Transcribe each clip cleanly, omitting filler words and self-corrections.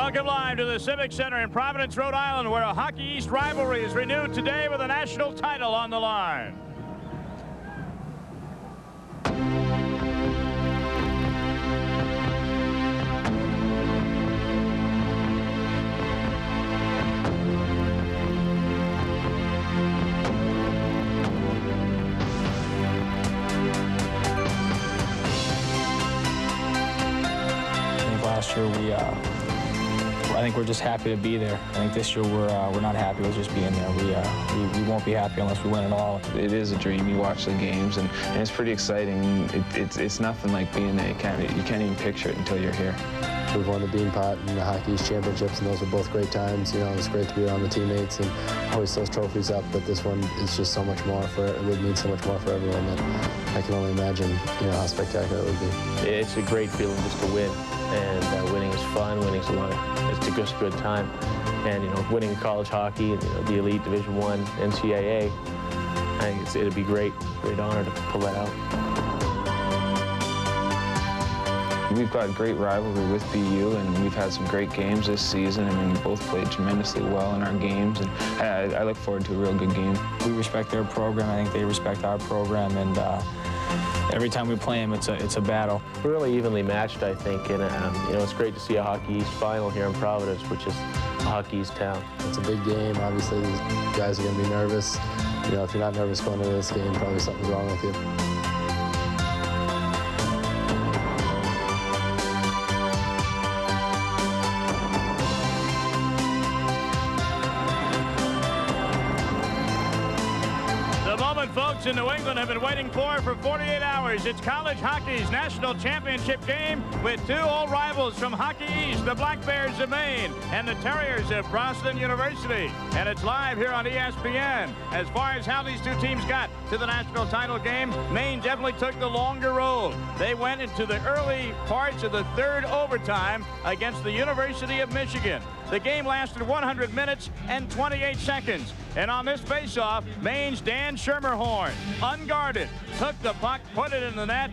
Welcome live to the Civic Center in Providence, Rhode Island, where a Hockey East rivalry is renewed today with a national title on the line. Last year, I think we're just happy to be there. I think this year we're not happy with just being there. We won't be happy unless we win it all. It is a dream. You watch the games, and it's pretty exciting. It's nothing like being there. You can't even picture it until you're here. We've won the Bean Pot and the Hockey East Championships, and those were both great times. You know, it's great to be around the teammates and hoist those trophies up. But this one is just so much more it would mean so much more for everyone that I can only imagine, you know, how spectacular it would be. It's a great feeling just to win, and winning is fun. Winning is it's just a good time, and you know, winning college hockey and the elite Division I NCAA, I think it'd be great honor to pull that out. We've got a great rivalry with BU, and we've had some great games this season. I mean, we both played tremendously well in our games, and I look forward to a real good game. We respect their program. I think they respect our program, and every time we play them, it's a battle. We're really evenly matched, I think, and you know, it's great to see a Hockey East final here in Providence, which is a Hockey East town. It's a big game. Obviously, these guys are going to be nervous. You know, if you're not nervous going into this game, probably something's wrong with you. Folks in New England have been waiting for 48 hours. It's college hockey's national championship game with two old rivals from Hockey East, the Black Bears of Maine and the Terriers of Boston University. And it's live here on ESPN. As far as how these two teams got to the national title game, Maine definitely took the longer road. They went into the early parts of the third overtime against the University of Michigan. The game lasted 100 minutes and 28 seconds. And on this faceoff, Maine's Dan Schermerhorn, unguarded, took the puck, put it in the net,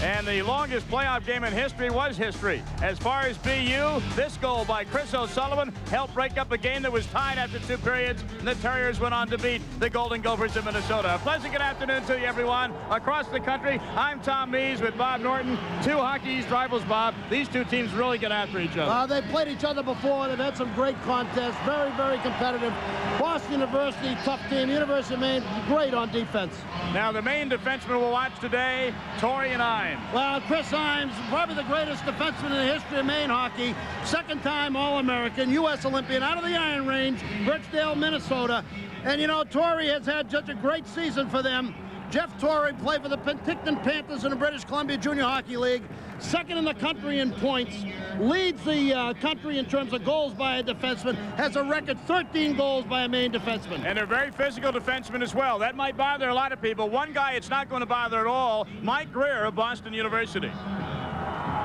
and the longest playoff game in history was history. As far as BU, this goal by Chris O'Sullivan helped break up a game that was tied after 2 periods, and the Terriers went on to beat the Golden Gophers of Minnesota. A pleasant good afternoon to you, everyone. Across the country, I'm Tom Mees with Bob Norton. Two Hockey East rivals, Bob. These two teams really get after each other. They've played each other before. They've had some great contests. Very, very competitive. Boston University, tough team. University of Maine, great on defense. Now, the Maine defenseman we'll watch today, Torian Imes. Well, Chris Imes, probably the greatest defenseman in the history of Maine hockey. Second-time All-American, U.S. Olympian, out of the Iron Range, Birchdale, Minnesota. And, you know, Torrey has had such a great season for them. Jeff Torrey played for the Penticton Panthers in the British Columbia Junior Hockey League. Second in the country in points. Leads the country in terms of goals by a defenseman. Has a record 13 goals by a Maine defenseman. And they're very physical defensemen as well. That might bother a lot of people. One guy it's not going to bother at all, Mike Greer of Boston University.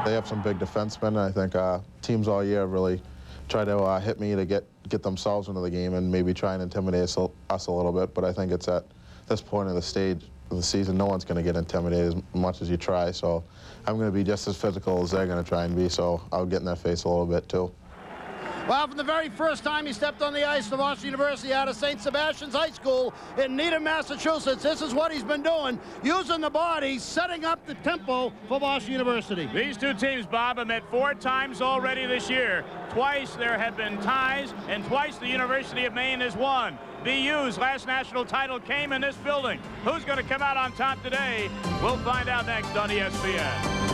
They have some big defensemen. I think teams all year really try to hit me to get themselves into the game and maybe try and intimidate us a little bit. But I think it's at this point of the stage of the season, no one's going to get intimidated as much as you try. So I'm going to be just as physical as they're going to try and be. So I'll get in their face a little bit too. Well, from the very first time he stepped on the ice of Boston University out of St. Sebastian's High School in Needham, Massachusetts, this is what he's been doing, using the body, setting up the tempo for Boston University. These two teams, Bob, have met 4 times already this year. Twice there have been ties, and twice the University of Maine has won. BU's last national title came in this building. Who's going to come out on top today? We'll find out next on ESPN.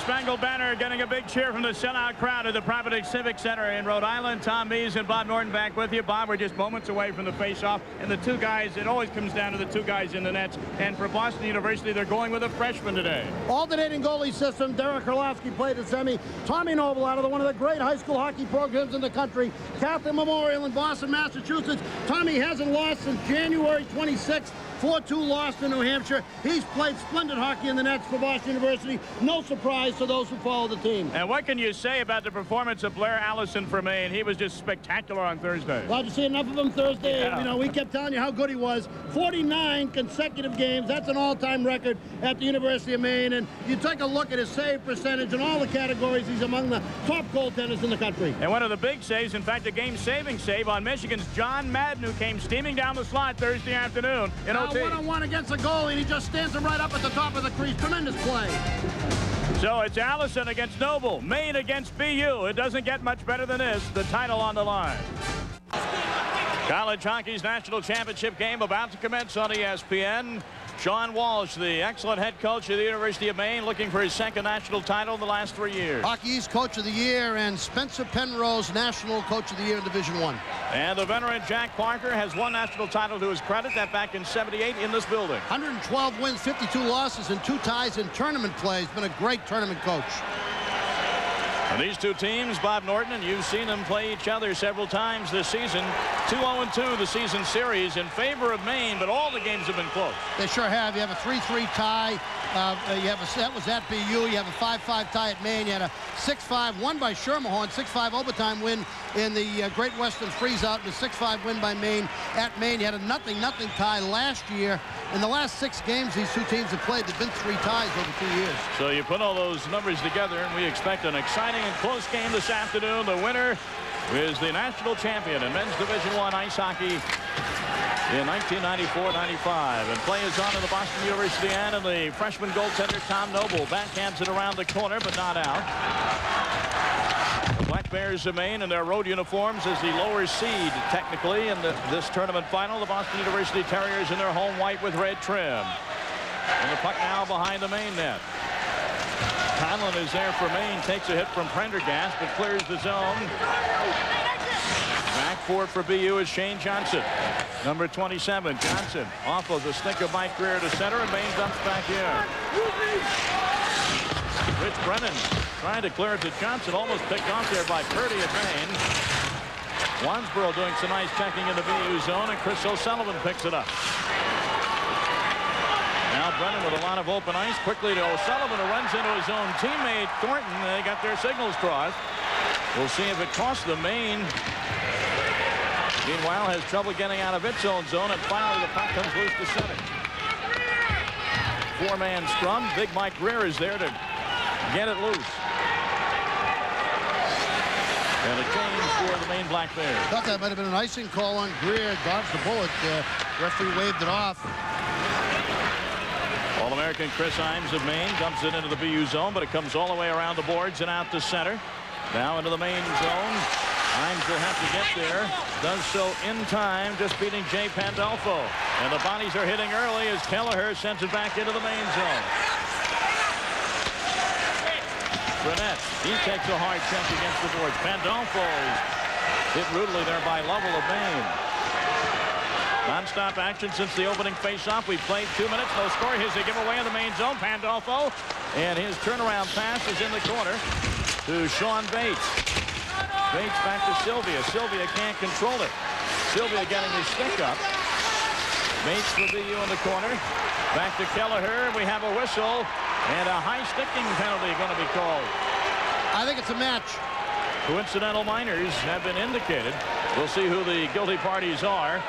Spangled Banner getting a big cheer from the sellout crowd at the Providence Civic Center in Rhode Island. Tom Mees and Bob Norton back with you. Bob, we're just moments away from the face-off. And the two guys, it always comes down to the two guys in the nets. And for Boston University, they're going with a freshman today. Alternating goalie system. Derek Orlowski played the semi. Tommy Noble out of one of the great high school hockey programs in the country. Catholic Memorial in Boston, Massachusetts. Tommy hasn't lost since January 26th. 4-2 loss to New Hampshire. He's played splendid hockey in the nets for Boston University. No surprise to those who follow the team. And what can you say about the performance of Blair Allison for Maine? He was just spectacular on Thursday. Glad to see enough of him Thursday. Yeah. You know, we kept telling you how good he was. 49 consecutive games. That's an all-time record at the University of Maine. And you take a look at his save percentage in all the categories. He's among the top goaltenders in the country. And one of the big saves, in fact, a game-saving save on Michigan's John Madden, who came steaming down the slot Thursday afternoon in OT. One-on-one against the goalie, and he just stands him right up at the top of the crease. Tremendous play. So it's Allison against Noble, Maine against BU. It doesn't get much better than this. The title on the line. College hockey's national championship game about to commence on ESPN. Sean Walsh, the excellent head coach of the University of Maine, looking for his second national title in the last 3 years. Hockey East Coach of the Year and Spencer Penrose National Coach of the Year in Division I. And the veteran Jack Parker has one national title to his credit, that back in '78 in this building. 112 wins, 52 losses, and 2 ties in tournament play. He's been a great tournament coach. And these two teams, Bob Norton, and you've seen them play each other several times this season. 2-0-2 the season series in favor of Maine, but all the games have been close. They sure have. You have a 3-3 tie. That was at BU. You have a 5-5 tie at Maine. You had a 6-5 won by Schermerhorn, 6-5 overtime win in the Great Western Freeze-Out, and a 6-5 win by Maine at Maine. You had a 0-0 tie last year. In the last 6 games these two teams have played, there have been 3 ties over 2 years. So you put all those numbers together, and we expect an exciting and close game this afternoon. The winner is the national champion in men's Division I ice hockey in 1994-95. And play is on in the Boston University end, and the freshman goaltender Tom Noble backhands it around the corner, but not out. The Black Bears of Maine in their road uniforms as the lower seed, technically, in this tournament final. The Boston University Terriers in their home white with red trim. And the puck now behind the Maine net. Conlon is there for Maine, takes a hit from Prendergast, but clears the zone. Back for BU is Shane Johnson. Number 27, Johnson off of the stick of Mike Greer to center, and Maine dumps back in. Rich Brennan trying to clear it to Johnson, almost picked off there by Purdy at Maine. Wansboro doing some nice checking in the BU zone, and Chris O'Sullivan picks it up. Now Brennan with a lot of open ice, quickly to O'Sullivan, who runs into his own teammate Thornton. They got their signals crossed. We'll see if it costs the Maine. Meanwhile, has trouble getting out of its own zone, and finally the puck comes loose to center. 4-man scrum. Big Mike Greer is there to get it loose. And a change for the Maine Black Bears. Thought that might have been an icing call on Greer. Dodged the bullet. Referee waved it off. All-American Chris Imes of Maine dumps it into the BU zone, but it comes all the way around the boards and out to center. Now into the Maine zone. Imes will have to get there. Does so in time, just beating Jay Pandolfo. And the bodies are hitting early as Kelleher sends it back into the Maine zone. Burnett, he takes a hard check against the boards. Pandolfo hit brutally there by Lovell of Maine. Non-stop action since the opening face-off. We've played 2 minutes. No score. Here's a giveaway in the Maine zone. Pandolfo. And his turnaround pass is in the corner to Sean Bates. Bates back to Sylvia. Sylvia can't control it. Sylvia getting his stick up. Bates for BU in the corner. Back to Kelleher. We have a whistle. And a high sticking penalty going to be called. I think it's a match. Coincidental minors have been indicated. We'll see who the guilty parties are.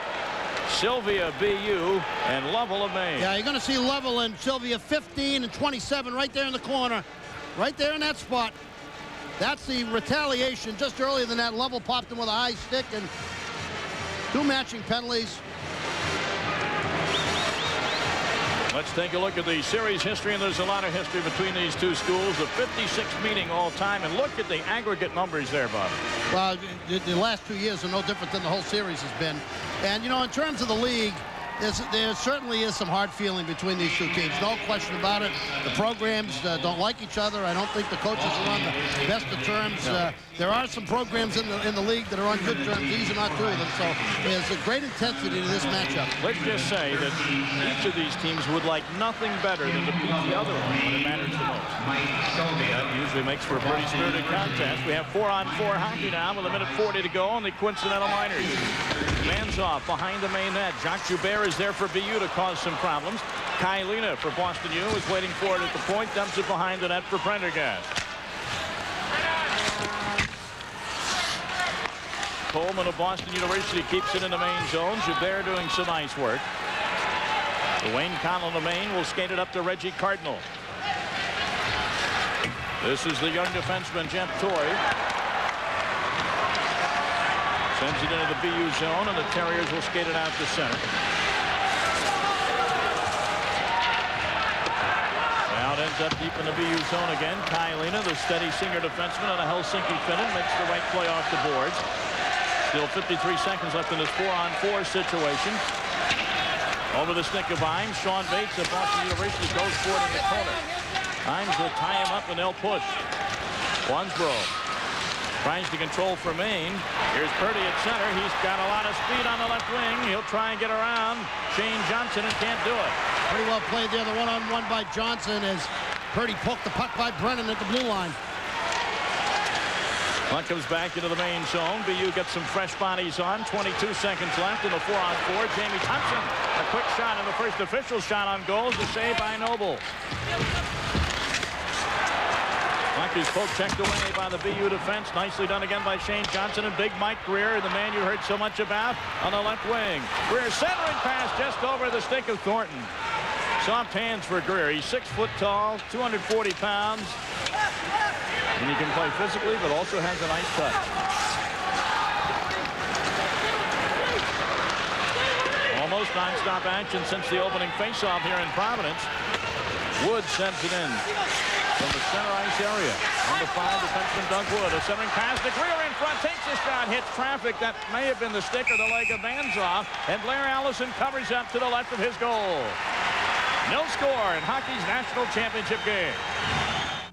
Sylvia, BU, and Lovell of Maine. Yeah, you're going to see Lovell and Sylvia 15 and 27 right there in the corner. Right there in that spot. That's the retaliation. Just earlier than that, Lovell popped him with a high stick, and 2 matching penalties. Let's take a look at the series history, and there's a lot of history between these two schools. The 56th meeting all time, and look at the aggregate numbers there, Bob. Well, the last 2 years are no different than the whole series has been. And, you know, in terms of the league, There certainly is some hard feeling between these two teams. No question about it. The programs don't like each other. I don't think the coaches are on the best of terms. No. There are some programs in the league that are on good terms. These are not two of them. So there's a great intensity to this matchup. Let's just say that each of these teams would like nothing better than to beat the other one when it matters the most. That usually makes for a pretty spirited contest. We have 4-on-4 hockey now with 1:40 to go on the Coincidental Miners. Man's off behind the main net. Jacques Joubert is there for BU to cause some problems. Kylina for Boston U is waiting for it at the point. Dumps it behind the net for Prendergast. Coleman of Boston University keeps it in the main zone. Joubert doing some ice work. Wayne Conlon of Maine will skate it up to Reggie Cardinal. This is the young defenseman, Jeff Torrey. Sends it into the BU zone, and the Terriers will skate it out to center. Now it ends up deep in the BU zone again. Kylina, the steady senior defenseman on a Helsinki Finland, makes the right play off the boards. Still 53 seconds left in this 4-on-4 situation. Over the stick of Imes. Sean Bates of Boston University goes for it in the corner. Imes will tie him up and they'll push. Wansbrough tries to control for Maine. Here's Purdy at center. He's got a lot of speed on the left wing. He'll try and get around Shane Johnson and can't do it. Pretty well played there. The one-on-one by Johnson as Purdy poked the puck by Brennan at the blue line. Puck comes back into the main zone. BU gets some fresh bodies on. 22 seconds left in the 4-on-4. Jamie Thompson, a quick shot, and the first official shot on goal is a save by Noble. Puck is poke checked away by the BU defense. Nicely done again by Shane Johnson and big Mike Greer, the man you heard so much about on the left wing. Greer centering pass just over the stick of Thornton. Soft hands for Greer. He's 6 foot tall, 240 pounds. And he can play physically, but also has a nice touch. Almost non-stop action since the opening faceoff here in Providence. Wood sends it in from the center ice area. Number 5, defenseman Doug Wood. A centering pass to Greer in front. Takes a shot. Hits traffic. That may have been the stick or the leg of Manzoff. And Blair Allison covers up to the left of his goal. No score in hockey's national championship game.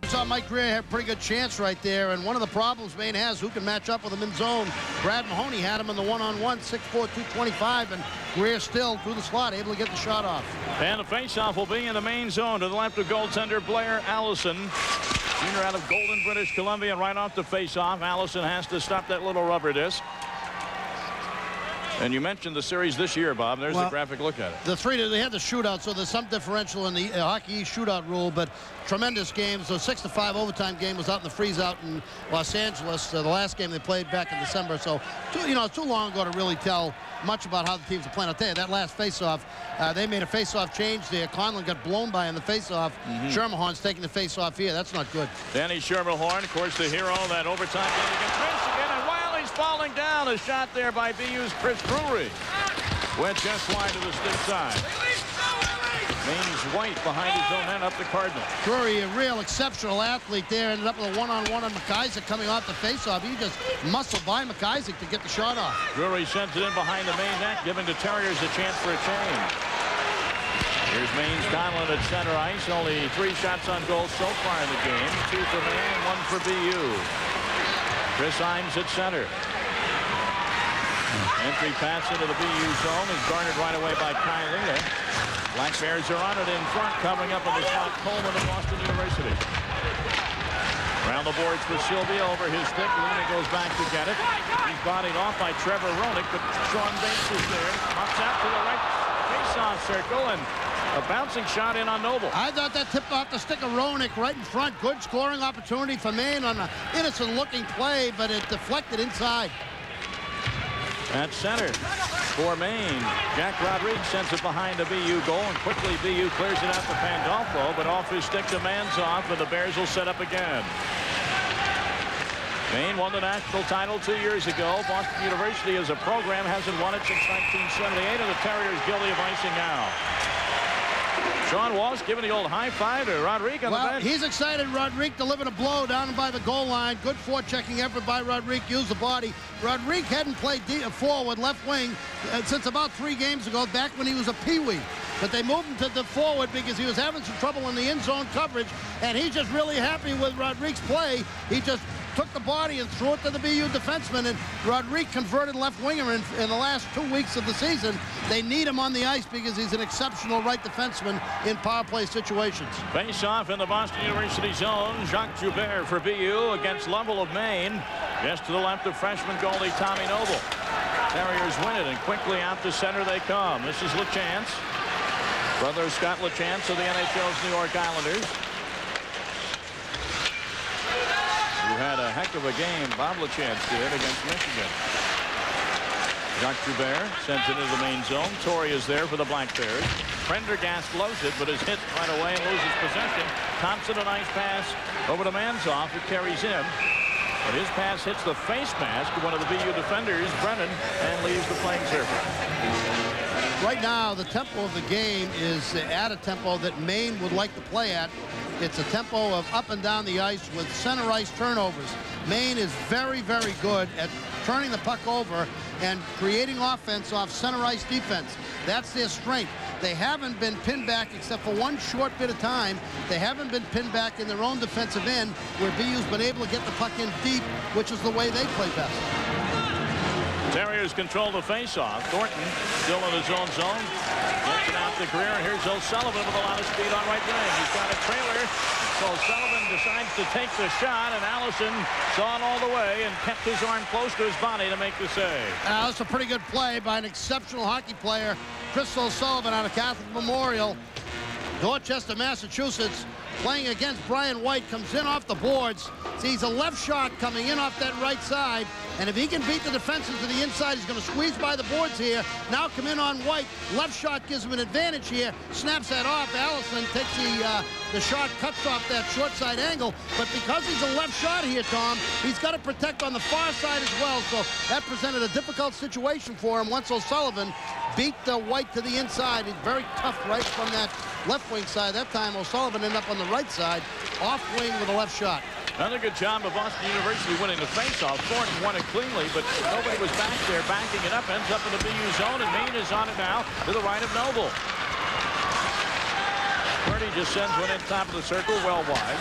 Saw Mike Greer have a pretty good chance right there, and one of the problems Maine has, who can match up with him in zone. Brad Mahoney had him in the one-on-one, 6'4", 225, and Greer still through the slot, able to get the shot off. And the faceoff will be in the main zone to the left of goaltender Blair Allison. Junior out of Golden, British Columbia, right off the faceoff. Allison has to stop that little rubber disc. And you mentioned the series this year, Bob. There's a graphic look at it. They had the shootout, so there's some differential in the Hockey East shootout rule, but tremendous games. The 6-5 overtime game was out in the freeze-out in Los Angeles. The last game they played back in December, so too long ago to really tell much about how the teams are playing. I'll tell you, that last face-off, they made a face-off change there. Conlon got blown by in the face-off. Schermerhorn's taking the face-off here. That's not good. Danny Schermerhorn, of course, the hero of that overtime game against Michigan, and while he's falling down, a shot there by BU's Chris Drury. Went just wide to the stick side. Maine's White behind his own net up to Cardinal. Drury, a real exceptional athlete there, ended up with a one-on-one on McIsaac coming off the face-off. He just muscled by McIsaac to get the shot off. Drury sends it in behind the main net, giving the Terriers a chance for a change. Here's Maine's Conlon at center ice. Only 3 shots on goal so far in the game. 2 for Maine and 1 for BU. Chris Imes at center. Entry pass into the BU zone is garnered right away by Kylina. Black Bears are on it in front, covering up on the shot. Coleman of Boston University. Around the boards for Sylvia over his stick. Luna goes back to get it. He's bodied off by Trevor Roenick, but Sean Bates is there. Pops out to the right face-off circle, and a bouncing shot in on Noble. I thought that tipped off the stick of Roenick right in front. Good scoring opportunity for Maine on an innocent-looking play, but it deflected inside. At center for Maine. Jack Rodriguez sends it behind the BU goal, and quickly BU clears it out to Pandolfo, but off his stick to Manzoff, and the Bears will set up again. Maine won the national title 2 years ago. Boston University as a program hasn't won it since 1978, and the Terriers guilty of icing now. Sean Walsh giving the old high five to Rodrigue on the bench. He's excited. Rodrigue delivered a blow down by the goal line. Good forechecking effort by Rodrigue. Used the body. Rodrigue hadn't played forward, left wing, since about 3 games ago, back when he was a peewee. But they moved him to the forward because he was having some trouble in the end zone coverage, and he's just really happy with Rodrigue's play. He just took the body and threw it to the BU defenseman, and Rodrigue converted left winger in the last 2 weeks of the season. They need him on the ice because he's an exceptional right defenseman in power play situations. Face off in the Boston University zone. Jacques Joubert for BU against Lovell of Maine. Just to the left of freshman goalie Tommy Noble. Terriers win it, and quickly out to center they come. This is LaChance. Brother Scott LaChance of the NHL's New York Islanders. Who had a heck of a game, Bob LaChance did, against Michigan. Jacques Joubert sends it into the main zone. Torrey is there for the Black Bears. Prendergast blows it, but is hit right away and loses possession. Thompson, a nice pass over to Manzoff, who carries in. But his pass hits the face mask of one of the BU defenders, Brennan, and leaves the playing surface. Right now, the tempo of the game is at a tempo that Maine would like to play at. It's a tempo of up and down the ice with center ice turnovers. Maine is very, very good at turning the puck over and creating offense off center ice defense. That's their strength. They haven't been pinned back except for one short bit of time. They haven't been pinned back in their own defensive end where BU's been able to get the puck in deep, which is the way they play best. Terriers control the face-off. Thornton still in his own zone. Gets it out to Greer, and here's O'Sullivan with a lot of speed on right wing. He's got a trailer, so O'Sullivan decides to take the shot, and Allison saw it all the way and kept his arm close to his body to make the save. That's a pretty good play by an exceptional hockey player, Chris O'Sullivan, out of Catholic Memorial, Dorchester, Massachusetts, playing against Brian White. Comes in off the boards. Sees a left shot coming in off that right side, and if he can beat the defenses to the inside, he's going to squeeze by the boards here. Now come in on White. Left shot gives him an advantage here. Snaps that off. Allison takes the shot, cuts off that short side angle, but because he's a left shot here, Tom, he's got to protect on the far side as well, so that presented a difficult situation for him once O'Sullivan beat White to the inside. He's very tough right from that left wing side. That time O'Sullivan ended up on the right side, off wing with a left shot. Another good job of Boston University winning the faceoff. Thornton won it cleanly, but nobody was back there backing it up. Ends up in the BU zone, and Maine is on it now to the right of Noble. Purdy just sends one in top of the circle, well wide.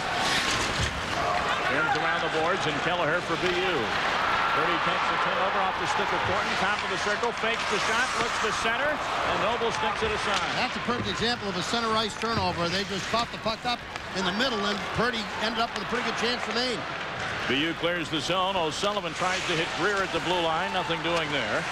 Turns around the boards, and Kelleher for BU. Purdy takes the turnover off the stick of Thornton, top of the circle, fakes the shot, looks to center, and Noble sticks it aside. That's a perfect example of a center ice turnover. They just popped the puck up in the middle, and Purdy ended up with a pretty good chance for Maine. BU clears the zone. O'Sullivan tries to hit Greer at the blue line. Nothing doing there.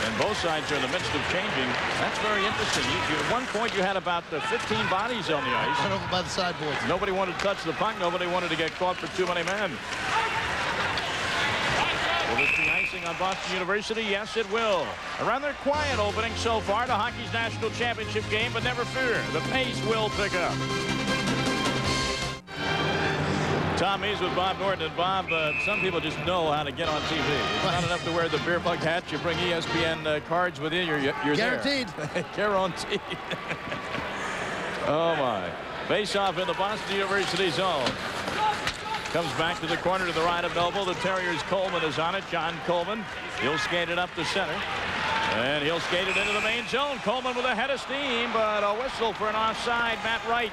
And both sides are in the midst of changing. That's very interesting. At one point, you had about 15 bodies on the ice. Right over by the sideboards. Nobody wanted to touch the puck. Nobody wanted to get caught for too many men. Will this be icing on Boston University? Yes, it will. A rather quiet opening so far to hockey's national championship game, but never fear, the pace will pick up. Tom Mees with Bob Norton. And Bob, some people just know how to get on TV. It's not enough to wear the beer mug hat. You bring ESPN cards with you. You're guaranteed. There. Guaranteed. Oh, my. Face-off in the Boston University zone. Comes back to the corner to the right of Noble. The Terriers' Coleman is on it. John Coleman. He'll skate it up to center. And he'll skate it into the main zone. Coleman with a head of steam, but a whistle for an offside. Matt Wright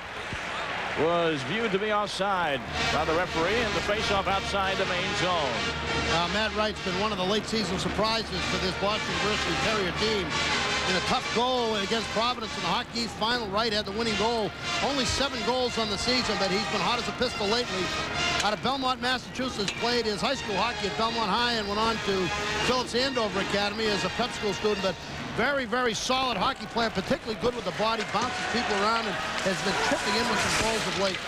was viewed to be offside by the referee, and the face-off outside the main zone. Matt Wright's been one of the late-season surprises for this Boston University Terrier team. In a tough goal against Providence in the Hockey East final, Wright had the winning goal. Only 7 goals on the season, but he's been hot as a pistol lately. Out of Belmont, Massachusetts, played his high school hockey at Belmont High and went on to Phillips Andover Academy as a prep school student, but very, very solid hockey player, particularly good with the body, bounces people around, and has been chipping in with some goals of late.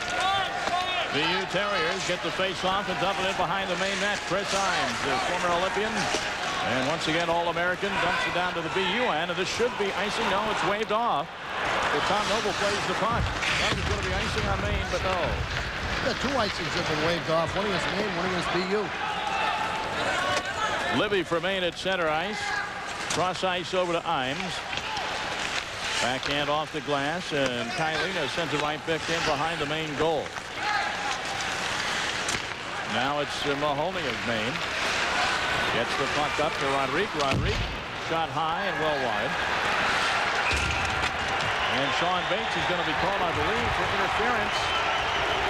The U Terriers get the face-off and dump it in behind the main net. Chris Imes, the former Olympian, and once again All-American, dumps it down to the BU end, and this should be icing. No, it's waved off. But Tom Noble plays the puck. That was going to be icing on Maine, but no. Yeah, 2 icings have been waved off, one against Maine, one against BU. Libby for Maine at center ice. Cross ice over to Imes. Backhand off the glass, and Kailina sends it right back in behind the Maine goal. Now it's Mahoney of Maine. Gets the puck up to Rodrigue. Rodrigue shot high and well wide. And Sean Bates is going to be called, I believe, for interference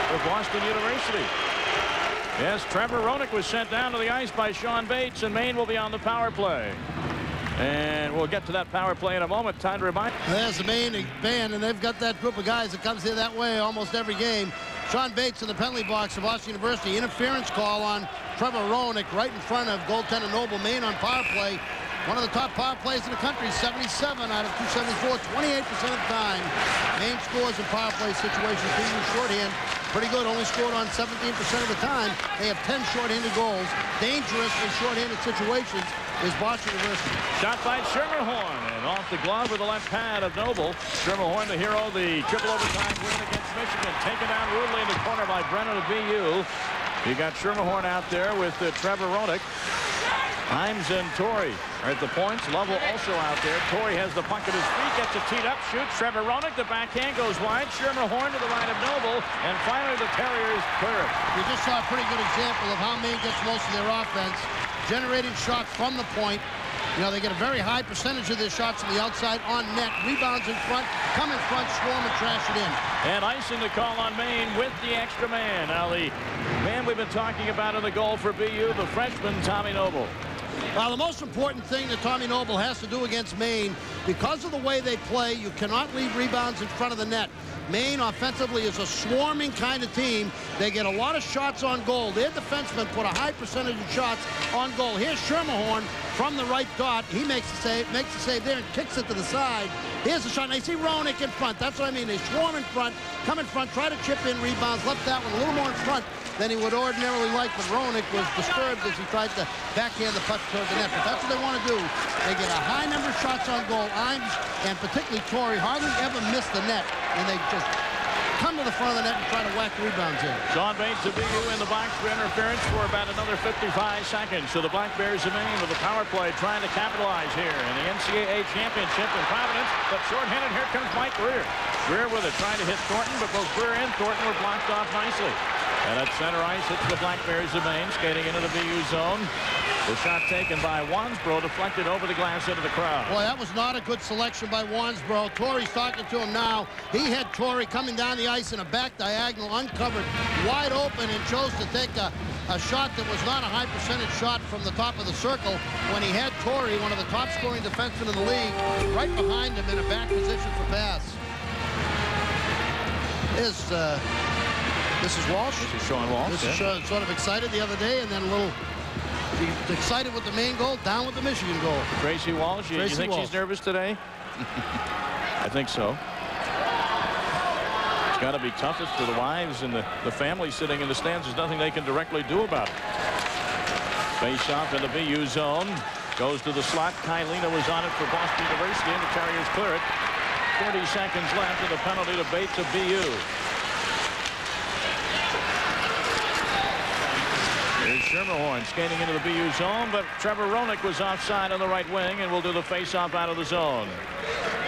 with Boston University. Yes, Trevor Roenick was sent down to the ice by Sean Bates, and Maine will be on the power play. And we'll get to that power play in a moment. Time to remind. There's the Maine band, and they've got that group of guys that comes here that way almost every game. Sean Bates in the penalty box of Boston University. Interference call on Trevor Roenick right in front of goaltender Noble. Maine on power play. One of the top power plays in the country, 77 out of 274, 28% of the time. Maine scores in power play situations, being shorthand. Pretty good, only scored on 17% of the time. They have 10 shorthanded goals. Dangerous in shorthanded situations is Boston University. Shot by Schermerhorn, and off the glove with the left pad of Noble. Schermerhorn, the hero, the triple overtime win against Michigan, taken down rudely in the corner by Brennan of BU. You got Schermerhorn out there with Trevor Roenick. Himes and Torrey are at the points. Lovell also out there. Torrey has the puck at his feet, gets it teed up, shoots. Trevor Roenick, the backhand goes wide. Schermerhorn to the right of Noble, and finally the Terriers clear it. We just saw a pretty good example of how Maine gets most of their offense. Generating shots from the point. You know, they get a very high percentage of their shots from the outside on net. Rebounds in front, come in front, swarm, and trash it in. And icing the call on Maine with the extra man. Now the man we've been talking about in the goal for BU, the freshman Tommy Noble. Well, the most important thing that Tommy Noble has to do against Maine, because of the way they play, you cannot leave rebounds in front of the net. Maine offensively is a swarming kind of team. They get a lot of shots on goal. Their defensemen put a high percentage of shots on goal. Here's Schermerhorn from the right dot. He makes the save there and kicks it to the side. Here's the shot. And I see Roenick in front. That's what I mean. They swarm in front, come in front, try to chip in rebounds. Left that one a little more in front than he would ordinarily like, but Roenick was disturbed as he tried to backhand the puck toward the net. But that's what they want to do. They get a high number of shots on goal. Himes and particularly Torrey hardly ever miss the net, and they just come to the front of the net and try to whack rebounds in. Sean Bates of BU in the box for interference for about another 55 seconds. So the Black Bears of Maine with a power play trying to capitalize here in the NCAA championship in Providence. But shorthanded, here comes Mike Greer. Greer with it, trying to hit Thornton, but both Greer and Thornton were blocked off nicely. And at center ice, it's the Black Bears of Maine skating into the BU zone. The shot taken by Wansbro, deflected over the glass into the crowd. Boy, that was not a good selection by Wansbro. Torrey's talking to him now. He had Torrey coming down the ice in a back diagonal, uncovered, wide open, and chose to take a shot that was not a high percentage shot from the top of the circle when he had Torrey, one of the top scoring defensemen in the league, right behind him in a back position for pass. This is Walsh. This is Sean Walsh. This is sort of excited the other day, and then a little excited with the Maine goal, down with the Michigan goal. Tracy Walsh, you think she's nervous today? I think so. It's got to be toughest for the wives and the family sitting in the stands. There's nothing they can directly do about it. Face off in the BU zone. Goes to the slot. Kailina was on it for Boston University, and the Terriers clear it. 30 seconds left, and the penalty to Bates of BU. Here's Schermerhorn skating into the BU zone, but Trevor Roenick was offside on the right wing and will do the face-off out of the zone.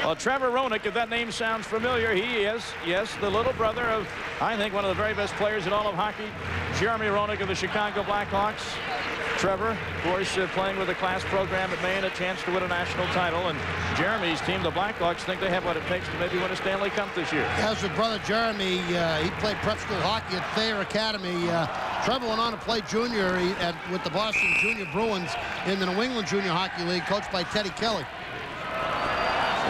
Well, Trevor Roenick, if that name sounds familiar, he is, yes, the little brother of, I think, one of the very best players in all of hockey, Jeremy Roenick of the Chicago Blackhawks. Trevor, of course, playing with a class program at Maine, a chance to win a national title. And Jeremy's team, the Blackhawks, think they have what it takes to maybe win a Stanley Cup this year. As with brother Jeremy, he played prep school hockey at Thayer Academy. Trevor went on to play junior with the Boston Junior Bruins in the New England Junior Hockey League, coached by Teddy Kelly.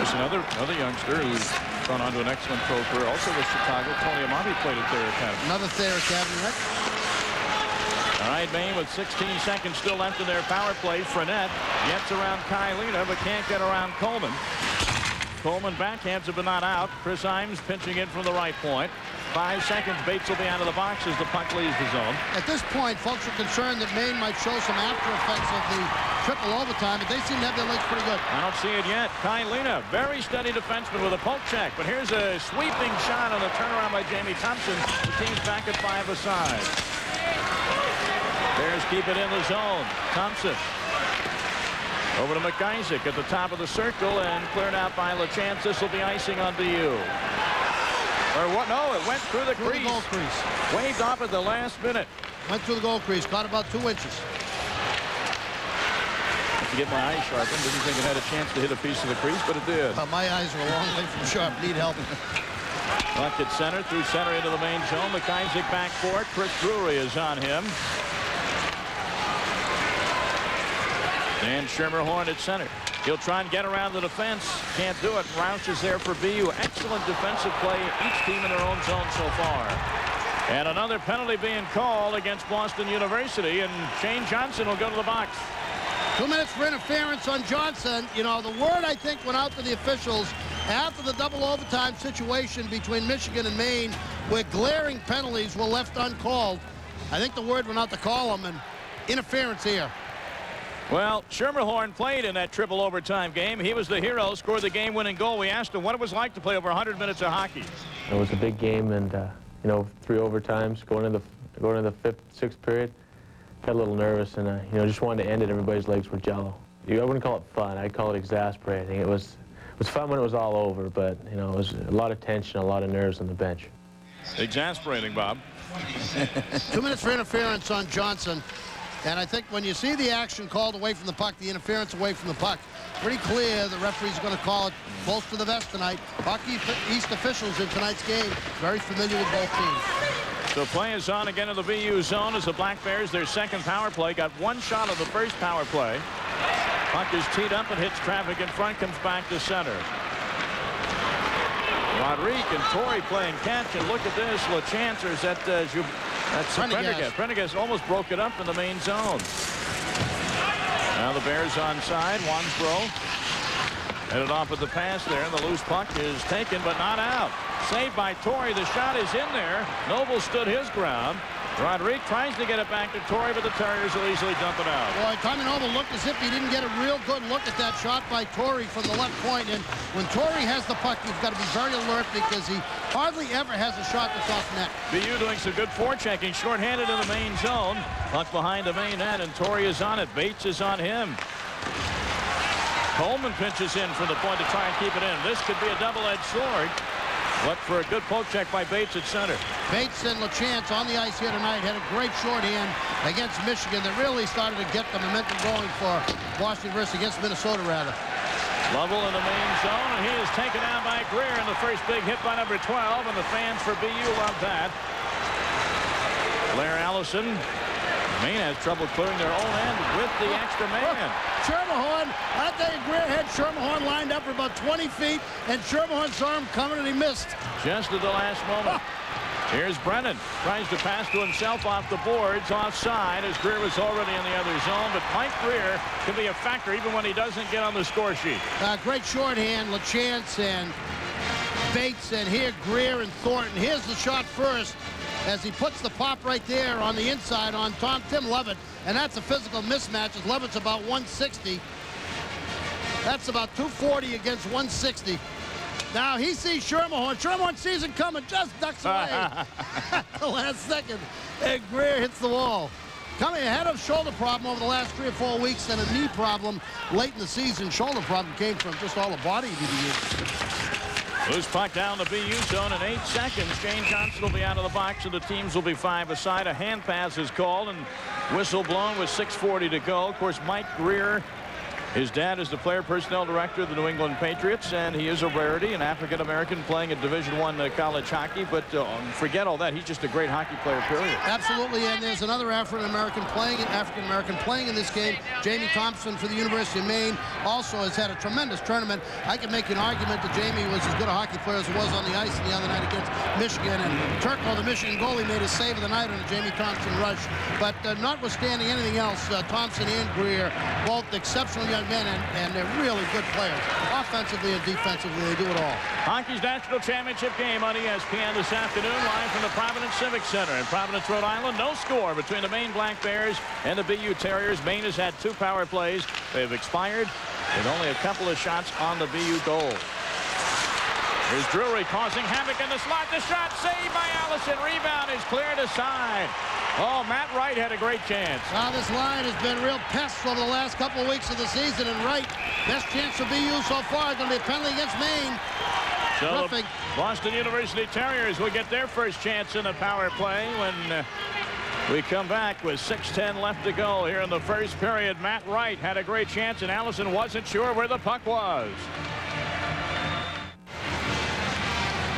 There's another youngster who's gone on to an excellent pro career, also with Chicago. Tony Amati played at Thayer Academy. Another Thayer Academy, right? All right, Maine with 16 seconds still left in their power play. Frenette gets around Kailina, but can't get around Coleman. Coleman backhands it, but not out. Chris Himes pinching in from the right point. 5 seconds. Bates will be out of the box as the puck leaves the zone. At this point, folks are concerned that Maine might show some after effects of the triple overtime, but they seem to have their legs pretty good. I don't see it yet. Kailina, very steady defenseman with a poke check, but here's a sweeping shot on the turnaround by Jamie Thompson. The team's back at 5 aside. Bears keep it in the zone. Thompson Over to McIsaac at the top of the circle and cleared out by LaChance. This will be icing on BU. Or what? No, it went through the crease. The goal crease. Waved off at the last minute. Went through the goal crease. Caught about 2 inches. To get my eyes sharpened. Didn't think it had a chance to hit a piece of the crease, but it did. My eyes are a long way from sharp. Need help. Left at center, through center into the main zone. McIsaac back for it. Chris Drury is on him. And Schermerhorn at center. He'll try and get around the defense. Can't do it. Roush is there for BU. Excellent defensive play. Each team in their own zone so far. And another penalty being called against Boston University. And Shane Johnson will go to the box. 2 minutes for interference on Johnson. You know, the word, I think, went out to the officials after the double overtime situation between Michigan and Maine, where glaring penalties were left uncalled. I think the word went out to call them, and interference here. Well, Schermerhorn played in that triple overtime game. He was the hero, scored the game-winning goal. We asked him what it was like to play over 100 minutes of hockey. It was a big game, and you know, 3 overtimes going into the 5th, 6th period. Got a little nervous, and you know, just wanted to end it. Everybody's legs were jello. I wouldn't call it fun. I'd call it exasperating. It was fun when it was all over, but you know, it was a lot of tension, a lot of nerves on the bench. Exasperating, Bob. 2 minutes for interference on Johnson. And I think when you see the action called away from the puck, the interference away from the puck, pretty clear the referee's going to call it close to the vest tonight. Hockey East officials in tonight's game very familiar with both teams. So play is on again in the BU zone as the Black Bears, their second power play, got 1 shot of the first power play. Puck is teed up and hits traffic in front, comes back to center. Rodrigue and Torrey playing catch, and look at this. LaChancer's at Prendergast. Prendergast almost broke it up in the main zone. Now the Bears onside. Wansbrough headed off with the pass there, and the loose puck is taken but not out. Saved by Torrey. The shot is in there. Noble stood his ground. Rodrigue tries to get it back to Torrey, but the Terriers will easily dump it out. Boy, Tommy Noble looked as if he didn't get a real good look at that shot by Torrey from the left point. And when Torrey has the puck, you've got to be very alert because he hardly ever has a shot that's off net. BU doing some good forechecking. Shorthanded in the main zone. Puck behind the main net, and Torrey is on it. Bates is on him. Coleman pinches in from the point to try and keep it in. This could be a double-edged sword. Look for a good poke check by Bates at center. Bates and LaChance on the ice here tonight had a great shorthand against Michigan that really started to get the momentum going for Boston University against Minnesota, rather. Lovell in the main zone, and he is taken down by Greer in the first big hit by number 12, and the fans for BU love that. Blair Allison. Maine has trouble clearing their own end with the extra man. Schermerhorn, I think Greer had Schermerhorn lined up for about 20 feet, and Schermerhorn saw him coming, and he missed. Just at the last moment. Here's Brennan. Tries to pass to himself off the boards, offside, as Greer was already in the other zone. But Mike Greer can be a factor even when he doesn't get on the score sheet. Great shorthand, LaChance and Bates, and here Greer and Thornton. Here's the shot first, as he puts the pop right there on the inside on Tim Levitt, and that's a physical mismatch, as Levitt's about 160. That's about 240 against 160. Now he sees Schermerhorn. Schermerhorn sees it coming, just ducks away at the last second, and Greer hits the wall. Coming ahead of shoulder problem over the last 3 or 4 weeks, and a knee problem late in the season. Shoulder problem came from just all the body he used. Loose puck down the BU zone in 8 seconds. Shane Johnson will be out of the box, and the teams will be 5 aside. A hand pass is called, and whistle blown with 6:40 to go. Of course, Mike Greer, his dad is the player personnel director of the New England Patriots, and he is a rarity, an African-American playing at Division I college hockey. But forget all that. He's just a great hockey player, period. Absolutely, and there's another African-American playing in this game. Jamie Thompson for the University of Maine also has had a tremendous tournament. I can make an argument that Jamie was as good a hockey player as he was on the ice the other night against Michigan. And Turco, the Michigan goalie, made his save of the night on a Jamie Thompson rush. But notwithstanding anything else, Thompson and Greer, both exceptional young men, and they're really good players. Offensively and defensively, they do it all. Hockey's national championship game on ESPN this afternoon, live from the Providence Civic Center in Providence, Rhode Island. No score between the Maine Black Bears and the BU Terriers. Maine has had 2 power plays. They've expired with only a couple of shots on the BU goal. Here's Drury causing havoc in the slot. The shot saved by Allison. Rebound is cleared aside. Oh, Matt Wright had a great chance. Now this line has been real pests over the last couple of weeks of the season, and Wright, best chance for BU so far is going to be a penalty against Maine. So the Boston University Terriers will get their first chance in the power play when we come back with 6:10 left to go here in the first period. Matt Wright had a great chance, and Allison wasn't sure where the puck was.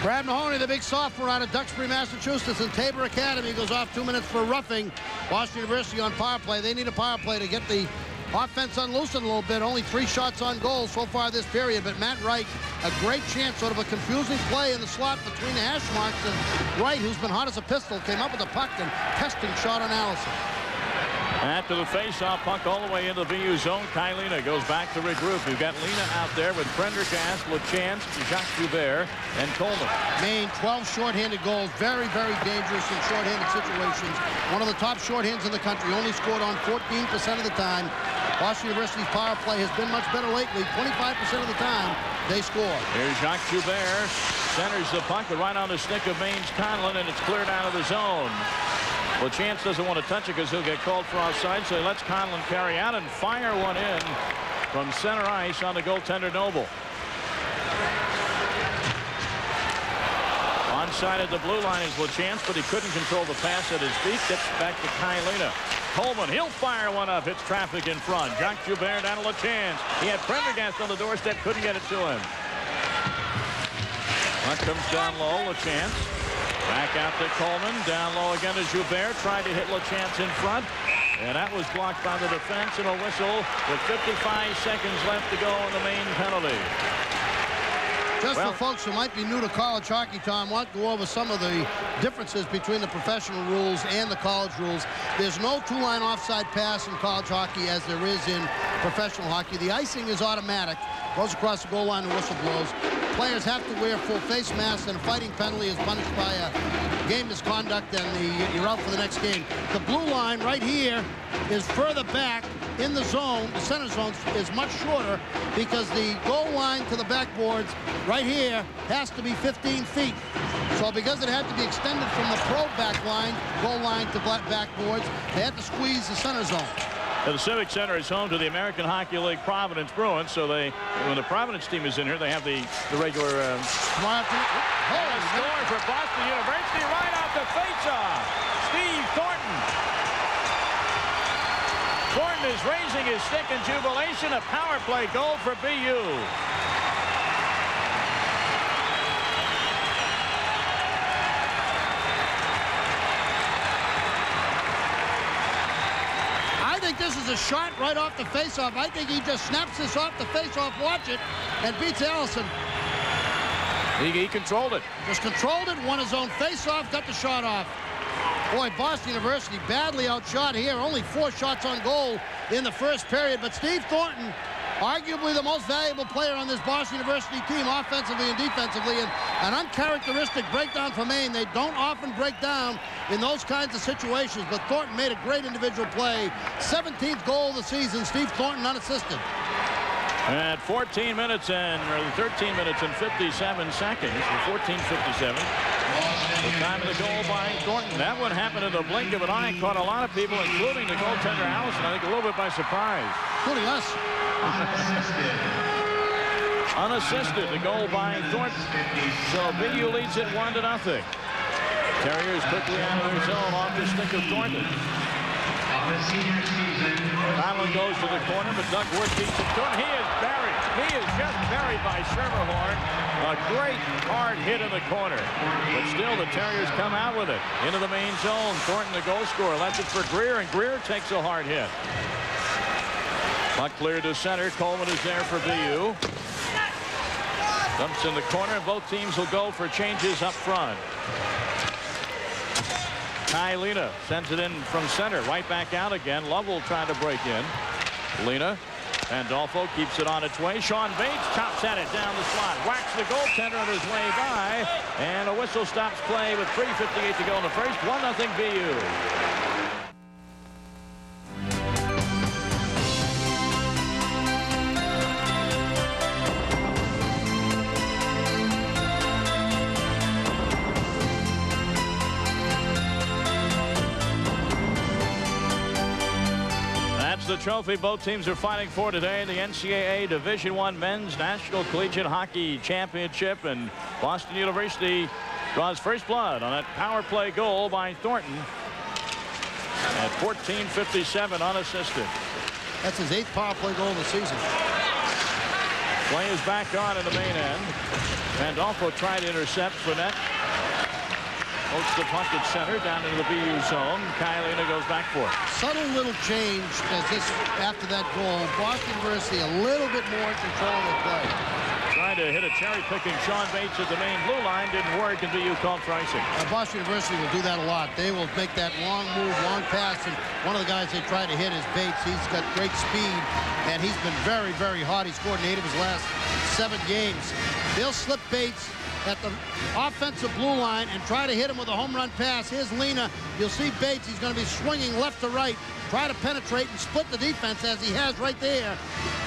Brad Mahoney, the big sophomore out of Duxbury, Massachusetts, and Tabor Academy, goes off 2 minutes for roughing Boston University on power play. They need a power play to get the offense unloosened a little bit. Only 3 shots on goal so far this period, but Matt Wright, a great chance, sort of a confusing play in the slot between the hash marks, and Wright, who's been hot as a pistol, came up with a puck and testing shot on Allison. After the face-off, puck all the way into the BU zone. Kylina goes back to regroup. You've got Lena out there with Prendergast, LaChance, Jacques Joubert, and Coleman. Maine, 12 shorthanded goals. Very, very dangerous in shorthanded situations. One of the top shorthands in the country. Only scored on 14% of the time. Boston University's power play has been much better lately. 25% of the time, they score. Here's Jacques Joubert. Centers the puck, but right on the stick of Maine's Conlon, and it's cleared out of the zone. LaChance doesn't want to touch it because he'll get called for offside, so he lets Conlon carry out and fire one in from center ice on the goaltender Noble. Onside at the blue line is LaChance, but he couldn't control the pass at his feet. Gets back to Kylina. Coleman, he'll fire one up. Hits traffic in front. Jacques Joubert down to LaChance. He had Prendergast on the doorstep, couldn't get it to him. Puck comes down low, LaChance. Back out to Coleman. Down low again to Joubert. Tried to hit LaChance in front. And that was blocked by the defense, and a whistle with 55 seconds left to go on the Maine penalty. Just for folks who might be new to college hockey, Tom, I want to go over some of the differences between the professional rules and the college rules. There's no two-line offside pass in college hockey as there is in professional hockey. The icing is automatic. Goes across the goal line and whistle blows. Players have to wear full face masks, and a fighting penalty is punished by a game misconduct, and you're out for the next game. The blue line right here is further back in the zone. The center zone is much shorter because the goal line to the backboards right here has to be 15 feet. So because it had to be extended from the pro back line, goal line to backboards, they had to squeeze the center zone. The Civic Center is home to the American Hockey League Providence Bruins, so when the Providence team is in here, they have the regular Score for Boston University right off the faceoff. Steve Thornton. Thornton is raising his stick in jubilation. A power play goal for BU. This is a shot right off the faceoff. I think he just snaps this off the faceoff, watch it, and beats Allison. He controlled it. Just controlled it, won his own faceoff, got the shot off. Boy, Boston University badly outshot here. Only 4 shots on goal in the first period, but Steve Thornton, arguably the most valuable player on this Boston University team, offensively and defensively, and an uncharacteristic breakdown for Maine. They don't often break down in those kinds of situations, but Thornton made a great individual play. 17th goal of the season, Steve Thornton unassisted. At 14 minutes and, or 13 minutes and 57 seconds, 14:57. The time of the goal by Thornton. That one happened in the blink of an eye. Caught a lot of people, including the goaltender Allison, I think a little bit by surprise. Including us. Unassisted, the goal by Thornton. So BU leads it 1-0. Terriers quickly out of their zone off the stick of Thornton. Conlon goes to the corner, but Doug Wood beats it to him. He is buried. He is just buried by Schermerhorn. A great hard hit in the corner. But still, the Terriers come out with it. Into the main zone. Thornton, the goal scorer, left it for Greer, and Greer takes a hard hit. Puck cleared to center. Coleman is there for BU. Dumps in the corner, and both teams will go for changes up front. Kylina sends it in from center. Right back out again. Lovell trying to break in. Lena. Pandolfo keeps it on its way. Sean Bates chops at it down the slot. Whacks the goaltender on his way by. And a whistle stops play with 3:58 to go in the first. 1-0 BU. trophy both teams are fighting for today, the NCAA Division I Men's National Collegiate Hockey Championship, and Boston University draws first blood on that power play goal by Thornton at 14:57 unassisted. That's his 8th power play goal of the season. Play is back on in the main end. Pandolfo tried to intercept Fournette. Pokes the puck at center down into the BU zone. Kailina goes back for it. Subtle little change as this after that goal. Boston University a little bit more in control of the play. Trying to hit a cherry-picking Sean Bates at the main blue line. Didn't work, and BU called icing. Boston University will do that a lot. They will make that long move, long pass, and one of the guys they try to hit is Bates. He's got great speed, and he's been very, very hot. He scored in 8 of his last 7 games. They'll slip Bates at the offensive blue line and try to hit him with a home run pass. Here's Lena. You'll see Bates. He's going to be swinging left to right. Try to penetrate and split the defense as he has right there.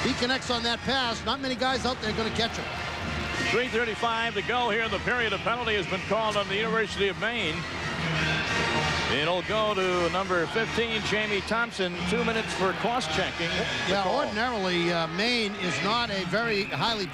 He connects on that pass. Not many guys out there going to catch him. 3:35 to go here in the period. A penalty has been called on the University of Maine. It'll go to number 15, Jamie Thompson. 2 minutes for cross-checking. Yeah, ordinarily, Maine is not a very heavily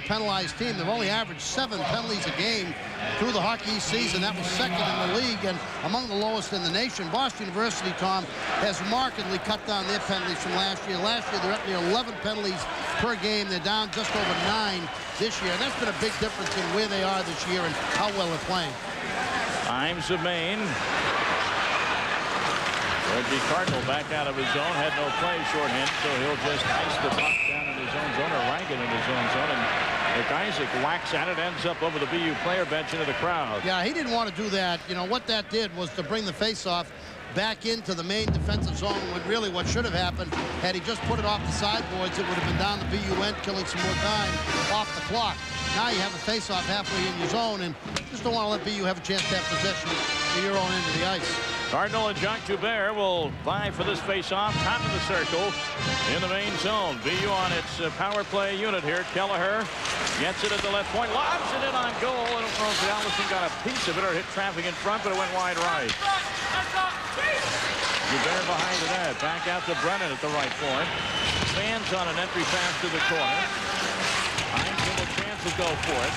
penalized team. They've only averaged 7 penalties a game through the Hockey East season. That was second in the league and among the lowest in the nation. Boston University, Tom, has markedly cut down their penalties from last year. Last year, they're up near 11 penalties per game. They're down just over 9 this year. And that's been a big difference in where they are this year and how well they're playing. Times of Maine. Reggie Cardinal back out of his zone, had no play shorthanded, so he'll just ice the puck down in his own zone, or Rankin in his own zone, and McIsaac whacks at it, ends up over the BU player bench into the crowd. Yeah, he didn't want to do that. You know, what that did was to bring the faceoff back into the Maine defensive zone, when really what should have happened, had he just put it off the sideboards, it would have been down the BU end, killing some more time off the clock. Now you have a faceoff halfway in your zone, and just don't want to let BU have a chance to have possession to your own end of the ice. Cardinal and Jacques Joubert will vie for this face-off, top of the circle in the main zone. BU on its power play unit here. Kelleher gets it at the left point, lobs it in on goal. I don't know if Allison got a piece of it or hit traffic in front, but it went wide right. Joubert behind the net, back out to Brennan at the right point. Fans on an entry pass to the corner. Hines with a chance to go for it.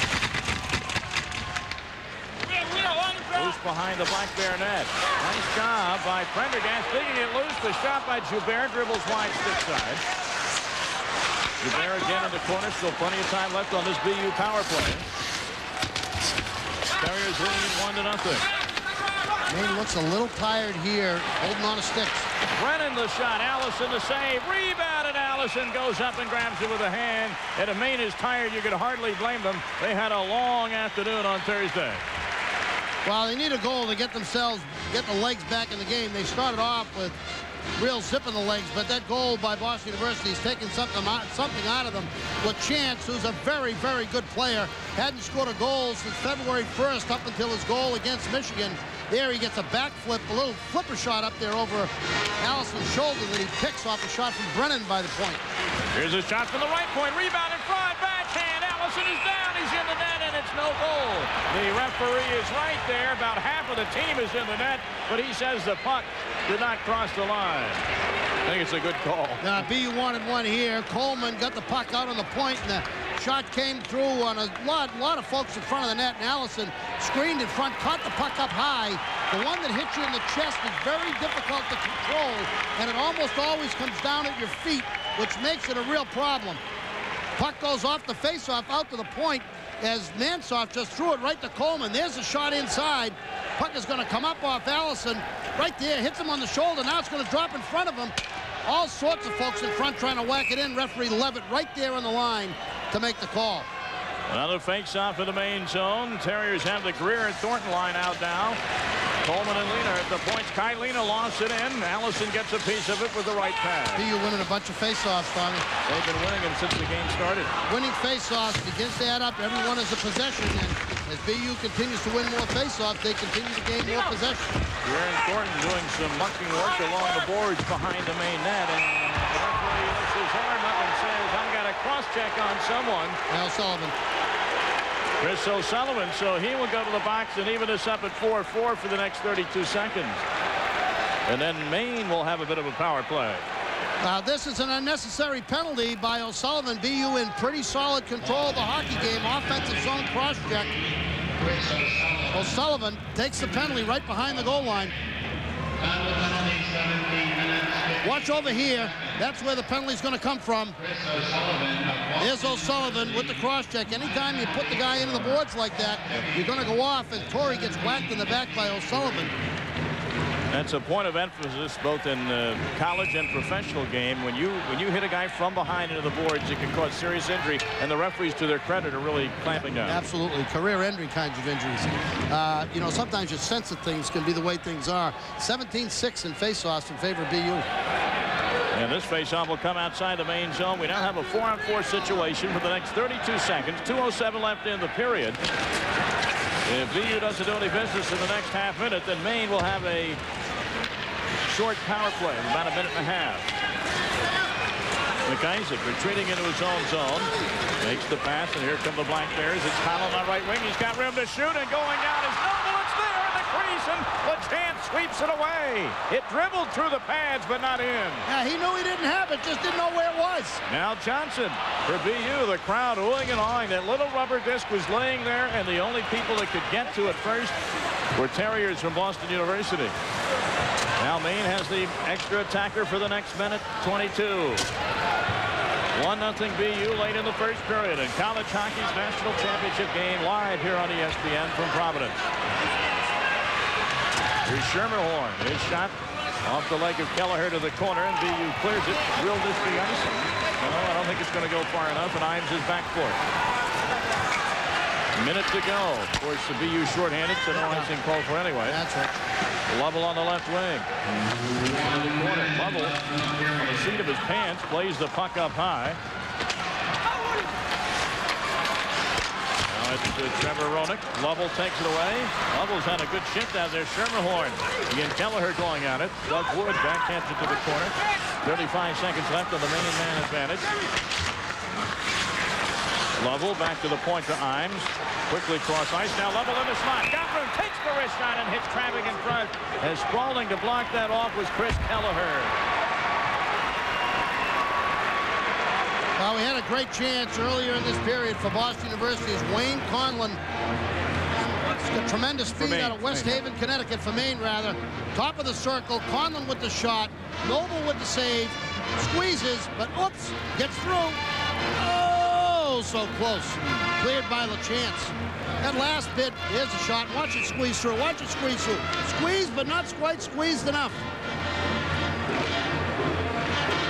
Loose behind the Black Bear net. Nice job by Prendergast, digging it loose. The shot by Joubert, dribbles wide stick side. Joubert again in the corner. Still plenty of time left on this BU power play. Terriers leading 1-0. Maine looks a little tired here, holding on to sticks. Brennan the shot. Allison the save. Rebounded. Allison goes up and grabs it with a hand. And if Maine is tired, you could hardly blame them. They had a long afternoon on Thursday. Well, they need a goal to get the legs back in the game. They started off with real zip in the legs, but that goal by Boston University is taking something out of them. LaChance, who's a very, very good player, hadn't scored a goal since February 1st up until his goal against Michigan. There he gets a backflip, a little flipper shot up there over Allison's shoulder that he picks off a shot from Brennan by the point. Here's a shot from the right point, rebound in front, backhand. Allison is down, he's in the net, and it's no goal. The referee is right there. About half of the team is in the net, but he says the puck did not cross the line. I think it's a good call. BU wanted one here. Coleman got the puck out on the point, and the shot came through on a lot of folks in front of the net, and Allison screened in front, caught the puck up high. The one that hits you in the chest is very difficult to control, and it almost always comes down at your feet, which makes it a real problem. Puck goes off the faceoff out to the point as Mansoff just threw it right to Coleman. There's a shot inside. Puck is going to come up off Allison. Right there, hits him on the shoulder. Now it's going to drop in front of him. All sorts of folks in front trying to whack it in. Referee Levitt right there on the line to make the call. Another face-off in the main zone. Terriers have the Greer and Thornton line out now. Coleman and Lena at the points. Kailina lost it in. Allison gets a piece of it with the right pass. BU winning a bunch of face-offs, Tommy. They've been winning them since the game started. Winning face-offs begins to add up. Everyone is a possession, and as BU continues to win more face-offs, they continue to gain more possession. Greer and Thornton doing some mucking work along the boards behind the main net, and the referee lifts his arm up and says, I've got a cross-check on someone. Al Sullivan. Chris O'Sullivan, so he will go to the box and even this up at 4-4 for the next 32 seconds. And then Maine will have a bit of a power play. This is an unnecessary penalty by O'Sullivan. BU in pretty solid control of the hockey game. Offensive zone cross check. O'Sullivan takes the penalty right behind the goal line. Watch over here. That's where the penalty's going to come from. Here's O'Sullivan with the cross check. Anytime you put the guy into the boards like that, you're going to go off, and Torrey gets whacked in the back by O'Sullivan. That's a point of emphasis both in college and professional game. When you hit a guy from behind into the boards, it can cause serious injury, and the referees, to their credit, are really clamping down. Absolutely. Career-ending kinds of injuries. You know, sometimes your sense of things can be the way things are. 17-6 in face-offs in favor of BU. And this face-off will come outside the main zone. We now have a 4-on-4 situation for the next 32 seconds. 2:07 left in the period. If BU doesn't do any business in the next half minute, then Maine will have a short power play, about a minute and a half. McIsaac retreating into his own zone. Makes the pass, and here come the Black Bears. It's Conlon on right wing. He's got room to shoot, and going down is Noble. It's there in the crease, and LeChance sweeps it away. It dribbled through the pads, but not in. Yeah, he knew he didn't have it, just didn't know where it was. Now Johnson for BU. The crowd oohing and awing. That little rubber disc was laying there, and the only people that could get to it first were Terriers from Boston University. Now Maine has the extra attacker for the next minute, 22. 1-0 BU late in the first period in college hockey's national championship game, live here on ESPN from Providence. Here's Schermerhorn. His shot off the leg of Kelleher to the corner, and BU clears it. Will this be icing? No, I don't think it's going to go far enough, and Imes is back for it. Minute to go. Of course, the BU shorthanded, so no icing called for anyway. That's right. Lovell on the left wing. In the corner, Lovell on the seat of his pants plays the puck up high. Now it's Trevor Roenick. Lovell takes it away. Lovell's had a good shift out there. Schermerhorn. Again, Kelleher going at it. Doug Wood backhands it to the corner. 35 seconds left on the Maine man advantage. Lovell back to the point to Imes. Quickly cross ice. Now Lovell in the slot. Got room. Takes the wrist shot and hits Travick in front. As sprawling to block that off was Chris Kelleher. Well, we had a great chance earlier in this period for Boston University's Wayne Conlon. A tremendous speed out of West Haven, Connecticut, for Maine, rather. Top of the circle. Conlon with the shot. Noble with the save. Squeezes, but oops, gets through. Oh, so close. Cleared by LeChance. That last bit, here's a shot. Watch it squeeze through. Watch it squeeze through. Squeeze, but not quite squeezed enough.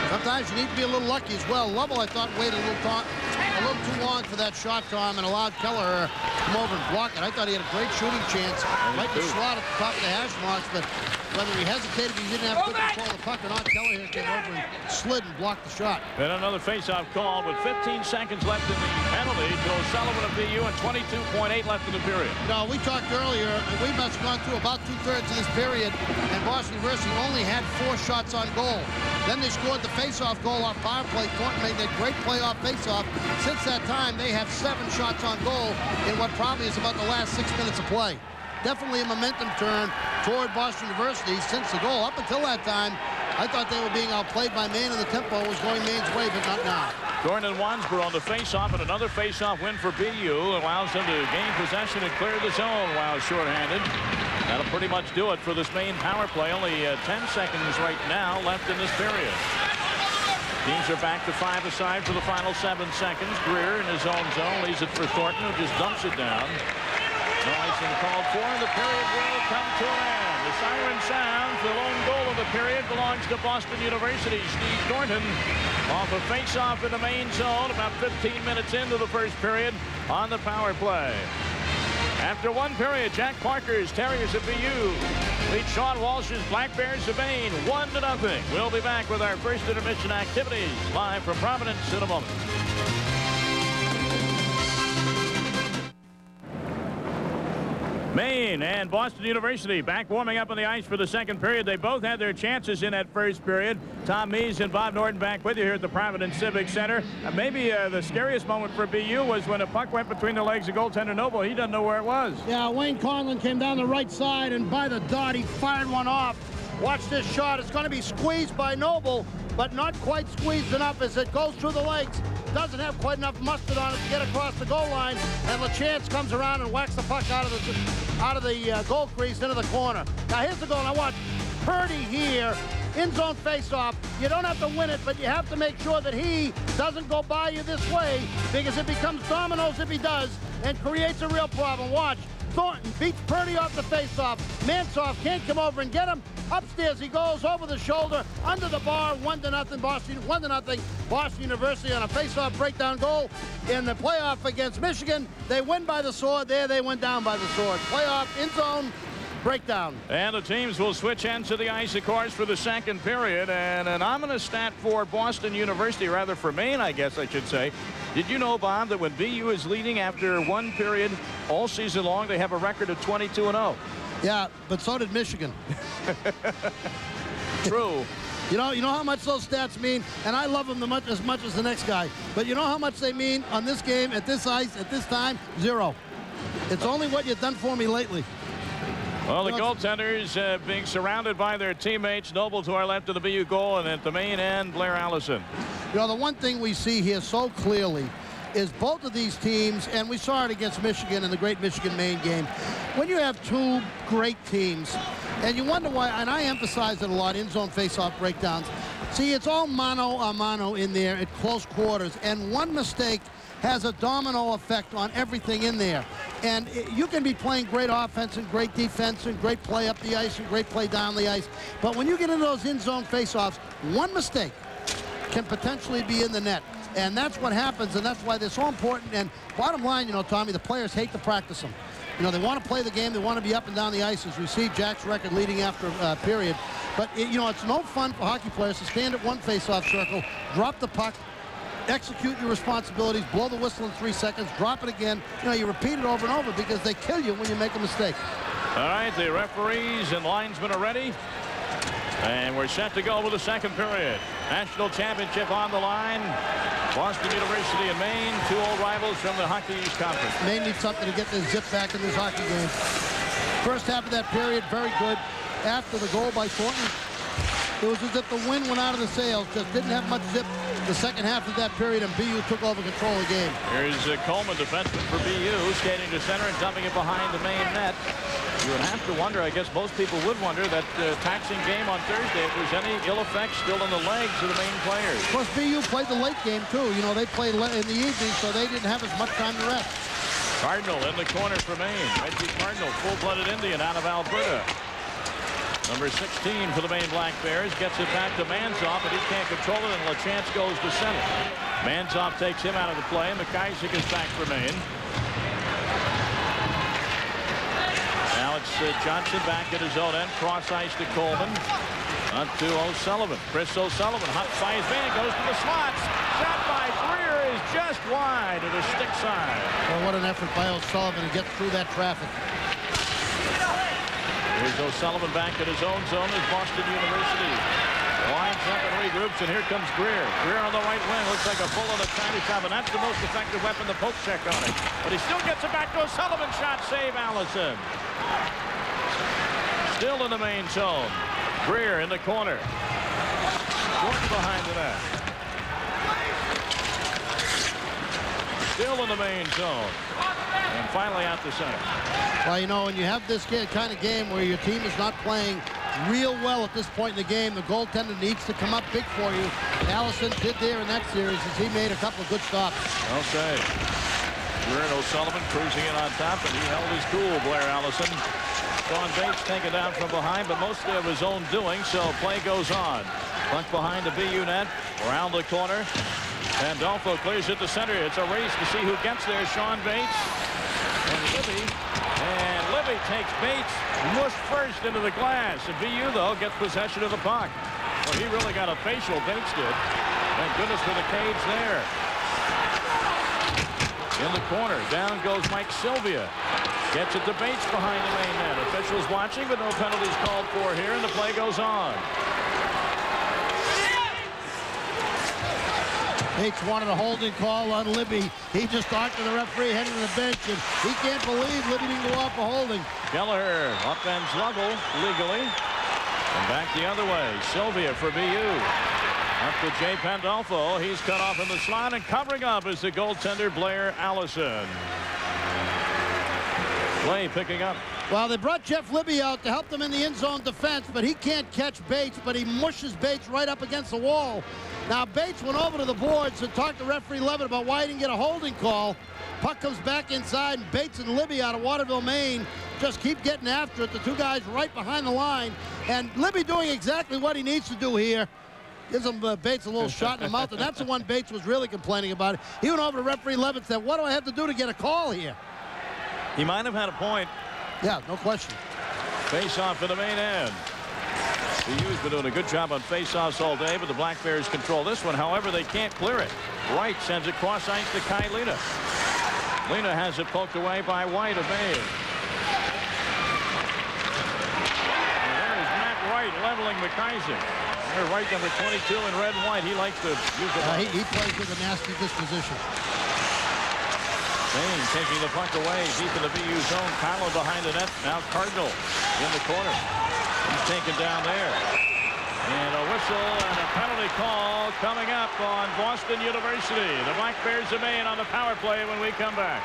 Sometimes you need to be a little lucky as well. Lovell, I thought, waited a little too long for that shot, Tom, and allowed Kelleher to come over and block it. I thought he had a great shooting chance. Right to slot at the top of the hash marks, but whether he hesitated, he didn't have good control of the puck or not, Kelleher came over and slid and blocked the shot. Then another faceoff call with 15 seconds left in the penalty to O'Sullivan of BU and 22.8 left in the period. No, we talked earlier, and we must have gone through about 2/3 of this period, and Boston University only had 4 shots on goal. Then they scored the faceoff goal off power play. Thornton made that great playoff faceoff. Since that time, they have 7 shots on goal in what probably is about the last 6 minutes of play. Definitely a momentum turn toward Boston University since the goal. Up until that time, I thought they were being outplayed by Maine, and the tempo was going Maine's way, but not now. Gordon Wansborough on the face-off, and another face-off win for BU allows them to gain possession and clear the zone while shorthanded. That'll pretty much do it for this Maine power play. Only 10 seconds right now left in this period. Teams are back to 5 aside for the final 7 seconds. Greer in his own zone leaves it for Thornton, who just dumps it down. No icing called for, and the period will come to an end. The siren sounds. The lone goal of the period belongs to Boston University. Steve Thornton off a face-off in the main zone about 15 minutes into the first period on the power play. After one period, Jack Parker's Terriers of BU lead Sean Walsh's Black Bears of Maine 1-0. We'll be back with our first intermission activities live from Providence in a moment. Maine and Boston University back warming up on the ice for the second period. They both had their chances in that first period. Tom Mees and Bob Norton back with you here at the Providence Civic Center. Maybe the scariest moment for BU was when a puck went between the legs of goaltender Noble. He doesn't know where it was. Yeah, Wayne Conlon came down the right side, and by the dot, he fired one off. Watch this shot. It's going to be squeezed by Noble. but not quite squeezed enough as it goes through the legs. Doesn't have quite enough mustard on it to get across the goal line, and LaChance comes around and whacks the puck out of the goal crease into the corner. Now here's the goal. Now watch Purdy here, in zone faceoff. You don't have to win it, but you have to make sure that he doesn't go by you this way, because it becomes dominoes if he does and creates a real problem. Watch. Thornton beats Purdy off the faceoff. Mansoff can't come over and get him. Upstairs he goes, over the shoulder, under the bar, 1-0 Boston. 1-0 Boston University on a faceoff breakdown goal in the playoff against Michigan. They win by the sword. There they went down by the sword. Playoff in zone breakdown. And the teams will switch ends of the ice, of course, for the second period. And an ominous stat for Boston University, rather for Maine, I guess I should say. Did you know, Bob, that when BU is leading after one period all season long, they have a record of 22-0? Yeah, but so did Michigan. True. You know how much those stats mean, and I love them as much as the next guy. But you know how much they mean on this game, at this ice, at this time? 0. It's only what you've done for me lately. Well, the goaltenders being surrounded by their teammates. Noble to our left of the BU goal, and at the Maine end, Blair Allison. You know, the one thing we see here so clearly is both of these teams, and we saw it against Michigan in the great Michigan-Maine game, when you have two great teams, and you wonder why, and I emphasize it a lot, in-zone face-off breakdowns. See, it's all mano-a-mano in there at close quarters, and one mistake has a domino effect on everything in there. And you can be playing great offense and great defense and great play up the ice and great play down the ice. But when you get into those in-zone face-offs, one mistake can potentially be in the net. And that's what happens, and that's why they're so important. And bottom line, you know, Tommy, the players hate to practice them. You know, they want to play the game. They want to be up and down the ice, as we see Jack's record leading after a period. But, you know, it's no fun for hockey players to stand at one face-off circle, drop the puck, execute your responsibilities, blow the whistle in 3 seconds, drop it again. You know, you repeat it over and over because they kill you when you make a mistake. All right, the referees and linesmen are ready. And we're set to go with the second period. National championship on the line. Boston University and Maine, two old rivals from the Hockey East Conference. Maine needs something to get this zip back in this hockey game. First half of that period, very good. After the goal by Thornton, it was as if the wind went out of the sails. Just didn't have much zip the second half of that period, and BU took over control of the game. Here's Coleman, defenseman for BU, skating to center and dumping it behind the Maine net. You would have to wonder, I guess most people would wonder, that taxing game on Thursday, if there's any ill effects still in the legs of the Maine players. Of course, BU played the late game, too. You know, they played in the evening, so they didn't have as much time to rest. Cardinal in the corner for Maine. Reggie Cardinal, full-blooded Indian out of Alberta. Number 16 for the Maine Black Bears gets it back to Mansoff, but he can't control it, and LaChance goes to center. Mansoff takes him out of the play, and McIsaac is back for Maine. Now it's Johnson back at his own end, cross ice to Coleman. On to O'Sullivan. Chris O'Sullivan hops by his man, goes to the slots. Shot by Greer is just wide to the stick side. Well, what an effort by O'Sullivan to get through that traffic. Here's O'Sullivan back at his own zone as Boston University lines up and regroups, and here comes Greer. Greer on the right wing, looks like a bull in a tiny shot, and that's the most effective weapon, the poke check on it. But he still gets it back to O'Sullivan. Shot, save Allison. Still in the Maine zone. Greer in the corner. Gordon behind the net. Still in the Maine zone. And finally out to center. Well, you know, when you have this kind of game where your team is not playing real well at this point in the game, the goaltender needs to come up big for you. Allison did there in that series as he made a couple of good stops. Okay. Greer and O'Sullivan cruising in on top, and he held his cool, Blair Allison. Sean Bates taken down from behind, but mostly of his own doing, so play goes on. Puck behind the BU net, around the corner. Pandolfo clears it to center. It's a race to see who gets there. Sean Bates and Libby takes Bates mush first into the glass. And BU, though, gets possession of the puck. Well, he really got a facial, Bates did. Thank goodness for the cage there. In the corner, down goes Mike Sylvia. Gets it to Bates behind the main net. Officials watching, but no penalties called for here, and the play goes on. Bates wanted a holding call on Libby. He just talked to the referee heading to the bench, and he can't believe Libby didn't go off a holding. Kelleher upends level legally. And back the other way. Sylvia for BU. Up to Jay Pandolfo. He's cut off in the slot, and covering up is the goaltender Blair Allison. Play picking up. Well, they brought Jeff Libby out to help them in the end zone defense, but he can't catch Bates, but he mushes Bates right up against the wall. Now, Bates went over to the boards and talked to referee Levitt about why he didn't get a holding call. Puck comes back inside, and Bates and Libby out of Waterville, Maine, just keep getting after it. The two guys right behind the line, and Libby doing exactly what he needs to do here. Gives him Bates a little shot in the mouth, and that's the one Bates was really complaining about. He went over to referee Levitt and said, what do I have to do to get a call here? He might have had a point. Yeah, no question. Face-off for the Maine end. BU's been doing a good job on face-offs all day, but the Black Bears control this one. However, they can't clear it. Wright sends it cross ice to Kai Lena. Lena has it poked away by White of Maine. And there's Matt Wright leveling McIsaac. There's Wright, number 22 in red and white. He likes to use the puck. He plays with a nasty disposition. Maine taking the puck away deep in the BU zone. Kylo behind the net. Now Cardinal in the corner. He's taken down there. And a whistle and a penalty call coming up on Boston University. The Black Bears of Maine on the power play when we come back.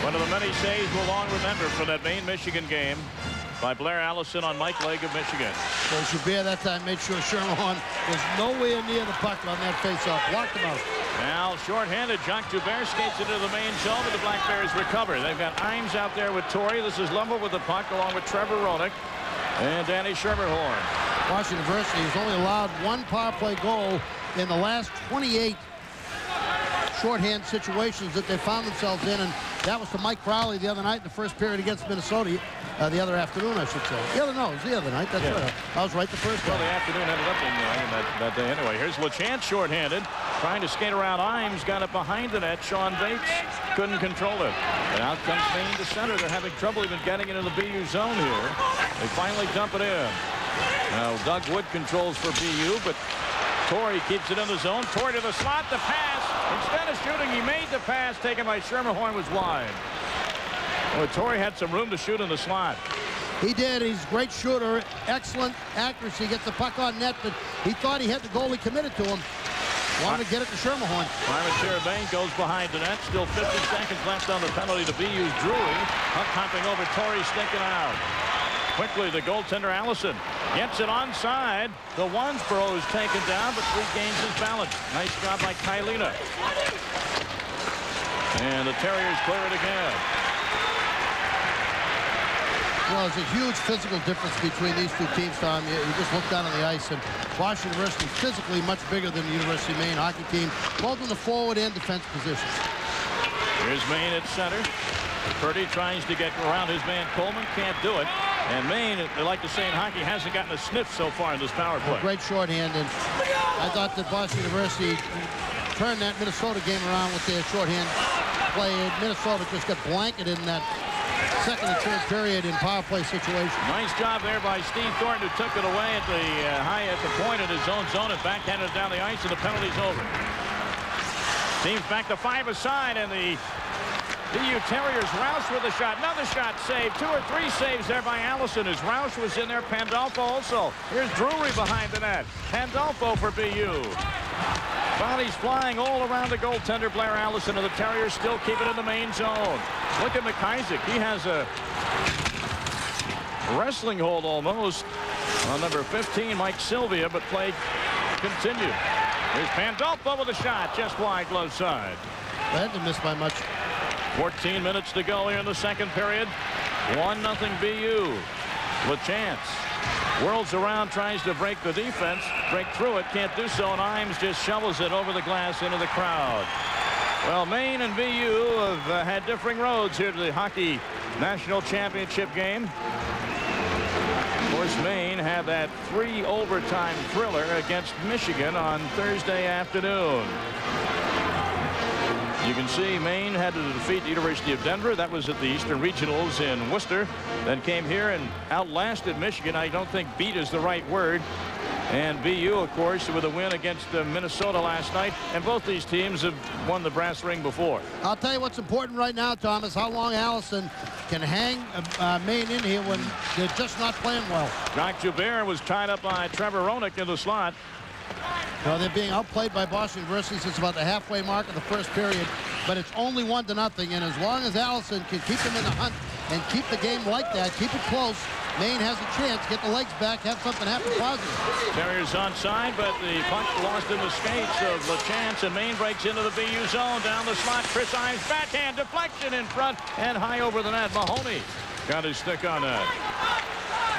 One of the many saves we'll long remember from that Maine-Michigan game by Blair Allison on Mike Legg of Michigan. So Chabert that time made sure Sherman was nowhere near the puck on that faceoff. Blocked him out. Now short-handed, Jacques Joubert skates into the Maine zone, but the Black Bears recover. They've got Imes out there with Torrey. This is Lumber with the puck, along with Trevor Roenick and Danny Schermerhorn. Washington University has only allowed one power play goal in the last 28 shorthand situations that they found themselves in, and that was to Mike Crowley the other night in the first period against Minnesota. The other afternoon, I should say. It was the other night. That's right. I was right the first time. Well, the afternoon ended up in that day anyway. Here's LaChance shorthanded, trying to skate around Imes, got it behind the net. Sean Bates couldn't control it. And out comes Maine to center. They're having trouble even getting into the BU zone here. They finally dump it in. Now Doug Wood controls for BU, but Torrey keeps it in the zone. Torrey to the slot, the pass. Instead of shooting, he made the pass taken by Schermerhorn, was wide. Well, Torrey had some room to shoot in the slot. He did. He's a great shooter. Excellent accuracy. Gets the puck on net, but he thought he had the goalie committed to him. Wanted to get it to Schermerhorn. Byron Teravain goes behind the net. Still 50 seconds left on the penalty to BU's Drury. Puck hopping over Torrey, stinking out. Quickly, the goaltender Allison gets it onside. The Wansboro is taken down, but regains his balance. Nice job by Kylina. And the Terriers clear it again. Well, there's a huge physical difference between these two teams, Tom. You just look down on the ice, and Washington University physically much bigger than the University of Maine hockey team, both in the forward and defense positions. Here's Maine at center. Purdy tries to get around his man Coleman, can't do it. And Maine, they like to say in hockey, hasn't gotten a sniff so far in this power play. Great shorthand, and I thought that Boston University turned that Minnesota game around with their shorthand play. Minnesota just got blanketed in that second and third period in power play situation. Nice job there by Steve Thornton, who took it away at the point in his own zone and backhanded it down the ice, and the penalty's over. Teams back to 5-a-side, and the BU Terriers. Roush with a shot. Another shot saved. 2 or 3 saves there by Allison as Roush was in there. Pandolfo also. Here's Drury behind the net. Pandolfo for BU. Bodies flying all around the goaltender, Blair Allison, and the Terriers still keep it in the main zone. Look at McIsaac. He has a wrestling hold almost on number 15, Mike Sylvia, but play continued. Here's Pandolfo with a shot, just wide, glove side. That didn't miss by much. 14 minutes to go here in the second period. 1-0 BU. LaChance whirls around, tries to break the defense, break through it, can't do so, and Imes just shovels it over the glass into the crowd. Well, Maine and BU have had differing roads here to the Hockey National Championship game. Of course, Maine had that 3-overtime thriller against Michigan on Thursday afternoon. You can see Maine had to defeat the University of Denver. That was at the Eastern Regionals in Worcester. Then came here and outlasted Michigan. I don't think beat is the right word. And BU, of course, with a win against Minnesota last night. And both these teams have won the brass ring before. I'll tell you what's important right now, Tom, is how long Allison can hang Maine in here when they're just not playing well. Jacques Joubert was tied up by Trevor Roenick in the slot. No, they're being outplayed by Boston University since about the halfway mark of the first period, but it's only 1-0, and as long as Allison can keep them in the hunt and keep the game like that, keep it close, Maine has a chance, get the legs back, have something happen positive. Terriers onside, but the puck lost in the skates of LaChance, and Maine breaks into the BU zone, down the slot, Chris Ives, backhand, deflection in front, and high over the net. Mahoney got his stick on that.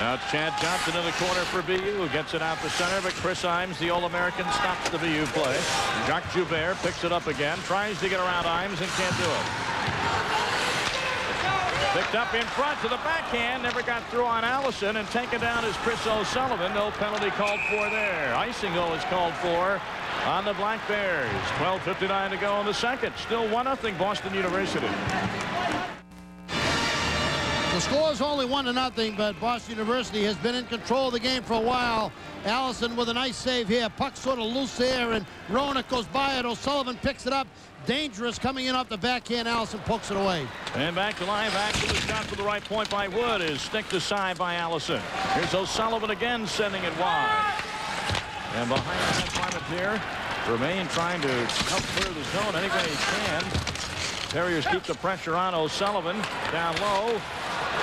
Now Chad Johnson in the corner for BU, gets it out the center, but Chris Imes, the All-American, stops the BU play. Jacques Joubert picks it up again, tries to get around Imes and can't do it. Picked up in front to the backhand, never got through on Allison, and taken down is Chris O'Sullivan. No penalty called for there. Icing though is called for on the Black Bears. 12:59 to go in the second. Still 1-0 Boston University. The score is only 1-0, but Boston University has been in control of the game for a while. Allison with a nice save here. Puck sort of loose there, and Roenick goes by it. O'Sullivan picks it up. Dangerous coming in off the backhand. Allison pokes it away. And back to line. Back to the shot for the right point by Wood is sticked aside by Allison. Here's O'Sullivan again sending it wide. And behind the net, Parmentier remain trying to come through the zone any way he can. Terriers keep the pressure on O'Sullivan. Down low.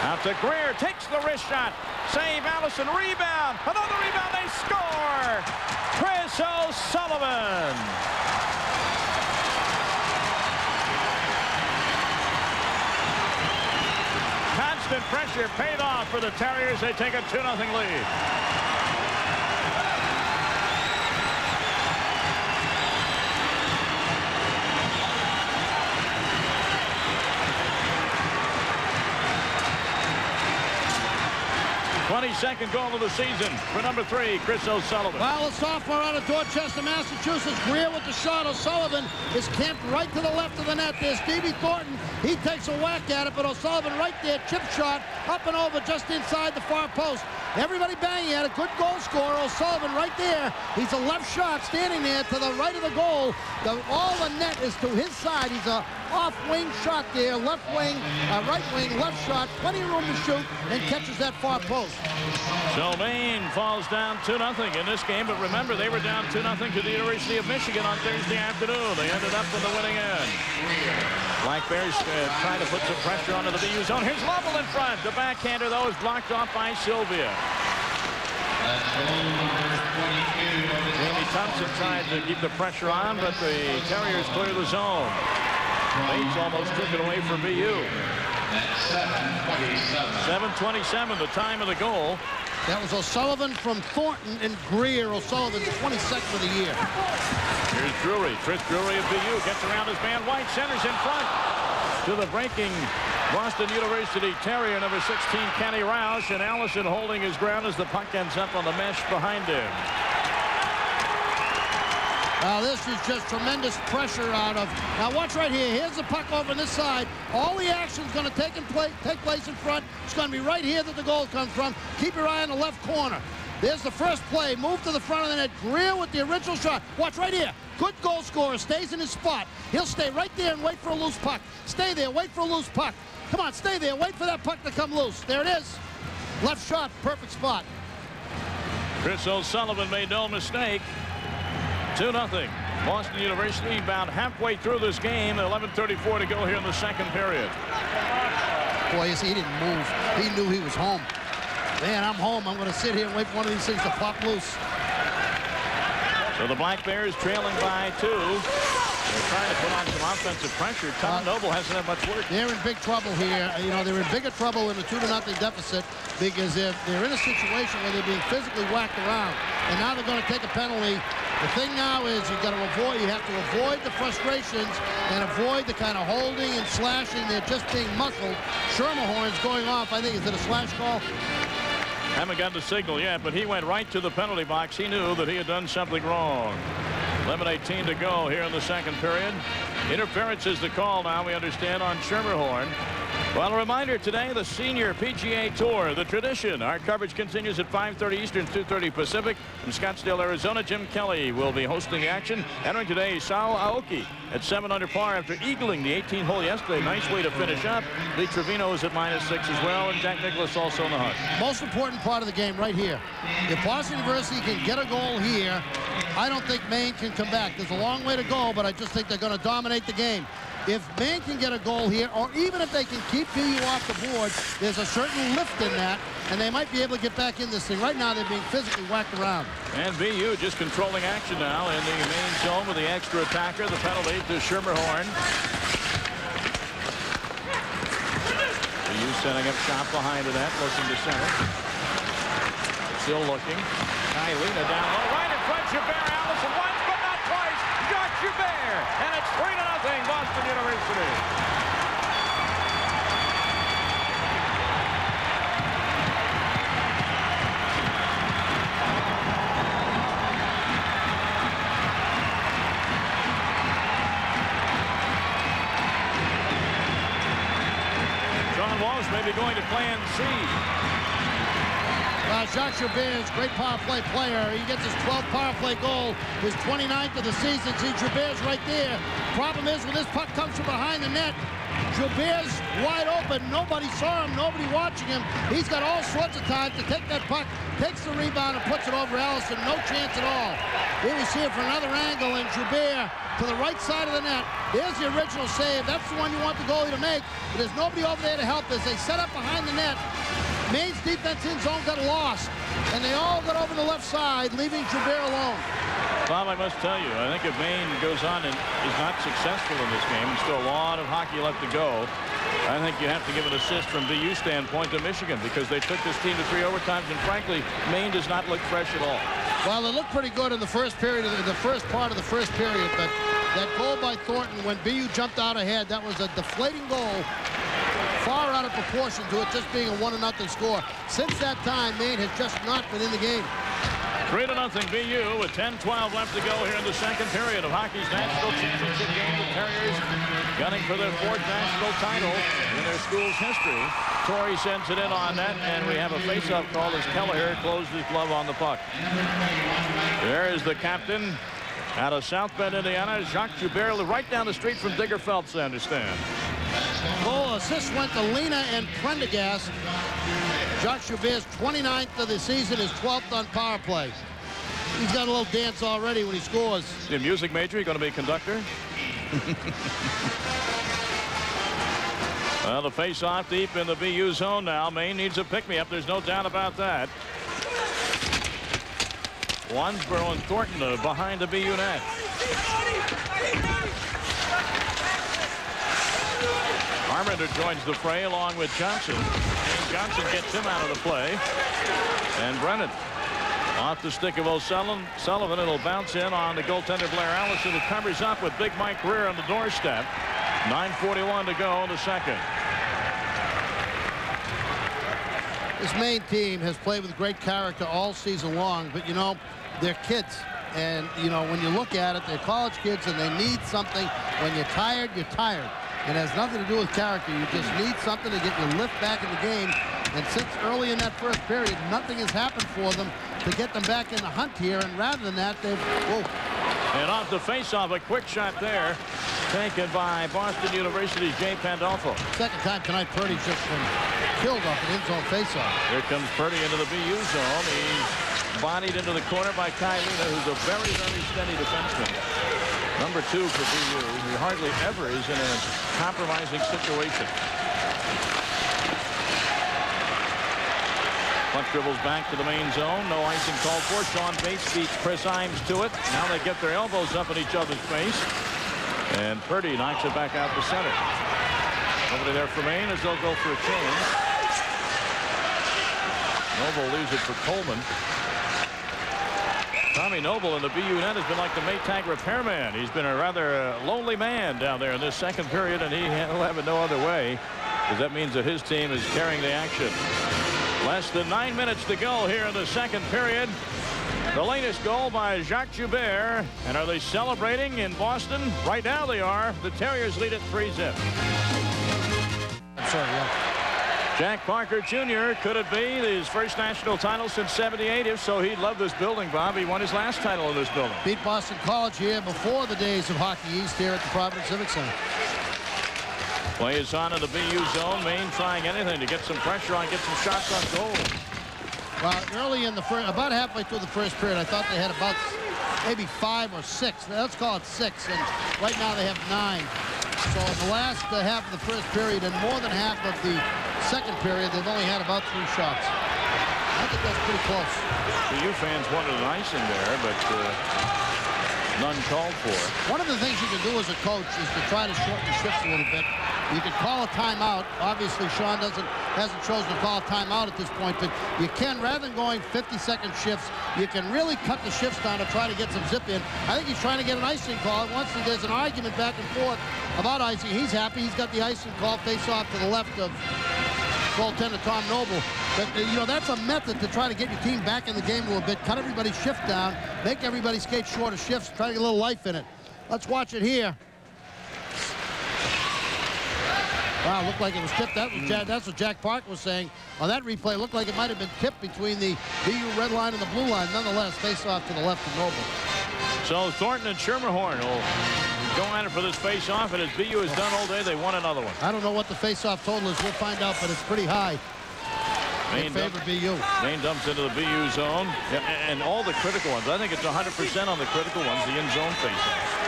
Out to Greer. Takes the wrist shot. Save Allison. Rebound. Another rebound. They score. Chris O'Sullivan. Constant pressure paid off for the Terriers. They take a 2-0 lead. 22nd goal of the season for number 3, Chris O'Sullivan. Well, a sophomore out of Dorchester, Massachusetts. Greer with the shot. O'Sullivan is camped right to the left of the net. There's Stevie Thornton. He takes a whack at it, but O'Sullivan right there, chip shot, up and over just inside the far post. Everybody banging at it. Good goal scorer. O'Sullivan right there. He's a left shot standing there to the right of the goal. All the net is to his side. He's a off-wing shot there. Left wing, right wing, left shot. Plenty of room to shoot and catches that far post. So Maine falls down 2-0 in this game, but remember they were down 2-0 to the University of Michigan on Thursday afternoon. They ended up in the winning end. Black Bears trying to put some pressure onto the BU zone. Here's Lovell in front. The backhander, though, is blocked off by Sylvia. Jamie Thompson tried to keep the pressure on, but the Terriers clear the zone. Bates almost took it away from BU. 7:27, the time of the goal. That was O'Sullivan from Thornton and Greer. O'Sullivan, 22nd of the year. Here's Drury. Chris Drury of BU gets around his man White. Centers in front to the breaking Boston University Terrier, number 16, Kenny Roush. And Allison holding his ground as the puck ends up on the mesh behind him. Now this is just tremendous pressure out of. Now watch right here. Here's the puck over on this side. All the action's going to take place in front. It's going to be right here that the goal comes from. Keep your eye on the left corner. There's the first play. Move to the front of the net. Greer with the original shot. Watch right here. Good goal scorer. Stays in his spot. He'll stay right there and wait for a loose puck. Stay there. Wait for a loose puck. Come on, stay there. Wait for that puck to come loose. There it is. Left shot. Perfect spot. Chris O'Sullivan made no mistake. 2-0. Boston University about halfway through this game. 11:34 to go here in the second period. Boy, he didn't move. He knew he was home. Man, I'm home. I'm going to sit here and wait for one of these things to pop loose. So the Black Bears trailing by 2. They're trying to put on some offensive pressure. Tom Noble hasn't had much work. They're in big trouble here. You know, they're in bigger trouble in a 2-0 deficit because they're in a situation where they're being physically whacked around. And now they're going to take a penalty. The thing now is you have to avoid the frustrations and avoid the kind of holding and slashing. They're just being muscled. Schermerhorn's going off. I think, is it a slash call? Haven't got the signal yet, but he went right to the penalty box. He knew that he had done something wrong. 11:18 to go here in the second period. Interference is the call now, we understand, on Schermerhorn. Well, a reminder today, the Senior PGA Tour, the tradition. Our coverage continues at 5:30 Eastern, 2:30 Pacific. From Scottsdale, Arizona, Jim Kelly will be hosting the action. Entering today, Sao Aoki at 7 under par after eagling the 18th hole yesterday. Nice way to finish up. Lee Trevino is at -6 as well, and Jack Nicklaus also in the hunt. Most important part of the game right here. If Boston University can get a goal here, I don't think Maine can come back. There's a long way to go, but I just think they're going to dominate the game. If Maine can get a goal here, or even if they can keep BU off the board, there's a certain lift in that, and they might be able to get back in this thing. Right now, they're being physically whacked around. And BU just controlling action now in the Maine zone with the extra attacker, the penalty to Schermerhorn. BU setting up shot behind the net, looking to center. Still looking. Kailina down low, right in front, Joubert, Allison once, but not twice. Jacques Joubert, and it's 3-0 Boston University. John Walsh may be going to Plan C. Jacques Joubert is a great power play player. He gets his 12th power play goal, his 29th of the season. See, Joubert's right there. Problem is, when this puck comes from behind the net, Joubert's wide open. Nobody saw him. Nobody watching him. He's got all sorts of time to take that puck, takes the rebound, and puts it over Allison. No chance at all. Here we see it from another angle, and Joubert to the right side of the net. There's the original save. That's the one you want the goalie to make. But there's nobody over there to help as they set up behind the net. Maine's defense in zone got lost, and they all got over the left side, leaving Joubert alone. Bob, I must tell you, I think if Maine goes on and is not successful in this game, and still a lot of hockey left to go, I think you have to give an assist from BU standpoint to Michigan, because they took this team to 3 overtimes, and frankly, Maine does not look fresh at all. Well, it looked pretty good in the first period, the first part of the first period, but that goal by Thornton when BU jumped out ahead, that was a deflating goal. Far out of proportion to it just being a 1-0 score. Since that time, Maine has just not been in the game. 3-0 BU with 10-12 left to go here in the second period of hockey's national championship game. The Terriers gunning for their 4th national title in their school's history. Torrey sends it in on net, and we have a face-off call as Kelleher closed his glove on the puck. There is the captain out of South Bend, Indiana, Jacques Joubert, right down the street from Digger Phelps, I understand. Goal assist went to Lena and Prendergast. Jacques Joubert's 29th of the season, his 12th on power play. He's got a little dance already when he scores. The music major, you going to be a conductor? Well, the face-off deep in the BU zone now. Maine needs a pick-me-up. There's no doubt about that. Wansborough and Thornton behind the BU net. Arminder joins the fray along with Johnson. And Johnson gets him out of the play. And Brennan off the stick of O'Sullivan. It'll bounce in on the goaltender Blair Allison, who covers up with Big Mike Greer on the doorstep. 9:41 to go in the second. This Maine team has played with great character all season long, but, you know, they're kids. And, you know, when you look at it, they're college kids and they need something. When you're tired, you're tired. It has nothing to do with character. You just need something to get your lift back in the game. And since early in that first period, nothing has happened for them to get them back in the hunt here. And rather than that, they've... Whoa. And off the face-off, a quick shot there, taken by Boston University's Jay Pandolfo. Second time tonight, Purdy's just been killed off an in-zone face-off. Here comes Purdy into the BU zone. He's bodied into the corner by Kailina, who's a very, very steady defenseman. Number 2 for BU. He hardly ever is in a compromising situation. Puck dribbles back to the main zone. No icing called for. Sean Bates beats Chris Imes to it. Now they get their elbows up in each other's face. And Purdy knocks it back out to center. Nobody there for Maine as they'll go for a change. Noble leaves it for Coleman. Tommy Noble in the BU net has been like the Maytag repairman. He's been a rather lonely man down there in this second period, and he'll have it no other way, because that means that his team is carrying the action. Less than 9 minutes to go here in the second period. The latest goal by Jacques Joubert. And are they celebrating in Boston? Right now they are. The Terriers lead at 3-0. sorry, yeah. Jack Parker Jr., could it be his first national title since '78? If so, he'd love this building, Bob. He won his last title in this building. Beat Boston College here before the days of Hockey East here at the Providence Civic Center. Play is on in the BU zone. Maine trying anything to get some pressure on, get some shots on goal. Well, early in the first, about halfway through the first period, I thought they had about maybe 5 or 6. Let's call it 6, and right now they have 9. So in the last half of the first period and more than half of the second period, they've only had about 3 shots. I think that's pretty close. BU fans wanted an icing there, but none called for. One of the things you can do as a coach is to try to shorten the shifts a little bit. You could call a timeout. Obviously, Sean hasn't chosen to call a timeout at this point, but you can, rather than going 50-second shifts, you can really cut the shifts down to try to get some zip in. I think he's trying to get an icing call. Once there's an argument back and forth about icing, he's happy. He's got the icing call face off to the left of goaltender Tom Noble. But, you know, that's a method to try to get your team back in the game a little bit. Cut everybody's shift down. Make everybody skate shorter shifts. Try to get a little life in it. Let's watch it here. Wow, looked like it was tipped. That's what Jack Park was saying. On that replay, it looked like it might have been tipped between the BU red line and the blue line. Nonetheless, face off to the left of Noble. So Thornton and Schermerhorn will go at it for this face-off, and as BU has done all day, they won another one. I don't know what the face-off total is. We'll find out, but it's pretty high. Maine in favor of BU. Maine dumps into the BU zone, and all the critical ones. I think it's 100% on the critical ones, the in-zone face-offs.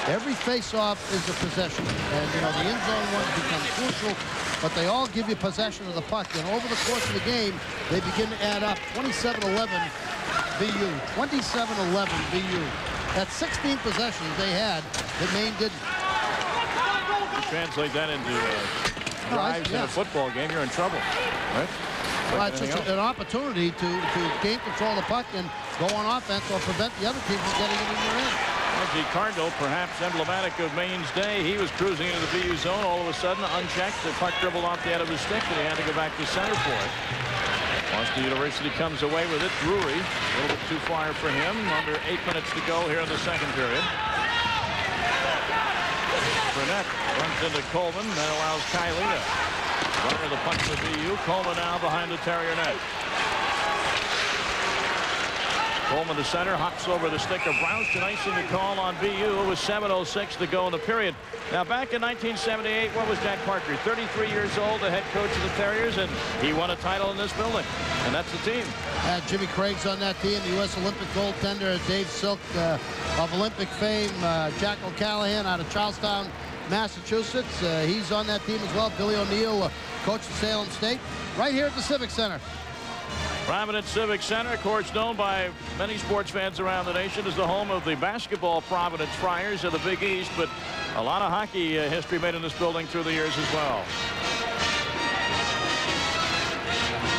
Every face-off is a possession, and you know the in-zone ones become crucial, but they all give you possession of the puck. And over the course of the game, they begin to add up. 27-11 BU, 27-11 BU. That's 16 possessions they had that Maine didn't. You translate that into drives in a football game, you're in trouble, right? Well, it's just an opportunity to gain control of the puck and go on offense or prevent the other team from getting it in your end. Reggie Cardinal, perhaps emblematic of Maine's day. He was cruising into the BU zone. All of a sudden, unchecked, the puck dribbled off the end of his stick, and he had to go back to center for it. Boston University comes away with it. Drury, a little bit too far for him. Under 8 minutes to go here in the second period. Burnett runs into Coleman. That allows Kiley to run the puck to the BU. Coleman now behind the Terrier net. Coleman to center, hops over the stick of Roush, and icing the call on BU. It was 7:06 to go in the period. Now, back in 1978, what was Jack Parker? 33 years old, the head coach of the Terriers, and he won a title in this building. And that's the team. Jimmy Craig's on that team, the U.S. Olympic goaltender, Dave Silk of Olympic fame, Jack O'Callahan out of Charlestown, Massachusetts. He's on that team as well. Billy O'Neill, coach of Salem State, right here at the Civic Center. Providence Civic Center, of course, known by many sports fans around the nation as the home of the basketball Providence Friars of the Big East, but a lot of hockey history made in this building through the years as well.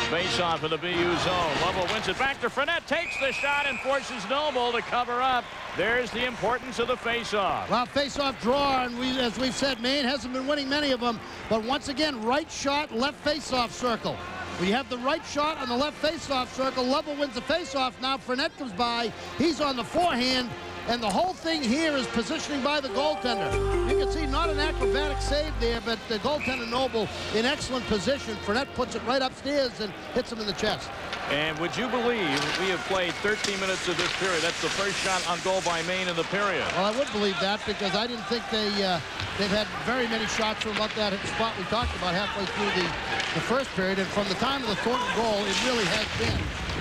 Face-off in the BU zone. Lovell wins it back to Frenette, takes the shot and forces Noble to cover up. There's the importance of the face-off. Well, face-off draw, and as we've said, Maine hasn't been winning many of them, but once again, right shot, left face-off circle. We have the right shot on the left face-off circle. Lovell wins the face-off. Now Frenette comes by. He's on the forehand, and the whole thing here is positioning by the goaltender. You can see not an acrobatic save there, but the goaltender Noble in excellent position. Frenette puts it right upstairs and hits him in the chest. And would you believe we have played 13 minutes of this period? That's the first shot on goal by Maine in the period. Well, I would believe that because I didn't think they've had very many shots from about that spot we talked about halfway through the first period. And from the time of the Thornton goal, it really has been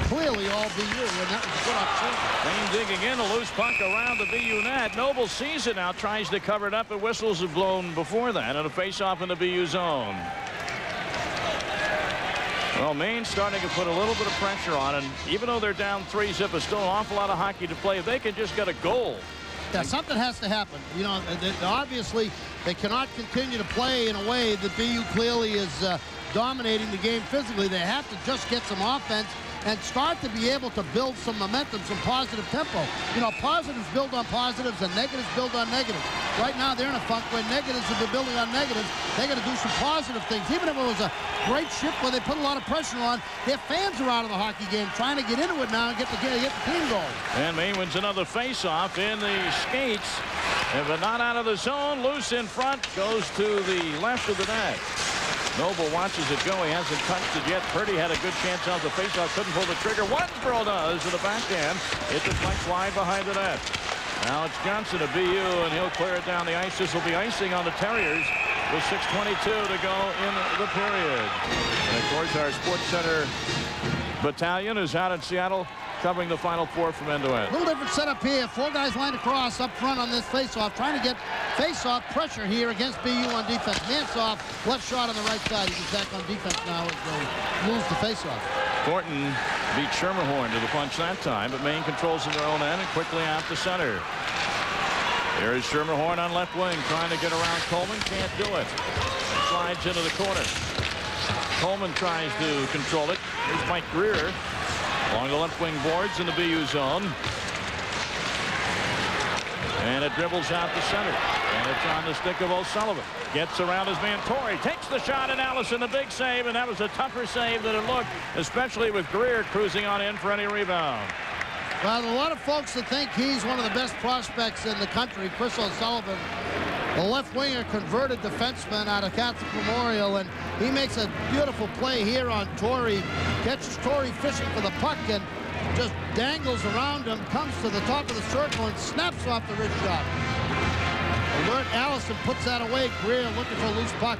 clearly all BU, and that was a good opportunity. Maine digging in, a loose puck around the BU net. Noble sees it now, tries to cover it up, but whistles have blown before that, and a face-off in the BU zone. Well, Maine's starting to put a little bit of pressure on, and even though they're down 3-0, it's still an awful lot of hockey to play. If they can just get a goal. Yeah, something has to happen. You know, obviously they cannot continue to play in a way that BU clearly is dominating the game physically. They have to just get some offense and start to be able to build some momentum, some positive tempo. You know, positives build on positives and negatives build on negatives. Right now, they're in a funk where negatives have been building on negatives. They got to do some positive things. Even if it was a great shift where they put a lot of pressure on, their fans are out of the hockey game trying to get into it now and get the team going. And Maine wins another face-off in the skates. But not out of the zone. Loose in front. Goes to the left of the net. Noble watches it go. He hasn't touched it yet. Purdy had a good chance on the faceoff. Couldn't pull the trigger. Wansborough does to the backhand. It deflects wide behind the net. Now it's Johnson of BU, and he'll clear it down the ice. This will be icing on the Terriers with 6:22 to go in the period. And of course, our Sports Center battalion is out in Seattle, covering the Final Four from end to end. A little different setup here. 4 guys lined across up front on this faceoff, trying to get faceoff pressure here against BU on defense. Mansoff, left shot on the right side. He's back on defense now as they lose the faceoff. Thornton beat Schermerhorn to the punch that time, but Maine controls in their own end and quickly out to center. There is Schermerhorn on left wing, trying to get around Coleman. Can't do it. Slides into the corner. Coleman tries to control it. Here's Mike Greer along the left wing boards in the BU zone. And it dribbles out to center. And it's on the stick of O'Sullivan. Gets around his man Torrey. Takes the shot, and Allison the big save. And that was a tougher save than it looked, especially with Greer cruising on in for any rebound. Well, a lot of folks that think he's one of the best prospects in the country, Chris O'Sullivan, the left winger, converted defenseman out of Catholic Memorial, and he makes a beautiful play here on Torrey. Catches Torrey fishing for the puck and just dangles around him, comes to the top of the circle and snaps off the wrist shot. Alert Allison puts that away. Greer looking for a loose puck.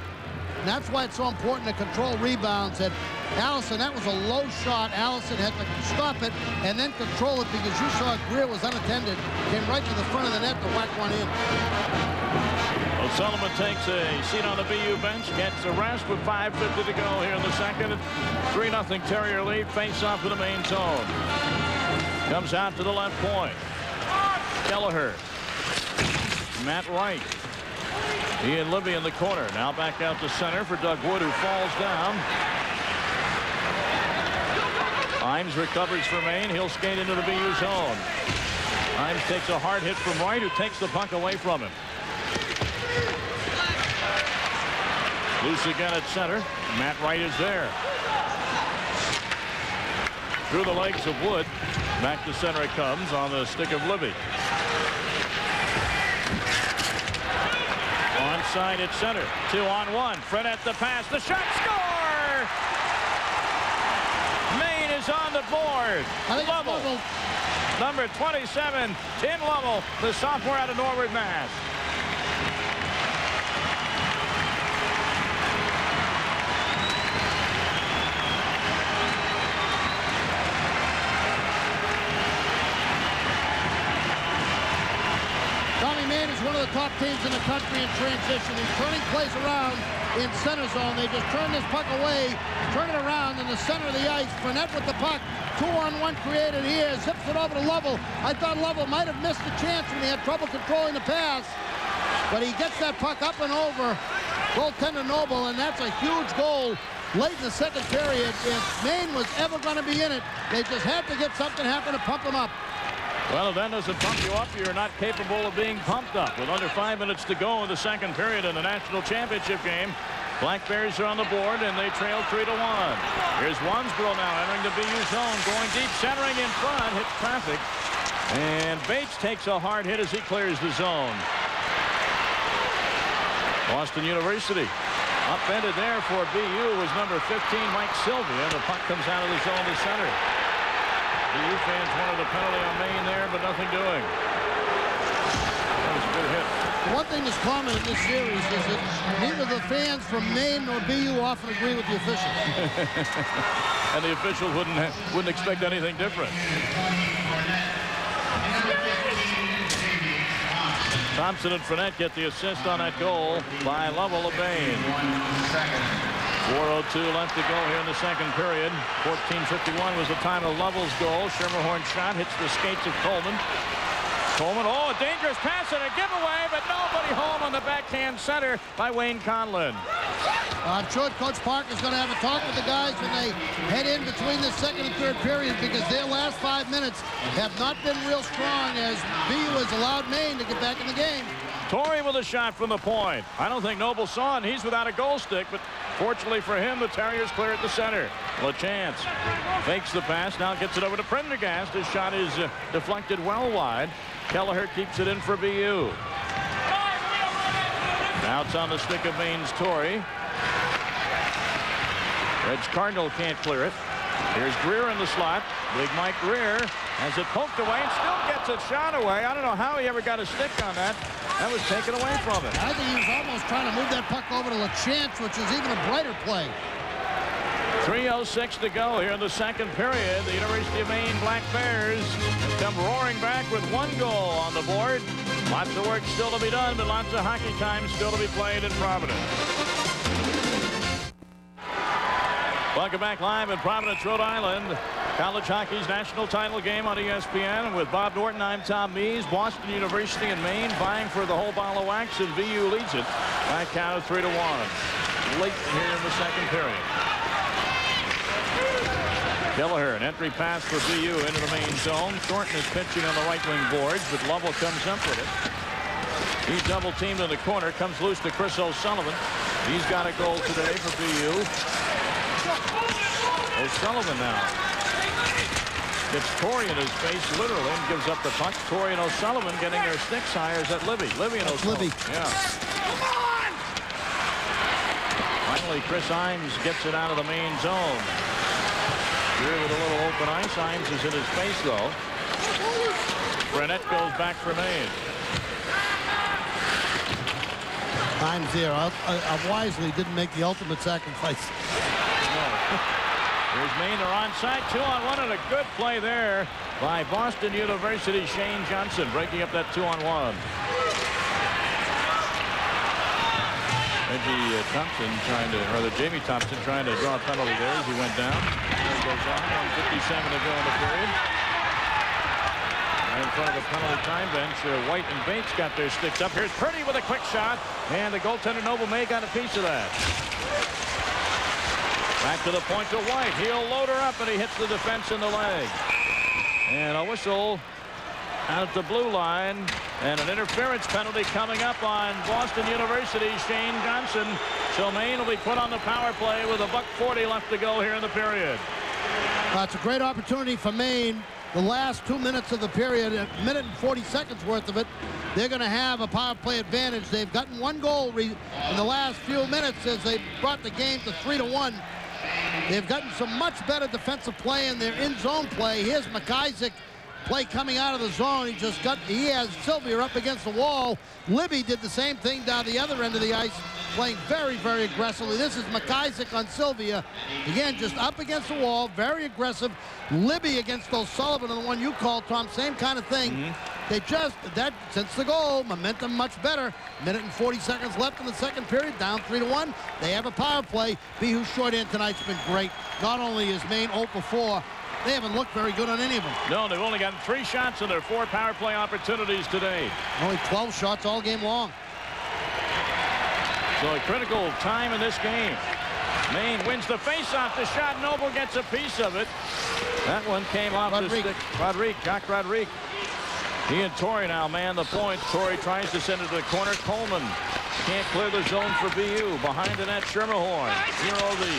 And that's why it's so important to control rebounds. And Allison, that was a low shot. Allison had to stop it and then control it, because you saw Greer was unattended. Came right to the front of the net to whack one in. O'Sullivan takes a seat on the BU bench, gets a rest with 5:50 to go here in the second. 3-0 Terrier lead. Face off in the Maine zone. Comes out to the left point. Kelleher. Matt Wright. He and Libby in the corner. Now back out to center for Doug Wood, who falls down. Imes recovers for Maine. He'll skate into the BU zone. Imes takes a hard hit from Wright, who takes the puck away from him. Loose again at center. Matt Wright is there. Through the legs of Wood. Back to center it comes on the stick of Libby. Onside at center. 2-on-1. Frenette the pass. The shot. Score! Maine is on the board. Lovell. Number 27, Tim Lovell, the sophomore out of Norwood, Mass. Maine is one of the top teams in the country in transition. He's turning plays around in center zone. They just turn this puck away, turn it around in the center of the ice. Frenette with the puck. 2-on-1 created here. Zips it over to Lovell. I thought Lovell might have missed the chance when he had trouble controlling the pass. But he gets that puck up and over goaltender Noble, and that's a huge goal late in the second period. If Maine was ever going to be in it, they just had to get something happen to pump them up. Well, if that doesn't pump you up, you're not capable of being pumped up. With under 5 minutes to go in the second period in the national championship game, Black Bears are on the board, and they trail 3-1. Here's Wansborough now entering the BU zone, going deep, centering in front, hits traffic. And Bates takes a hard hit as he clears the zone. Boston University upended there for BU was number 15, Mike Sylvia, and the puck comes out of the zone to center. BU fans wanted a penalty on Maine there, but nothing doing. That was a good hit. One thing that's common in this series is that neither the fans from Maine nor BU often agree with the officials. And the officials wouldn't expect anything different. Thompson and Frenette get the assist on that goal by Lovell of Maine. 4:02 left to go here in the second period. 14:51 was the time of Lovell's goal. Schermerhorn shot hits the skates of Coleman. Oh, a dangerous pass and a giveaway, but nobody home on the backhand center by Wayne Conlon. I'm sure Coach Parker's going to have a talk with the guys when they head in between the second and third period, because their last 5 minutes have not been real strong as BU has allowed Maine to get back in the game. Torrey with a shot from the point. I don't think Noble saw it. He's without a goal stick, but fortunately for him, the Terriers clear at the center. LaChance fakes the pass, now gets it over to Prendergast. His shot is deflected well wide. Kelleher keeps it in for BU. Outs on the stick of Maine's Torrey. Reg Cardinal can't clear it. Here's Greer in the slot. Big Mike Greer has it poked away and still gets it shot away. I don't know how he ever got a stick on that. That was taken away from him. I think he was almost trying to move that puck over to LaChance, which is even a brighter play. 3:06 to go here in the second period. The University of Maine Black Bears have come roaring back with 1 goal on the board. Lots of work still to be done, but lots of hockey time still to be played in Providence. Welcome back live in Providence, Rhode Island. College hockey's national title game on ESPN. With Bob Norton, I'm Tom Mees. Boston University and Maine vying for the whole ball of wax, and VU leads it by a count of 3-1. Late here in the second period. Kelleher, an entry pass for VU into the Maine zone. Thornton is pitching on the right wing boards, but Lovell comes up with it. He's double teamed in the corner, comes loose to Chris O'Sullivan. He's got a goal today for VU. O'Sullivan now gets Torrey in his face literally and gives up the puck. Torrey and O'Sullivan getting their sticks higher. Is that Libby? Libby and O'Sullivan. Yeah. Come on! Finally, Chris Imes gets it out of the Maine zone. Here with a little open ice. Imes is in his face though. Brunette goes back for Maine. Imes there. Wisely didn't make the ultimate sacrifice. Here's Maine. They're onside. 2-on-1 and a good play there by Boston University Shane Johnson breaking up that 2-on-1. Jamie Thompson trying to draw a penalty there as he went down. There goes on. 1:57 to go in the period. Right in front of the penalty time bench, White and Bates got their sticks up. Here's Purdy with a quick shot, and the goaltender Noble May got a piece of that. Back to the point to White. He'll load her up, and he hits the defense in the leg. And a whistle out at the blue line, and an interference penalty coming up on Boston University Shane Johnson. So Maine will be put on the power play with $1:40 left to go here in the period. It's a great opportunity for Maine. The last 2 minutes of the period, a minute and 40 seconds worth of it, they're going to have a power play advantage. They've gotten 1 goal in the last few minutes as they brought the game to 3-1. They've gotten some much better defensive play in their in-zone play. Here's McIsaac play coming out of the zone. He has Sylvia up against the wall. Libby did the same thing down the other end of the ice, playing very, very aggressively. This is McIsaac on Sylvia. Again, just up against the wall, very aggressive. Libby against O'Sullivan, and the one you called, Tom, same kind of thing. They since the goal, momentum much better. Minute and 40 seconds left in the second period, down 3-1. They have a power play. BYU's shorthand tonight's been great. Not only is Maine 0 for 4, they haven't looked very good on any of them. No, they've only gotten 3 shots in their 4 power play opportunities today. Only 12 shots all game long. So a critical time in this game. Maine wins the faceoff. The shot, Noble gets a piece of it. That one came off the stick. Jacques Rodrigue. He and Torrey now man the point. Torrey tries to send it to the corner. Coleman can't clear the zone for BU. Behind the net, Schermerhorn. Hero the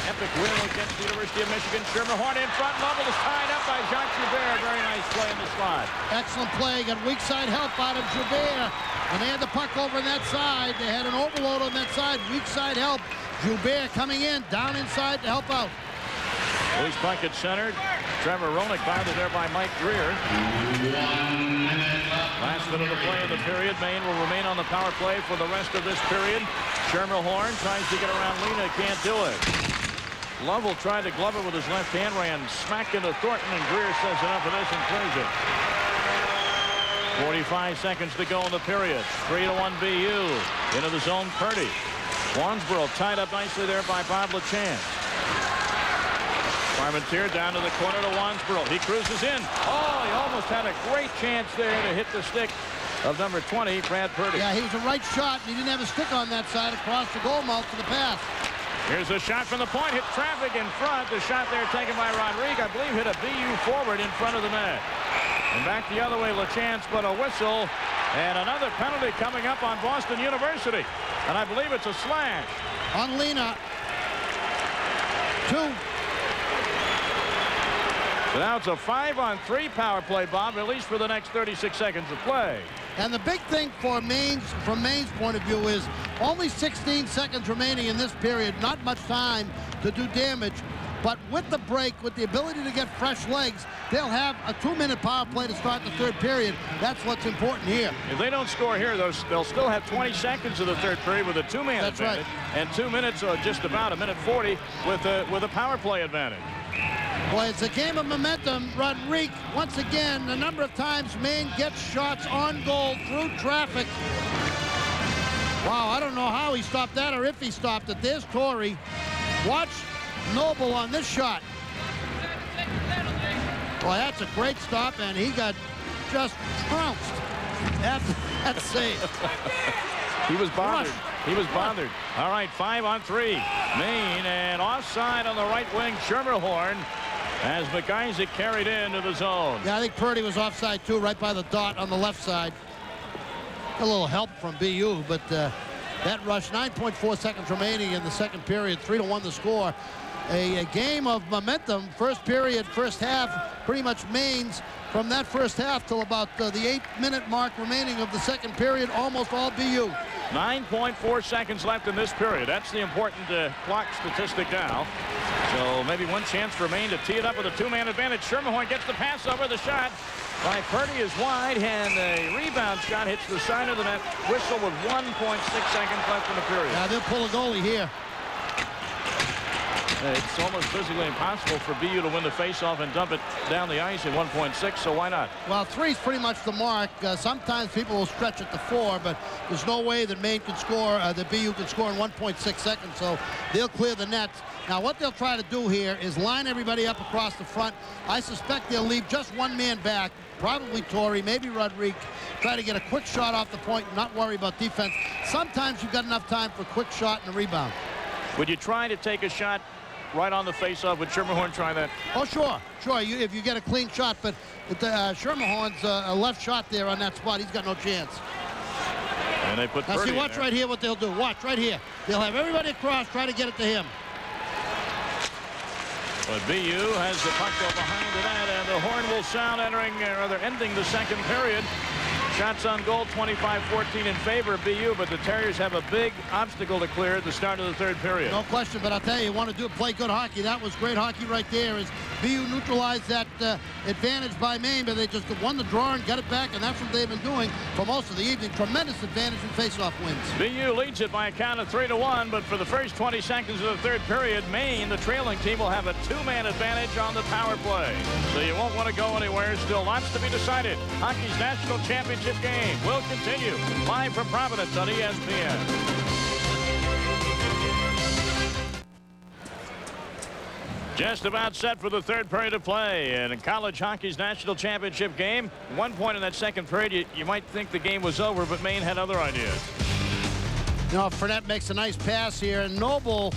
epic win against the University of Michigan. Schermerhorn in front. Noble is tied up by Jacques Joubert. Very nice play in the slot. Excellent play. Got weak side help out of Joubert. When they had the puck over on that side, they had an overload on that side. Weak side help. Joubert coming in, down inside to help out. Loose puck at centered. Trevor Roenick bounded there by Mike Greer. Last minute of play in the period. Maine will remain on the power play for the rest of this period. Schermerhorn tries to get around Lena, can't do it. Lovell tried to glove it with his left hand, ran smack into Thornton, and Greer says enough of this and clears it. 45 seconds to go in the period. 3-1 BU. Into the zone, Purdy. Wansboro tied up nicely there by Bob LaChance. Parmentier down to the corner to Wansboro. He cruises in. Oh, he almost had a great chance there to hit the stick of number 20, Brad Purdy. Yeah, he was a right shot, and he didn't have a stick on that side across the goal mouth for the pass. Here's a shot from the point. Hit traffic in front. The shot there taken by Rodrigue. I believe hit a BU forward in front of the net. And back the other way, LaChance, but a whistle. And another penalty coming up on Boston University. And I believe it's a slash. On Lena. 2. So now it's a 5-on-3 power play, Bob, at least for the next 36 seconds of play. And the big thing for from Maine's point of view is only 16 seconds remaining in this period, not much time to do damage. But with the break, with the ability to get fresh legs, they'll have a 2-minute power play to start the third period. That's what's important here. If they don't score here, they'll still have 20 seconds of the third period with a 2-man advantage. Right. And 2 minutes, or just about a minute 40, with a power play advantage. Well, it's a game of momentum. Rodrigue, once again, the number of times Maine gets shots on goal through traffic. Wow, I don't know how he stopped that or if he stopped it. There's Torrey. Watch Noble on this shot. Well, that's a great stop, and he got just trounced. That's safe. He was bothered. He was bothered. All right, 5-on-3. Maine, and offside on the right wing, Schermerhorn, as McIsaac carried into the zone. Yeah, I think Purdy was offside too, right by the dot on the left side. A little help from BU, but that rush, 9.4 seconds remaining in the second period, 3-1 the score. A game of momentum. First period, first half, pretty much Maine's from that first half till about the 8-minute mark remaining of the second period, almost all BU. 9.4 seconds left in this period. That's the important clock statistic now. So maybe one chance for Maine to tee it up with a 2-man advantage. Schermerhorn gets the pass over. The shot by Purdy is wide, and a rebound shot hits the side of the net. Whistle with 1.6 seconds left in the period. Yeah, they'll pull a goalie here. It's almost physically impossible for BU to win the faceoff and dump it down the ice in 1.6, so why not? Well, 3 is pretty much the mark. Sometimes people will stretch it to 4, but there's no way that Maine can score, that BU can score in 1.6 seconds, so they'll clear the nets. Now, what they'll try to do here is line everybody up across the front. I suspect they'll leave just one man back, probably Torrey, maybe Rodrigue, try to get a quick shot off the point and not worry about defense. Sometimes you've got enough time for a quick shot and a rebound. Would you try to take a shot right on the face-off? Would Schermerhorn try that? Oh, sure. If you get a clean shot, but Schermerhorn's a left shot there on that spot. He's got no chance. And they put now, Purdy see, watch right here what they'll do. Watch right here. They'll have everybody across, try to get it to him. But BU has the puck go behind the net, and the horn will sound ending the second period. Shots on goal, 25-14 in favor of BU, but the Terriers have a big obstacle to clear at the start of the third period. No question, but I'll tell you want to play good hockey. That was great hockey right there as BU neutralized that advantage by Maine, but they just won the draw and got it back, and that's what they've been doing for most of the evening. Tremendous advantage in faceoff wins. BU leads it by a count of 3-1, but for the first 20 seconds of the third period, Maine, the trailing team, will have a 2-man advantage on the power play. So you won't want to go anywhere. Still lots to be decided. Hockey's national championship game will continue live from Providence on ESPN. Just about set for the third period of play, and in college hockey's national championship game, 1 point in that second period, you might think the game was over, but Maine had other ideas. You know, Fournette makes a nice pass here, and Noble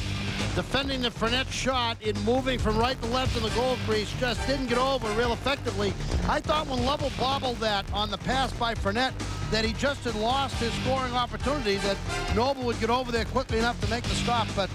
defending the Fournette shot in moving from right to left in the goal crease just didn't get over real effectively. I thought when Lovell bobbled that on the pass by Fournette that he just had lost his scoring opportunity, that Noble would get over there quickly enough to make the stop, but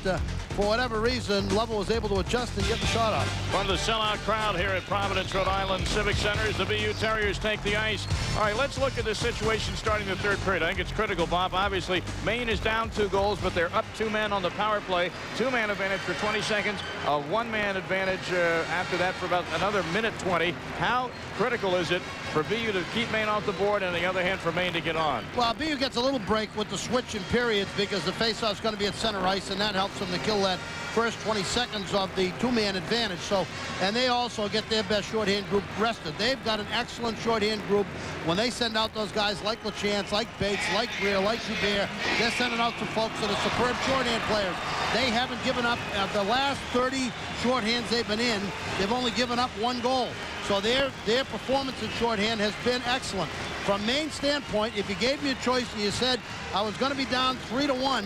for whatever reason, Lovell was able to adjust and get the shot off. From the sellout crowd here at Providence, Rhode Island Civic Center, as the BU Terriers take the ice. All right, let's look at the situation starting the third period. I think it's critical, Bob. Obviously, Maine is down 2 goals, but they're up 2 men on the power play. 2-man advantage for 20 seconds, a 1-man advantage after that for about another minute 20. How critical is it for BU to keep Maine off the board, and on the other hand for Maine to get on? Well, BU gets a little break with the switch in periods because the faceoff is going to be at center ice, and that helps them to kill that first 20 seconds of the 2-man advantage. So, and they also get their best shorthand group rested. They've got an excellent shorthand group. When they send out those guys like LaChance, like Bates, like Greer, like Joubert, they're sending out some folks that are superb shorthand players. They haven't given up the last 30 shorthands they've been in. They've only given up 1 goal. So their performance in shorthand has been excellent. From Maine's standpoint, if you gave me a choice and you said I was going to be down 3-1,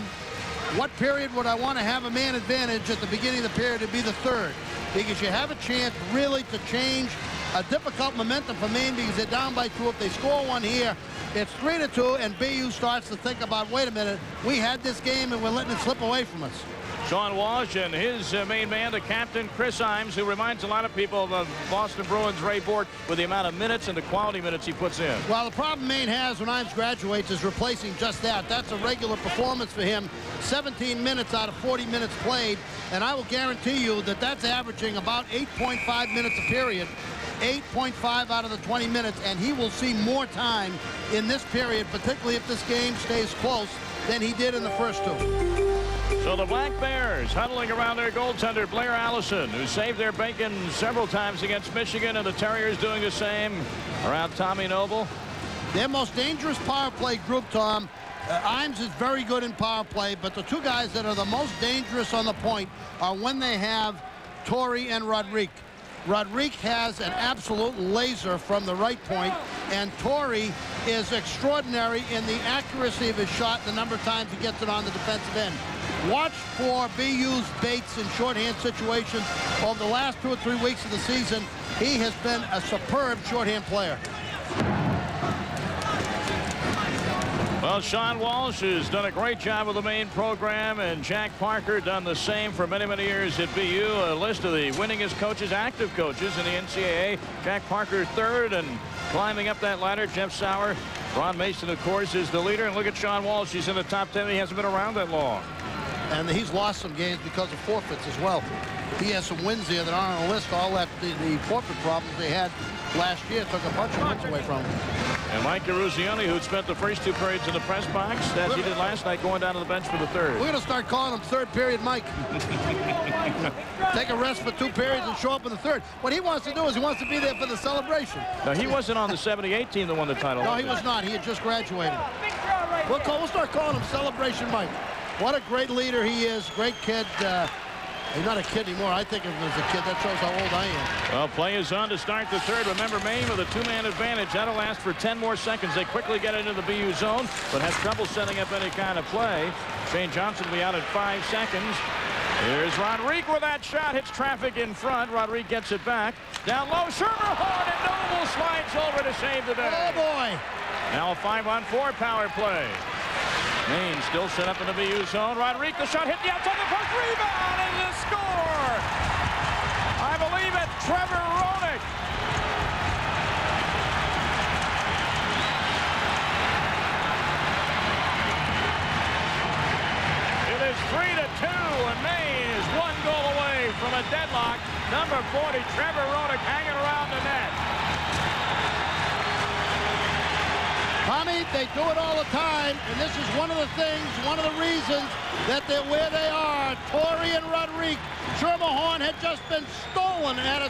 what period would I want to have a man advantage at the beginning of the period? It'd be the third, because you have a chance really to change a difficult momentum for Maine because they're down by 2. If they score 1 here, it's 3-2, and BU starts to think about, wait a minute, we had this game and we're letting it slip away from us. Sean Walsh and his main man, the captain, Chris Imes, who reminds a lot of people of Boston Bruins' Ray Bork with the amount of minutes and the quality minutes he puts in. Well, the problem Maine has when Imes graduates is replacing just that. That's a regular performance for him. 17 minutes out of 40 minutes played, and I will guarantee you that that's averaging about 8.5 minutes a period. 8.5 out of the 20 minutes, and he will see more time in this period, particularly if this game stays close, than he did in the first two. So the Black Bears huddling around their goaltender, Blair Allison, who saved their bacon several times against Michigan, and the Terriers doing the same around Tommy Noble. Their most dangerous power play group, Tom. Imes is very good in power play, but the two guys that are the most dangerous on the point are when they have Torrey and Rodrigue. Rodrigue has an absolute laser from the right point, and Torrey is extraordinary in the accuracy of his shot, the number of times he gets it on the defensive end. Watch for BU's baits in shorthand situations. Over the last 2 or 3 weeks of the season, he has been a superb shorthand player. Well, Sean Walsh has done a great job with the Maine program, and Jack Parker done the same for many, many years at BU. A list of the winningest coaches, active coaches in the NCAA. Jack Parker third, and climbing up that ladder, Jeff Sauer. Ron Mason, of course, is the leader. And look at Sean Walsh. He's in the top 10. He hasn't been around that long. And he's lost some games because of forfeits as well. He has some wins there that aren't on the list. All that the forfeit problems they had last year took a bunch of points away from him. And Mike Garuzioni, who'd spent the first 2 periods in the press box, as he did last night, going down to the bench for the third. We're going to start calling him third period Mike. Take a rest for 2 periods and show up in the third. What he wants to do is he wants to be there for the celebration. Now, he wasn't on the 78 team that won the title. No, he was not. He had just graduated. We'll start calling him Celebration Mike. What a great leader he is. Great kid. He's not a kid anymore. I think of him as a kid. That shows how old I am. Well, play is on to start the third. Remember, Maine with a 2-man advantage. That'll last for 10 more seconds. They quickly get into the BU zone, but have trouble setting up any kind of play. Shane Johnson will be out at 5 seconds. Here's Rodrigue with that shot. Hits traffic in front. Rodrigue gets it back. Down low, Schermerhorn, and Noble slides over to save the day. Oh, boy. Now a 5-on-4 power play. Maine still set up in the BU zone. Rodrigue, the shot hit the outside the post, rebound, and the score! I believe it's Trevor Roenick. It is 3-2, and Maine is 1 goal away from a deadlock. Number 40, Trevor Roenick, hanging around the net. Tommy, they do it all the time, and this is one of the things, one of the reasons that they're where they are. Torrey and Rodrigue. Schermerhorn had just been stolen at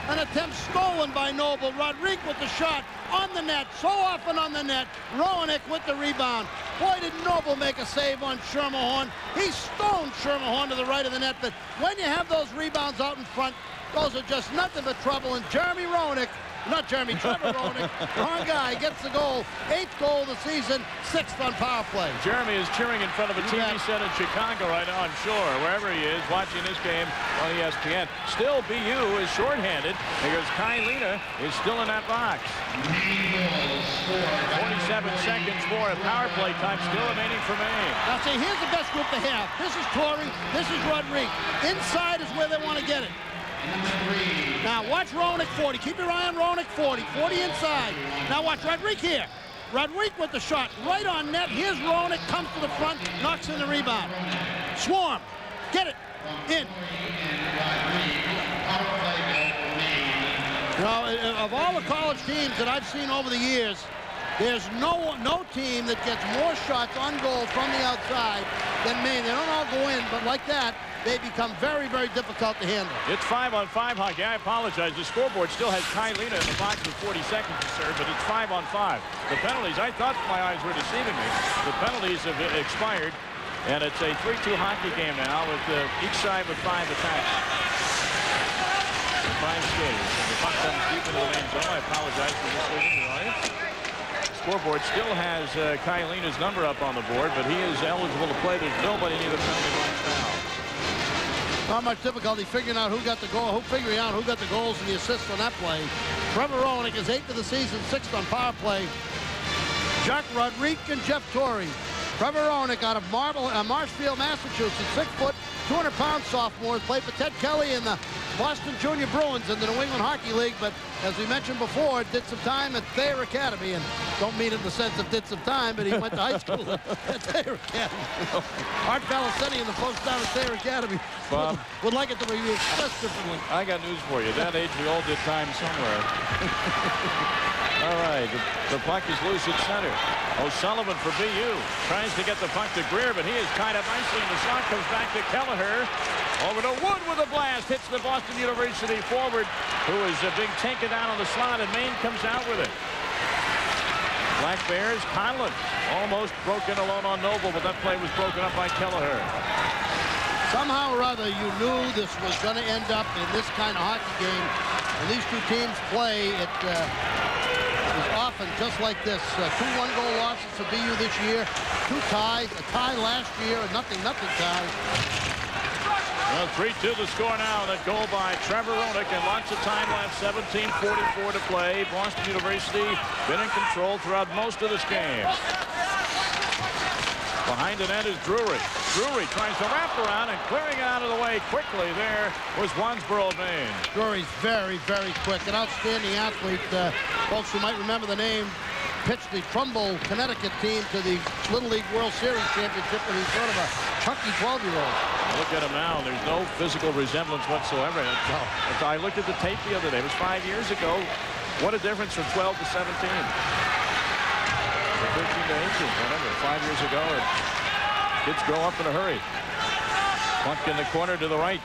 an attempt stolen by Noble. Rodrigue with the shot on the net, so often on the net. Roenick with the rebound. Boy, did Noble make a save on Schermerhorn. He stoned Schermerhorn to the right of the net, but when you have those rebounds out in front, those are just nothing but trouble, and Trevor Roenick, wrong guy, gets the goal. 8th goal of the season, 6th on power play. Jeremy is cheering in front of a TV set in Chicago right now, I'm sure, wherever he is, watching this game on ESPN. Still, BU is shorthanded because Kai Lina is still in that box. 47 seconds more of power play time still remaining for Maine. Now, see, here's the best group they have. This is Torrey, this is Rodrigue. Inside is where they want to get it. Now watch Roenick 40. Keep your eye on Roenick 40. 40 inside. Now watch Rodrigue here. Rodrigue with the shot right on net. Here's Roenick, comes to the front, knocks in the rebound. Swarm. Get it. In. Now, of all the college teams that I've seen over the years, there's no team that gets more shots on goal from the outside than Maine. They don't all go in, but like that, they become very, very difficult to handle. It's 5-on-5 hockey. I apologize. The scoreboard still has Kai Lina in the box with 40 seconds to serve, but it's 5-on-5. The penalties, I thought my eyes were deceiving me. The penalties have expired, and it's a 3-2 hockey game now with each side with 5 attacks. 5 skaters. The puck comes deep into the main zone. I apologize for this vision, right? Scoreboard still has Kai Lina's number up on the board, but he is eligible to play. There's nobody near the penalty box now. Not much difficulty figuring out who got the goal, figuring out who got the goals and the assists on that play. Trevor Roenick is 8th of the season, 6th on power play. Jack Rodrigue and Jeff Torrey. Trevor Roenick out of Marshfield, Massachusetts, 6 foot, 200-pound sophomores, played for Ted Kelly and the Boston Junior Bruins in the New England Hockey League, but as we mentioned before, did some time at Thayer Academy, and don't mean in the sense of did some time, but he went to high school at Thayer Academy. Art Valiceni and the folks down at Thayer Academy would like it to be expressed differently. I got news for you. At that age, we all did time somewhere. All right, the puck is loose at center. O'Sullivan for BU tries to get the puck to Greer, but he is tied up nicely, and the shot comes back to Kelleher. Over to Wood with a blast, hits the Boston University forward, who is being taken down on the slot, and Maine comes out with it. Black Bears, Conlon almost broken alone on Noble, but that play was broken up by Kelleher. Somehow or other, you knew this was going to end up in this kind of hockey game. When these two teams play, it is often just like this. 2 one-goal losses for BU this year, 2 ties, a tie last year, a nothing tie. Well, 3-2 the score now. That goal by Trevor Roenick, and lots of time left. 17:44 to play. Boston University been in control throughout most of this game. Behind the net is Drury. Drury tries to wrap around and clearing it out of the way quickly. There was Wansboro, Maine. Drury's very, very quick. An outstanding athlete. Folks who might remember the name, pitched the Trumbull, Connecticut team to the Little League World Series championship when he's sort of a chunky 12-year-old. Look at him now. There's no physical resemblance whatsoever. No. I looked at the tape the other day. It was 5 years ago. What a difference from 12 to 17. 13 to 18, whatever, 5 years ago. Kids grow up in a hurry. Puck in the corner to the right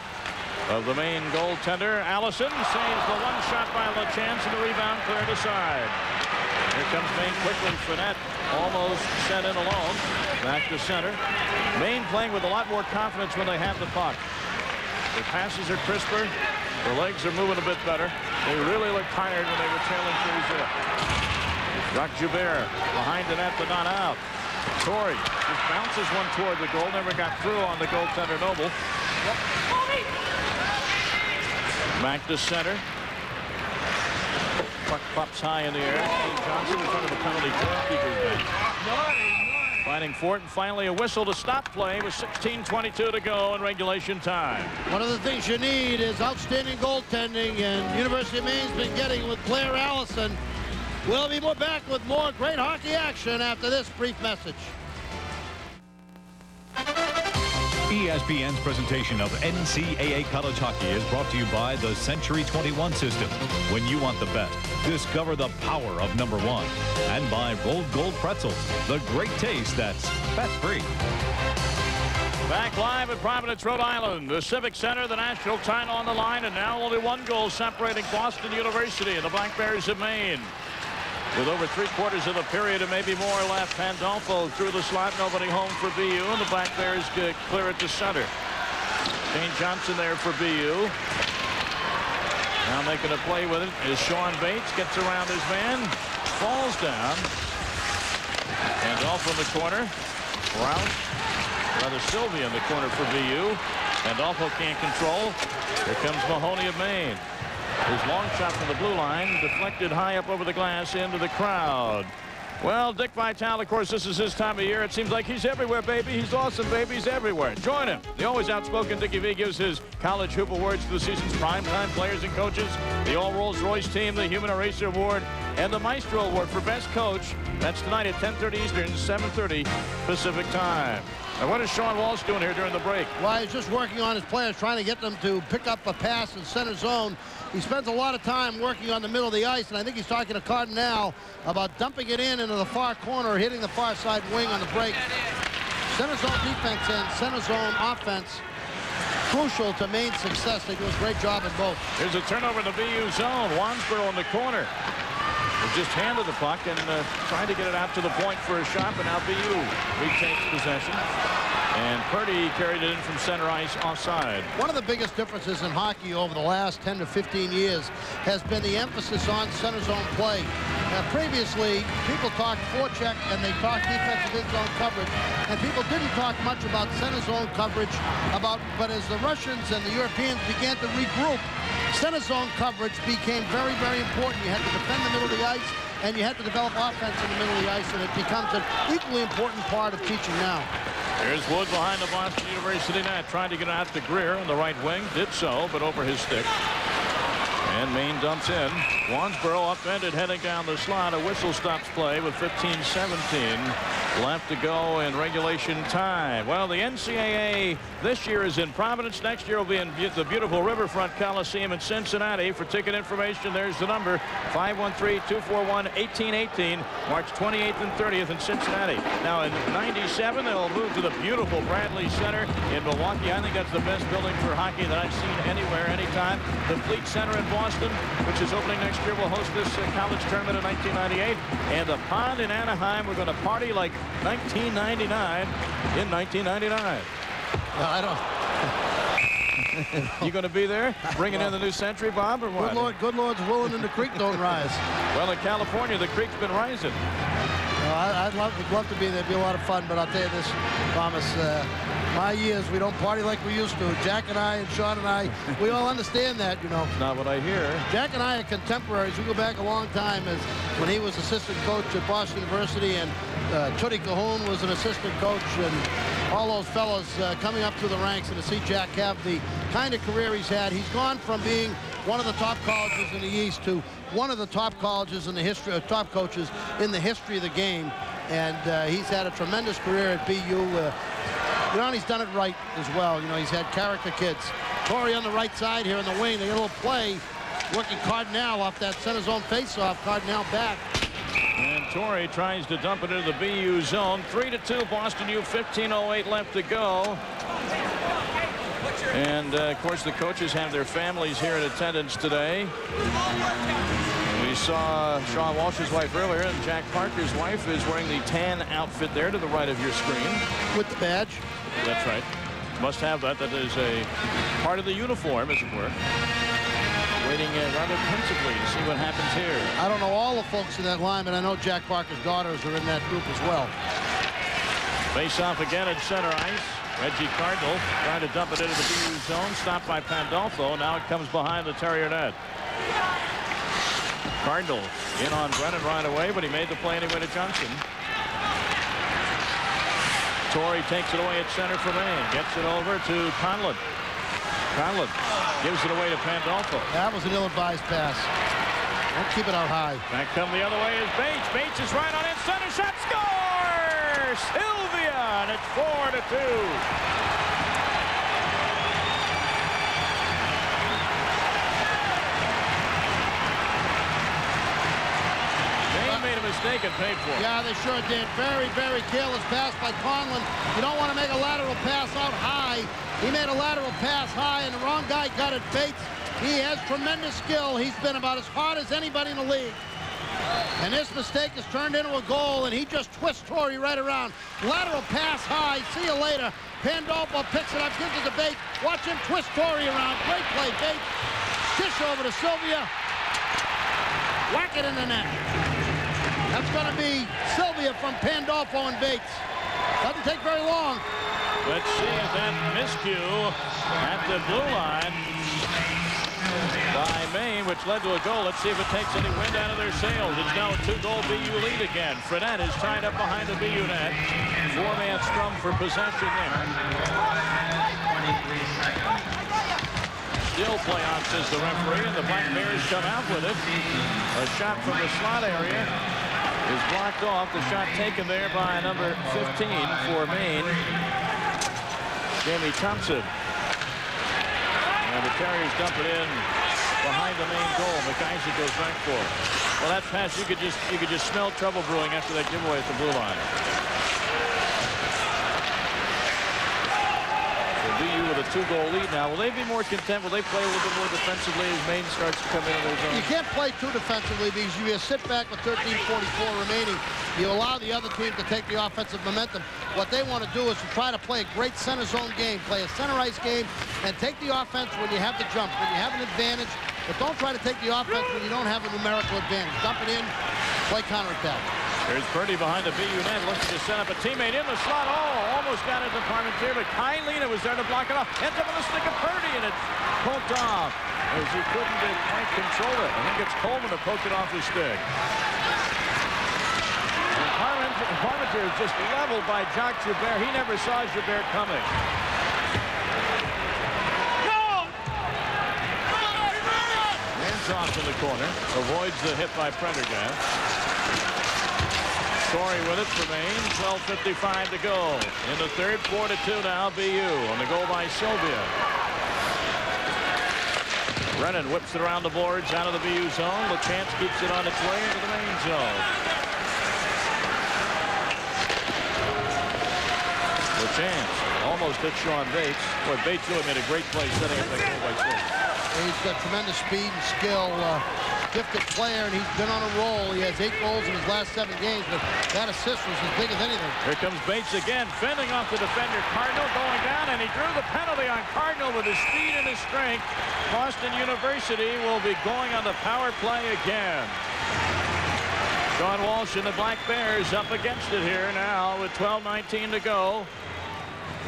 of the Maine goaltender. Allison saves the one shot by LaChance, and the rebound cleared aside. Here comes Maine quickly. Finette almost sent in alone. Back to center. Maine playing with a lot more confidence when they have the puck. Their passes are crisper. Their legs are moving a bit better. They really look tired when they were trailing 3-0. Jacques Joubert behind the net, but not out. Torrey just bounces one toward the goal. Never got through on the goaltender Noble. Back to center. Puck pops high in the air. Johnson in front of the penalty goalkeeper's bench. Fighting for it, and finally a whistle to stop play with 16:22 to go in regulation time. One of the things you need is outstanding goaltending, and University of Maine's been getting with Claire Allison. We'll be back with more great hockey action after this brief message. ESPN's presentation of NCAA college hockey is brought to you by the Century 21 system. When you want the best, discover the power of #1. And by Rolled Gold Pretzels, the great taste that's fat-free. Back live at Providence, Rhode Island. The Civic Center, the national title on the line, and now only one goal separating Boston University and the Black Bears of Maine. With over 3/4 of the period and maybe more left, Pandolfo through the slot, nobody home for BU, and the Black Bears clear it to center. Shane Johnson there for BU. Now making a play with it is Sean Bates, gets around his man, falls down, and off in the corner. Rouse, rather Sylvia in the corner for BU. Pandolfo can't control. Here comes Mahoney of Maine. His long shot from the blue line deflected high up over the glass into the crowd. Well, Dick Vitale, of course, this is his time of year. It seems like he's everywhere, baby. He's awesome, baby. He's everywhere. Join him. The always outspoken Dickie V gives his college hoop awards to the season's primetime players and coaches, the All Rolls-Royce team, the Human Eraser Award, and the Maestro Award for Best Coach. That's tonight at 10:30 Eastern, 7:30 Pacific Time. Now, what is Sean Walsh doing here during the break? Well, he's just working on his players, trying to get them to pick up a pass in center zone. He spends a lot of time working on the middle of the ice, and I think he's talking to Cardinal about dumping it into the far corner, hitting the far side wing on the break. Center zone defense and center zone offense, crucial to Maine's success. They do a great job in both. Here's a turnover in the BU zone. Wansboro in the corner. They just handed the puck and tried to get it out to the point for a shot, but now BU retakes possession. And Purdy carried it in from center ice offside. One of the biggest differences in hockey over the last 10 to 15 years has been the emphasis on center zone play. Now, previously, people talked forecheck and they talked defensive in-zone coverage, and people didn't talk much about center zone coverage. But as the Russians and the Europeans began to regroup, center zone coverage became very, very important. You had to defend the middle of the ice, and you had to develop offense in the middle of the ice, and it becomes an equally important part of teaching now. Here's Wood behind the Boston University net, trying to get out to Greer on the right wing. Did so, but over his stick. And Maine dumps in. Wansboro upended heading down the slot. A whistle stops play with 15-17 left to go in regulation time. Well, the NCAA this year is in Providence. Next year will be in the beautiful Riverfront Coliseum in Cincinnati. For ticket information, there's the number, 513-241-1818, March 28th and 30th in Cincinnati. Now in 97, they'll move to the beautiful Bradley Center in Milwaukee. I think that's the best building for hockey that I've seen anywhere, anytime. The Fleet Center in Boston, which is opening next year, will host this college tournament in 1998. And the Pond in Anaheim, we're going to party like 1999 in 1999. Well, I don't. You going to be there, bringing in the new century, Bob, or what? Good Lord's willing and the creek don't rise. Well, in California, the creek's been rising. Well, I'd love to be there. It'd be a lot of fun, but I'll tell you this, Thomas, my years, we don't party like we used to. Jack and I and Sean and I, we all understand that, you know. It's not what I hear. Jack and I are contemporaries. We go back a long time, as when he was assistant coach at Boston University, and Chuddy Cahoon was an assistant coach, and all those fellows coming up through the ranks. And to see Jack have the kind of career he's had, he's gone from being one of the top colleges in the East to one of the top colleges in the history, top coaches in the history of the game. And he's had a tremendous career at BU. You know, and he's done it right as well. You know, he's had character kids. Torrey on the right side here in the wing. They get a little play, working Cardinal off that center zone faceoff. Cardinal back. And Torrey tries to dump it into the BU zone. 3-2 Boston U, 15:08 left to go. And of course the coaches have their families here in attendance today. We saw Sean Walsh's wife earlier, and Jack Parker's wife is wearing the tan outfit there to the right of your screen. With the badge. That's right. Must have that. That is a part of the uniform, as it were. Waiting rather pensively to see what happens here. I don't know all the folks in that line, but I know Jack Parker's daughters are in that group as well. Face off again at center ice. Reggie Cardinal trying to dump it into the BU zone. Stopped by Pandolfo. Now it comes behind the Terrier net. Cardinal in on Brennan right away, but he made the play anyway to Johnson. Torrey takes it away at center for Maine. Gets it over to Conlon. Conlon gives it away to Pandolfo. That was an ill-advised pass. Don't keep it out high. Back come the other way is Bates. Bates is right on in center. Shot, score! Sylvia, and it's 4-2. Made a mistake and paid for it. Yeah, they sure did. Very, very careless pass by Conlon. You don't want to make a lateral pass out high. He made a lateral pass high, and the wrong guy got it. Bates, he has tremendous skill. He's been about as hard as anybody in the league. And this mistake is turned into a goal, and he just twists Torrey right around. Lateral pass high. See you later. Pandolfo picks it up, gives it to Bates. Watch him twist Torrey around. Great play, Bates. Dish over to Sylvia. Whack it in the net. That's going to be Sylvia from Pandolfo and Bates. Doesn't take very long. Let's see if that miscue at the blue line by Maine, which led to a goal. Let's see if it takes any wind out of their sails. It's now a 2-goal BU lead again. Frenette is tied up behind the BU net. Four-man scrum for possession there. Still play on, says the referee, and the Black Bears come out with it. A shot from the slot area is blocked off. The shot taken there by number 15 for Maine, Jamie Thompson. And the Terriers dump it in behind the Maine goal. McIsaac goes back for it. Well, that pass, you could just smell trouble brewing after that giveaway at the blue line. BU with a 2-goal lead now. Will they be more content? Will they play a little bit more defensively as Maine starts to come into their zone? You can't play too defensively because you sit back with 13:44 remaining. You allow the other team to take the offensive momentum. What they want to do is to try to play a great center zone game, play a center ice game, and take the offense when you have the jump, when you have an advantage. But don't try to take the offense when you don't have a numerical advantage. Dump it in, play counterattack. There's Purdy behind the BU net, looking to set up a teammate in the slot. Oh, almost got it to Parmentier, but Kylina was there to block it off. Ends up on the stick of Purdy, and it's poked off as he couldn't quite control it. I think it's Coleman that poked it off his stick. And Parmentier is just leveled by Jacques Joubert. He never saw Joubert coming. Hands off in the corner. Avoids the hit by Prendergast. Torrey with it for Maine. 12:55 to go. In the third, 4-2 now, BU on the goal by Sylvia. Brennan whips it around the boards out of the BU zone. LaChance keeps it on its way into the Maine zone. LaChance almost hit Sean Bates. Boy, Bates really made a great play setting up that goal by Sylvia. He's got tremendous speed and skill. Gifted player, and he's been on a roll. He has 8 goals in his last 7 games, but that assist was as big as anything. Here comes Bates again, fending off the defender. Cardinal going down, and he drew the penalty on Cardinal with his speed and his strength. Boston University will be going on the power play again. Sean Walsh and the Black Bears up against it here now with 12:19 to go.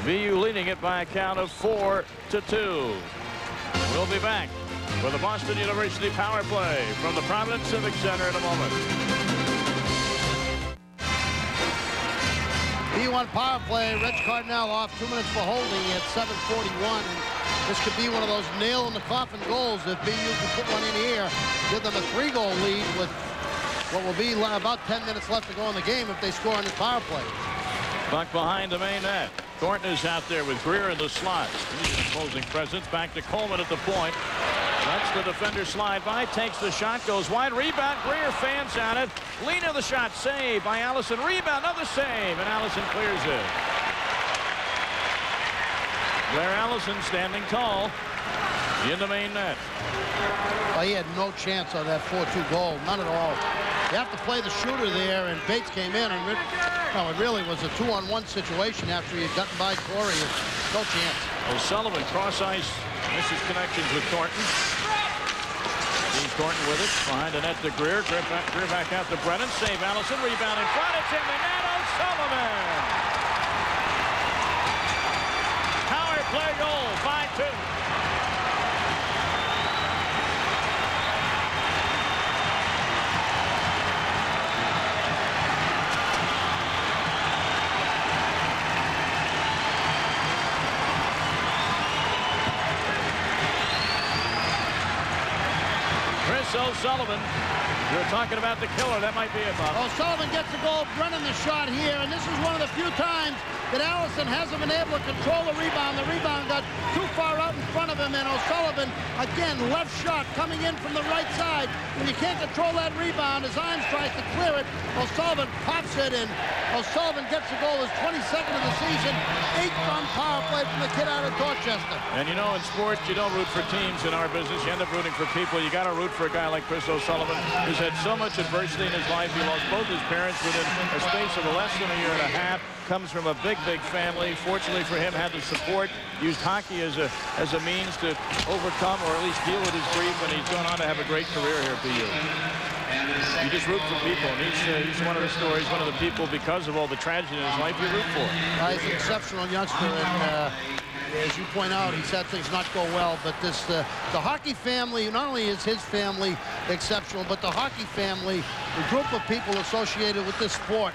BU leading it by a count of 4-2. We'll be back for the Boston University power play from the Providence Civic Center in a moment. B1 power play. Reg Cardinal off 2 minutes for holding at 7:41. And this could be one of those nail in the coffin goals if BU can put one in here. Give them a 3-goal lead with what will be about 10 minutes left to go in the game if they score on this power play. Buck behind the main net. Thornton is out there with Greer in the slot. He's an opposing presence. Back to Coleman at the point. Lets the defender slide by. Takes the shot. Goes wide. Rebound. Greer fans on it. Lena the shot. Save by Allison. Rebound. Another save. And Allison clears it. Blair Allison standing tall in the main net. Well, he had no chance on that 4-2 goal. None at all. You have to play the shooter there, and Bates came in, and it really was a 2-on-1 situation after he had gotten by Corey. No chance. O'Sullivan cross-ice misses connections with Thornton. Dean Thornton with it. Behind the net to Greer. Greer back out to Brennan. Save Allison. Rebound in front. It's in the net. O'Sullivan. Power play goal. 5-2. O'Sullivan. You're talking about the killer. That might be it, Bob. O'Sullivan gets the goal. Brennan the shot here, and this is one of the few times that Allison hasn't been able to control the rebound. The rebound got too far out in front of him, and O'Sullivan, again, left shot coming in from the right side. When you can't control that rebound, as Imes tries to clear it, O'Sullivan pops it in. O'Sullivan gets the goal, his 22nd of the season, 8th on power play from the kid out of Dorchester. And you know, in sports, you don't root for teams in our business. You end up rooting for people. You got to root for a guy like Chris O'Sullivan, who's had so much adversity in his life. He lost both his parents within a space of less than a year and a half. Comes from a big family. Fortunately for him, had the support. Used hockey as a means to overcome or at least deal with his grief, and he's gone on to have a great career here at BU. You just root for people, and he's one of the stories, one of the people, because of all the tragedy in his life, you root for. He's an exceptional youngster, and as you point out, he's had things not go well, but the hockey family, not only is his family exceptional, but the hockey family, the group of people associated with this sport,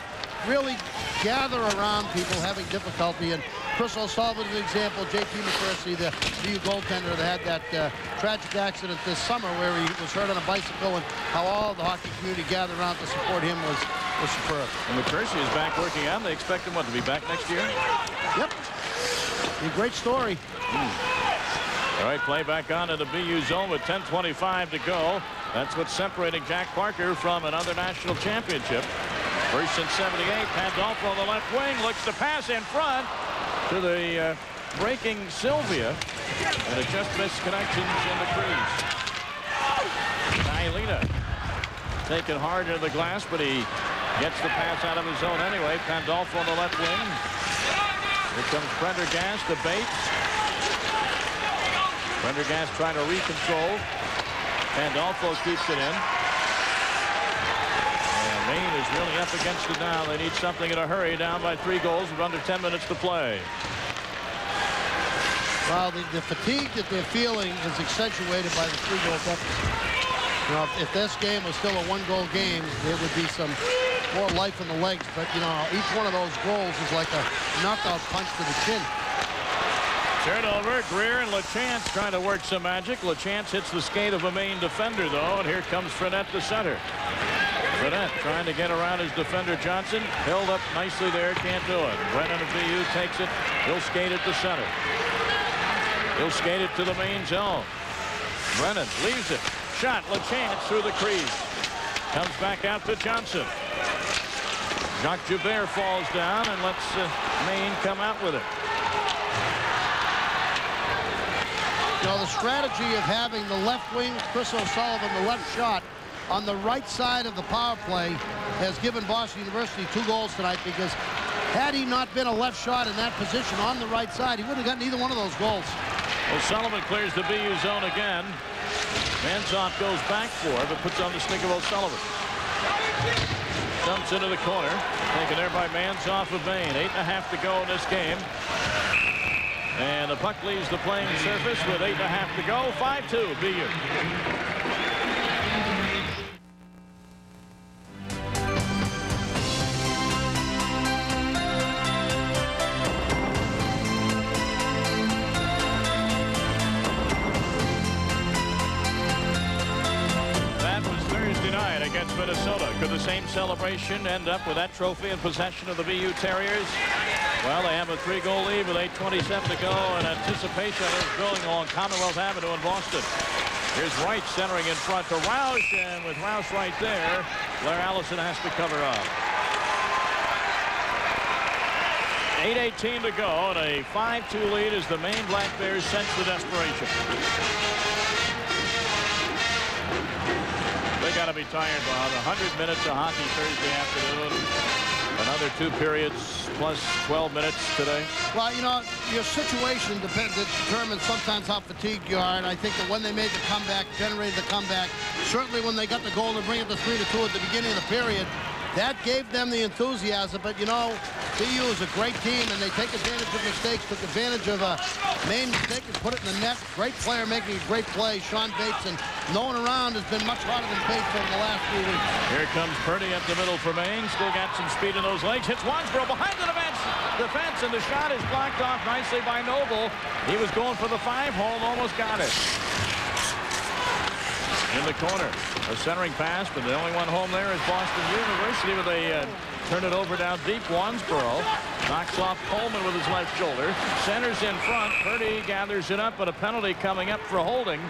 really gather around people having difficulty. And Chris O'Sullivan is an example. J.P. McPherson, the BU goaltender that had that tragic accident this summer where he was hurt on a bicycle, and how all the hockey community gathered around to support him was superb. And McPherson is back working out. They expect him, to be back next year? Yep. A great story. All right, play back on to the BU zone with 10:25 to go. That's what's separating Jack Parker from another national championship. First since 78, Pandolfo on the left wing, looks to pass in front to the breaking Sylvia, and it just missed connections in the crease. Nailina taken hard into the glass, but he gets the pass out of his zone anyway. Pandolfo on the left wing. Here comes Prendergast to Bates. Prendergast trying to recontrol. Pandolfo keeps it in. Maine is really up against it now. They need something in a hurry, down by 3 goals with under 10 minutes to play. Well, the fatigue that they're feeling is accentuated by the 3-goal deficit. You know, if this game was still a 1-goal game, there would be some more life in the legs. But, you know, each one of those goals is like a knockout punch to the chin. Turnover. Greer and LaChance trying to work some magic. LaChance hits the skate of a Maine defender, though, and here comes Frenette to center. Frenette trying to get around his defender Johnson. Held up nicely there. Can't do it. Brennan of BU takes it. He'll skate it to center. He'll skate it to the Maine zone. Brennan leaves it. Shot. LaChance through the crease. Comes back out to Johnson. Jacques Joubert falls down and lets Maine come out with it. You know, the strategy of having the left wing, Chris O'Sullivan, the left shot, on the right side of the power play has given Boston University 2 goals tonight, because had he not been a left shot in that position on the right side, he wouldn't have gotten either one of those goals. O'Sullivan clears the BU zone again. Manzoff goes back for it, but puts on the stick of O'Sullivan. Dumps into the corner. Taken there by Manzoff of Maine. 8.5 to go in this game. And the puck leaves the playing surface with 8.5 to go. 5-2 BU. Minnesota. Could the same celebration end up with that trophy in possession of the BU Terriers? Well, they have a 3-goal lead with 8:27 to go, and anticipation is building along Commonwealth Avenue in Boston. Here's Wright centering in front to Roush, and with Roush right there, Blair Allison has to cover up. 8:18 to go, and a 5-2 lead as the Maine Black Bears sense the desperation. They got to be tired, Bob. 100 minutes of hockey Thursday afternoon. Another 2 periods plus 12 minutes today. Well, you know, your situation determines sometimes how fatigued you are, and I think that when they made the comeback, generated the comeback, certainly when they got the goal to bring it to 3-2 at the beginning of the period, that gave them the enthusiasm. But, you know, BU is a great team, and they take advantage of mistakes, took advantage of a Maine mistake and put it in the net. Great player making a great play, Sean Bates, and no one around has been much harder than Bates over the last few weeks. Here comes Purdy up the middle for Maine. Still got some speed in those legs. Hits Wansboro behind the defense, and the shot is blocked off nicely by Noble. He was going for the 5-hole, almost got it. In the corner, a centering pass, but the only one home there is Boston University, but they turn it over down deep. Wansboro knocks off Coleman with his left shoulder. Centers in front. Purdy gathers it up, but a penalty coming up for holding,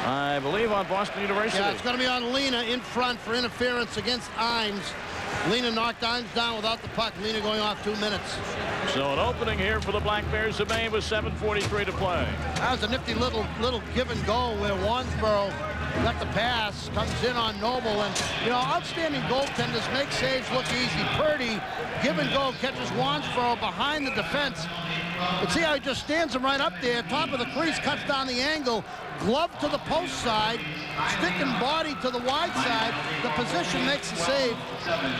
I believe, on Boston University. Yeah, it's going to be on Lena in front for interference against Imes. Lena knocked Imes down without the puck. Lena going off 2 minutes. So an opening here for the Black Bears of Maine with 7:43 to play. That was a nifty little give and go where Wansboro got the pass, comes in on Noble, and, you know, outstanding goaltenders make saves look easy. Purdy, give and go, catches Wansboro behind the defense. But see how he just stands him right up there, top of the crease, cuts down the angle, glove to the post side, stick and body to the wide side. The position makes the save.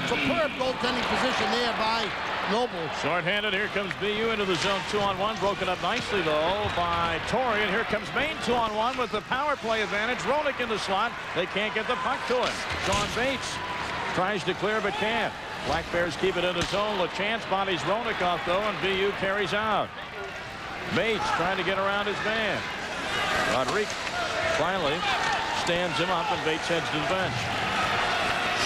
Superb goaltending position there by Noble. Short-handed, here comes BU into the zone 2-on-1. Broken up nicely, though, by Torrey. And here comes Maine 2-on-1 with the power play advantage. Ronick in the slot. They can't get the puck to him. Sean Bates tries to clear, but can't. Black Bears keep it in the zone. LaChance bodies Ronick off, though, and BU carries out. Bates trying to get around his man. Rodriguez finally stands him up, and Bates heads to the bench.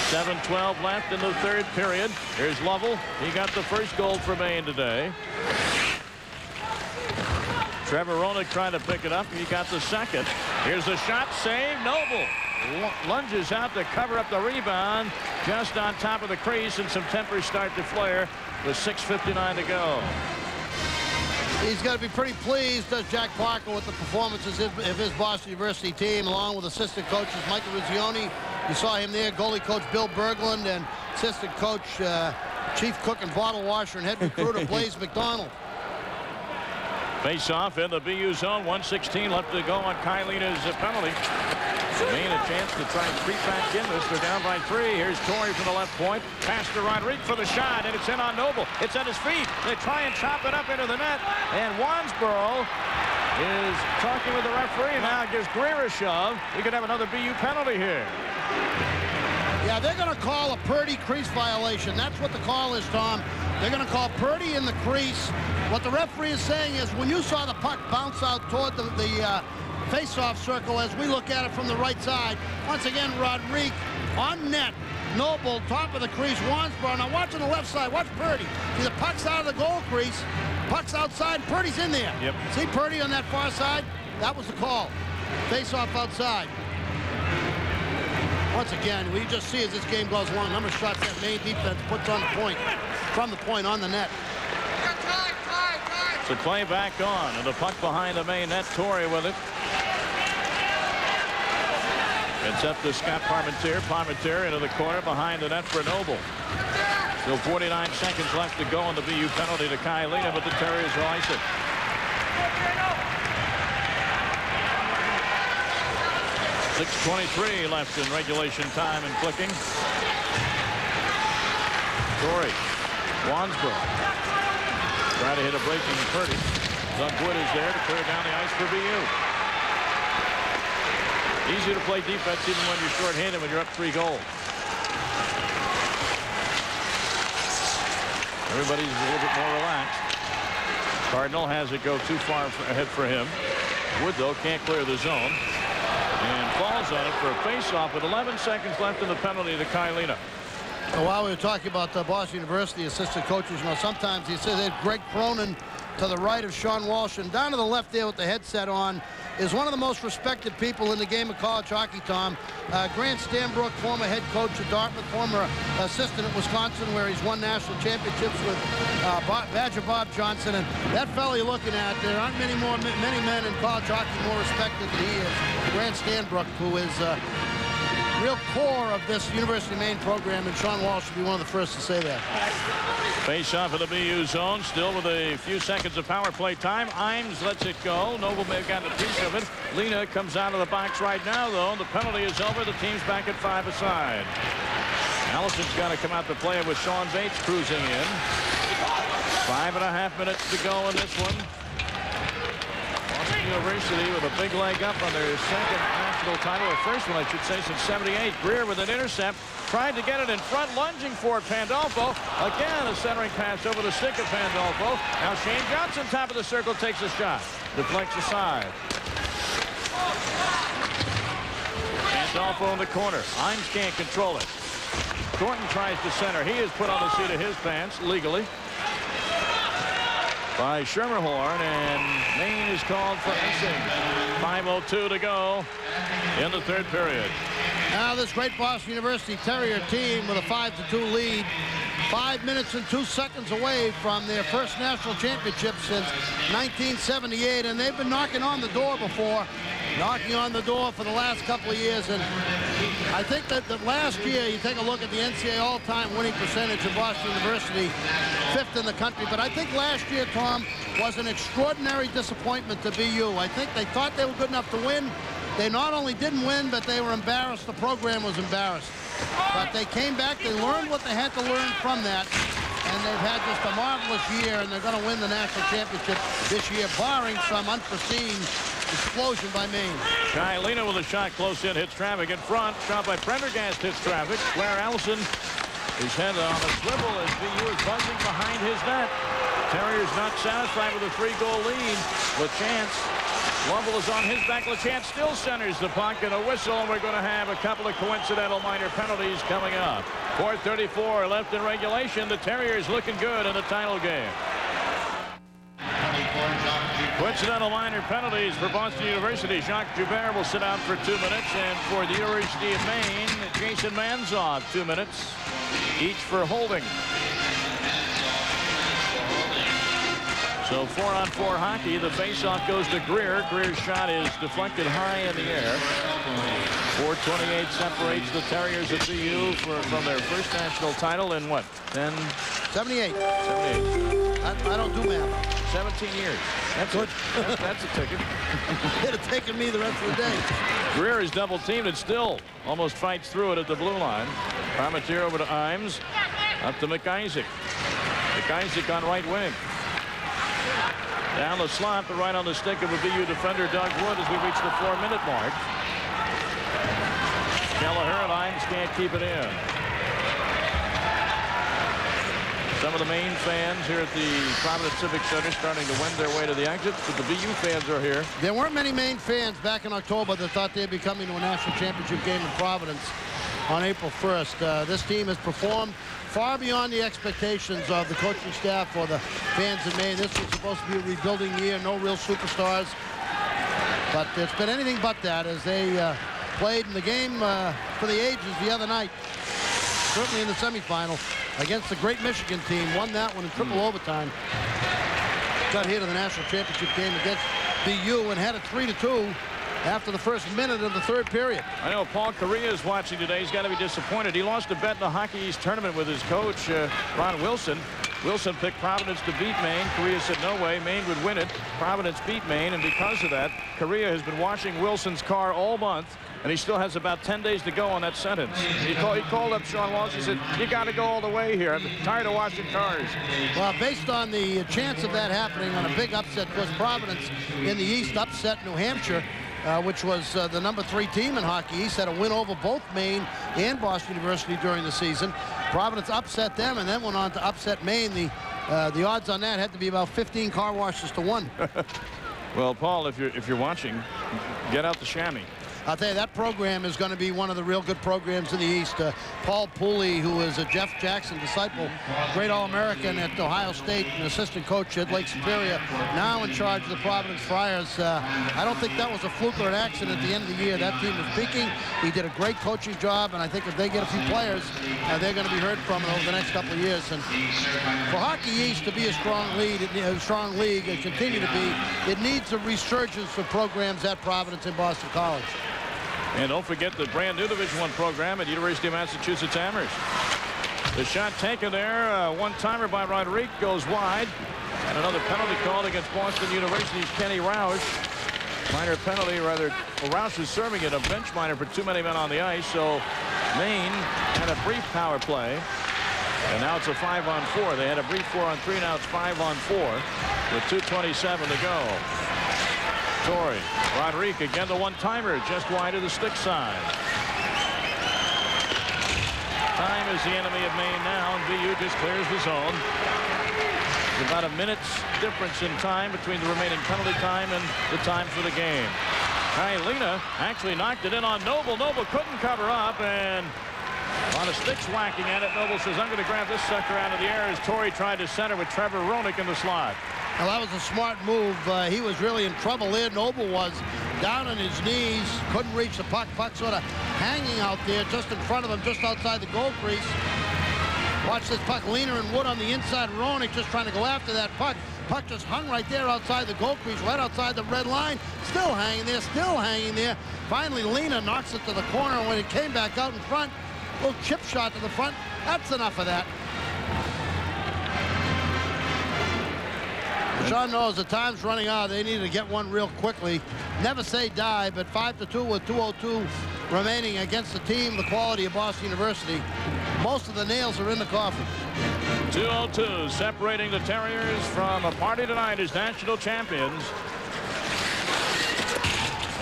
7:12 left in the 3rd period. Here's Lovell. He got the first goal for Maine today. Trevor Ronick trying to pick it up. He got the second. Here's a shot. Save. Noble lunges out to cover up the rebound just on top of the crease, and some tempers start to flare with 6:59 to go. He's got to be pretty pleased, does Jack Parker, with the performances of his Boston University team, along with assistant coaches Michael Ruzzioni. You saw him there, goalie coach Bill Berglund, and assistant coach, chief cook and bottle washer and head recruiter Blaze McDonald. Face off in the BU zone. 1:16 left to go on Kylina's penalty. Maine a chance to try and creep back in this. They're down by 3. Here's Torrey from the left point. Pass to Rodriguez for the shot, and it's in on Noble. It's at his feet. They try and chop it up into the net, and Wansboro is talking with the referee now. Gives Greer a shove. We could have another BU penalty here. Yeah, they're going to call a Purdy crease violation. That's what the call is, Tom. They're going to call Purdy in the crease. What the referee is saying is when you saw the puck bounce out toward the face-off circle as we look at it from the right side, once again, Rodriguez on net. Noble, top of the crease, Wansborough. Now watch on the left side, watch Purdy. See the puck's out of the goal crease, puck's outside, Purdy's in there. Yep. See Purdy on that far side? That was the call. Face-off outside. Once again, we just see as this game goes along, number of shots that Maine defense puts on the point, from the point on the net. So play back on, and the puck behind the Maine net. Torrey with it. It's up to Scott Parmentier. Parmentier into the corner behind the net for Noble. Still 49 seconds left to go on the BU penalty to Kailina, but the Terriers will ice it. .6:23 left in regulation time and clicking. Torrey. Wansborough. Try to hit a breaking Purdy. Doug Wood is there to clear down the ice for BU. Easy to play defense even when you're short-handed when you're up 3 goals. Everybody's a little bit more relaxed. Cardinal has it go too far ahead for him. Wood, though, can't clear the zone. And falls on it for a face-off with 11 seconds left in the penalty to Kailina. So while we were talking about Boston University assistant coaches, you know, sometimes he says there's Greg Cronin to the right of Sean Walsh, and down to the left there with the headset on is one of the most respected people in the game of college hockey, Tom. Grant Stanbrook, former head coach at Dartmouth, former assistant at Wisconsin, where he's won national championships with Badger Bob Johnson. And that fellow you're looking at, there aren't many men in college hockey more respected than he is. Grant Stanbrook, who is real core of this University of Maine program, and Sean Walsh should be one of the first to say that. Face off of the BU zone, still with a few seconds of power play time. Imes lets it go. Noble may have gotten a piece of it. Lena comes out of the box right now, though. The penalty is over. The team's back at 5 aside. Allison's got to come out to play it with Sean Bates cruising in. 5.5 minutes to go in this one. Boston University with a big leg up on their second national title, or first one, I should say, since '78. Greer with an intercept. Tried to get it in front, lunging for Pandolfo. Again, a centering pass over the stick of Pandolfo. Now Shane Johnson, top of the circle, takes a shot. Deflects aside. Pandolfo in the corner. Imes can't control it. Thornton tries to center. He is put on the seat of his pants, legally, by Schermerhorn, and Maine is called for icing. 5:02 to go in the third period. Now this great Boston University Terrier team with a 5-2 lead, 5 minutes and 2 seconds away from their first national championship since 1978, and they've been knocking on the door before, knocking on the door for the last couple of years. And I think that last year, you take a look at the NCAA all-time winning percentage of Boston University, 5th in the country. But I think last year, Tom, was an extraordinary disappointment to BU. I think they thought they were good enough to win. They not only didn't win, but they were embarrassed. The program was embarrassed. But they came back, they learned what they had to learn from that, and they've had just a marvelous year, and they're going to win the national championship this year, barring some unforeseen explosion by Maine. Kailina with a shot close in, hits traffic in front. Shot by Prendergast hits traffic. Claire Allison is head on a swivel as BU is buzzing behind his net. Terriers not satisfied with a 3-goal lead. LaChance. Lovell is on his back. LaChance still centers the puck, and a whistle, and we're going to have a couple of coincidental minor penalties coming up. 4:34 left in regulation. The Terriers looking good in the title game. Coincidental minor penalties for Boston University. Jacques Joubert will sit out for 2 minutes, and for the University of Maine, Jason Manzoff, 2 minutes, each for holding. So 4-on-4 hockey. The faceoff goes to Greer. Greer's shot is deflected high in the air. 4:28 separates the Terriers at BU from their first national title in what? 78. 78. I don't do math. 17 years. That's good. That's a ticket. It'd have taken me the rest of the day. Greer is double teamed and still almost fights through it at the blue line. Parmentier over to Imes. Up to McIsaac. McIsaac on right wing. Down the slot, but right on the stick of a BU defender, Doug Wood, as we reach the 4-minute mark. Kelleher and Imes can't keep it in. Some of the Maine fans here at the Providence Civic Center starting to wend their way to the exits, but the BU fans are here. There weren't many Maine fans back in October that thought they'd be coming to a national championship game in Providence on April 1st. This team has performed far beyond the expectations of the coaching staff or the fans in Maine. This was supposed to be a rebuilding year, no real superstars. But it's been anything but that as they played in the game for the ages the other night, certainly in the semifinal, against the great Michigan team. Won that one in triple overtime. Got here to the national championship game against BU and had it 3-2 after the first minute of the third period. I know Paul Correa is watching today. He's got to be disappointed. He lost a bet in the Hockey East tournament with his coach, Ron Wilson. Wilson picked Providence to beat Maine. Correa said no way, Maine would win it. Providence beat Maine, and because of that, Correa has been washing Wilson's car all month, and he still has about 10 days to go on that sentence. He called up Sean Walsh. He said, you got to go all the way here. I'm tired of washing cars. Well, based on the chance of that happening on a big upset, because Providence in the East upset New Hampshire, which was the #3 team in Hockey East, had a win over both Maine and Boston University during the season. Providence upset them and then went on to upset Maine. The odds on that had to be about 15 car washes to 1. Well, Paul, if you're watching, get out the chamois. I'll tell you, that program is going to be one of the real good programs in the East. Paul Pooley, who is a Jeff Jackson disciple, great All-American at Ohio State, an assistant coach at Lake Superior, now in charge of the Providence Friars. I don't think that was a fluke or an accident at the end of the year. That team was peaking. He did a great coaching job, and I think if they get a few players, they're going to be heard from over the next couple of years. And for Hockey East to be a strong league and continue to be, it needs a resurgence for programs at Providence and Boston College. And don't forget the brand new Division I program at University of Massachusetts Amherst. The shot taken there, one-timer by Roderick, goes wide. And another penalty called against Boston University's Kenny Roush. Minor penalty, rather, well, Roush is serving it, a bench minor for too many men on the ice. So Maine had a brief power play. And now it's a 5-on-4. They had a brief 4-on-3, now it's 5-on-4 with 2:27 to go. Torrey, Roderick again, the one-timer just wide of the stick side. Time is the enemy of Maine now, and BU just clears the zone. There's about a minute's difference in time between the remaining penalty time and the time for the game. Lena actually knocked it in on Noble. Noble couldn't cover up, and a lot of sticks whacking at it. Noble says, I'm going to grab this sucker out of the air as Torrey tried to center with Trevor Roenick in the slot. Well, that was a smart move. He was really in trouble there. Noble was down on his knees, couldn't reach the puck. Puck sort of hanging out there just in front of him, just outside the goal crease. Watch this puck. Leaner and Wood on the inside. Roenick just trying to go after that puck. Puck just hung right there outside the goal crease, right outside the red line. Still hanging there, still hanging there. Finally, Lena knocks it to the corner, and when it came back out in front, a little chip shot to the front. That's enough of that. Sean knows the time's running out. They need to get one real quickly. Never say die, but 5-2 with 2:02 remaining against the team, the quality of Boston University. Most of the nails are in the coffin. 2:02 separating the Terriers from a party tonight as national champions.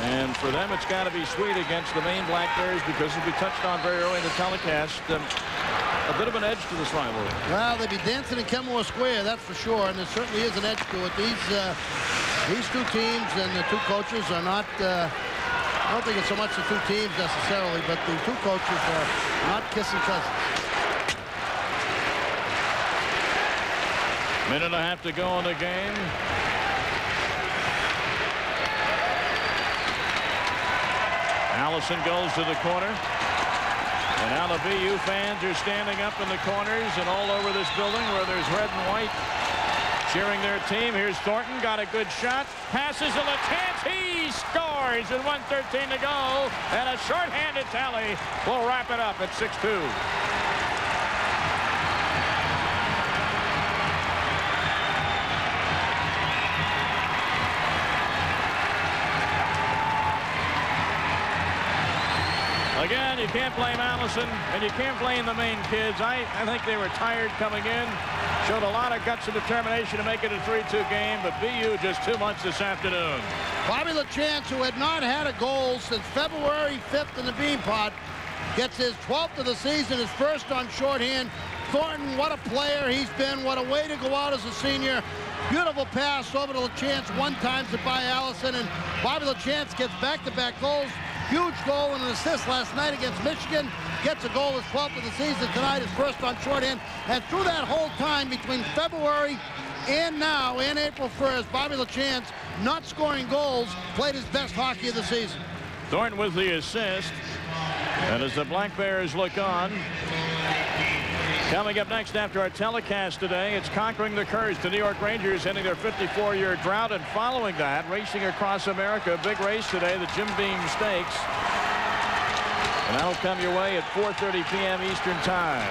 And for them, it's got to be sweet against the Maine Black Bears because, as we touched on very early in the telecast, a bit of an edge to this rivalry. Well, they'd be dancing in Kenmore Square, that's for sure, and there certainly is an edge to it. These two teams and the two coaches are not, I don't think it's so much the two teams necessarily, but the two coaches are not kissing cousins. Minute and a half to go in the game. Allison goes to the corner. And now the BU fans are standing up in the corners and all over this building where there's red and white cheering their team. Here's Thornton, got a good shot. Passes to Lachance. He scores with 1:13 to go. And a shorthanded tally will wrap it up at 6-2. Again, you can't blame Allison, and you can't blame the Maine kids. I think they were tired coming in. Showed a lot of guts and determination to make it a 3-2 game, but BU just too much this afternoon. Bobby Lachance, who had not had a goal since February 5th in the Beanpot, gets his 12th of the season, his first on shorthand. Thornton, what a player he's been. What a way to go out as a senior. Beautiful pass over to LaChance, one time to by Allison, and Bobby LaChance gets back-to-back goals. Huge goal and an assist last night against Michigan. Gets a goal, his 12th of the season tonight, his first on shorthand. And through that whole time between February and now, and April 1st, Bobby LaChance, not scoring goals, played his best hockey of the season. Thornton with the assist. And as the Black Bears look on, coming up next after our telecast today, it's Conquering the Curse. The New York Rangers ending their 54-year drought, and following that, racing across America, big race today, the Jim Beam Stakes. And that'll come your way at 4:30 p.m. Eastern Time.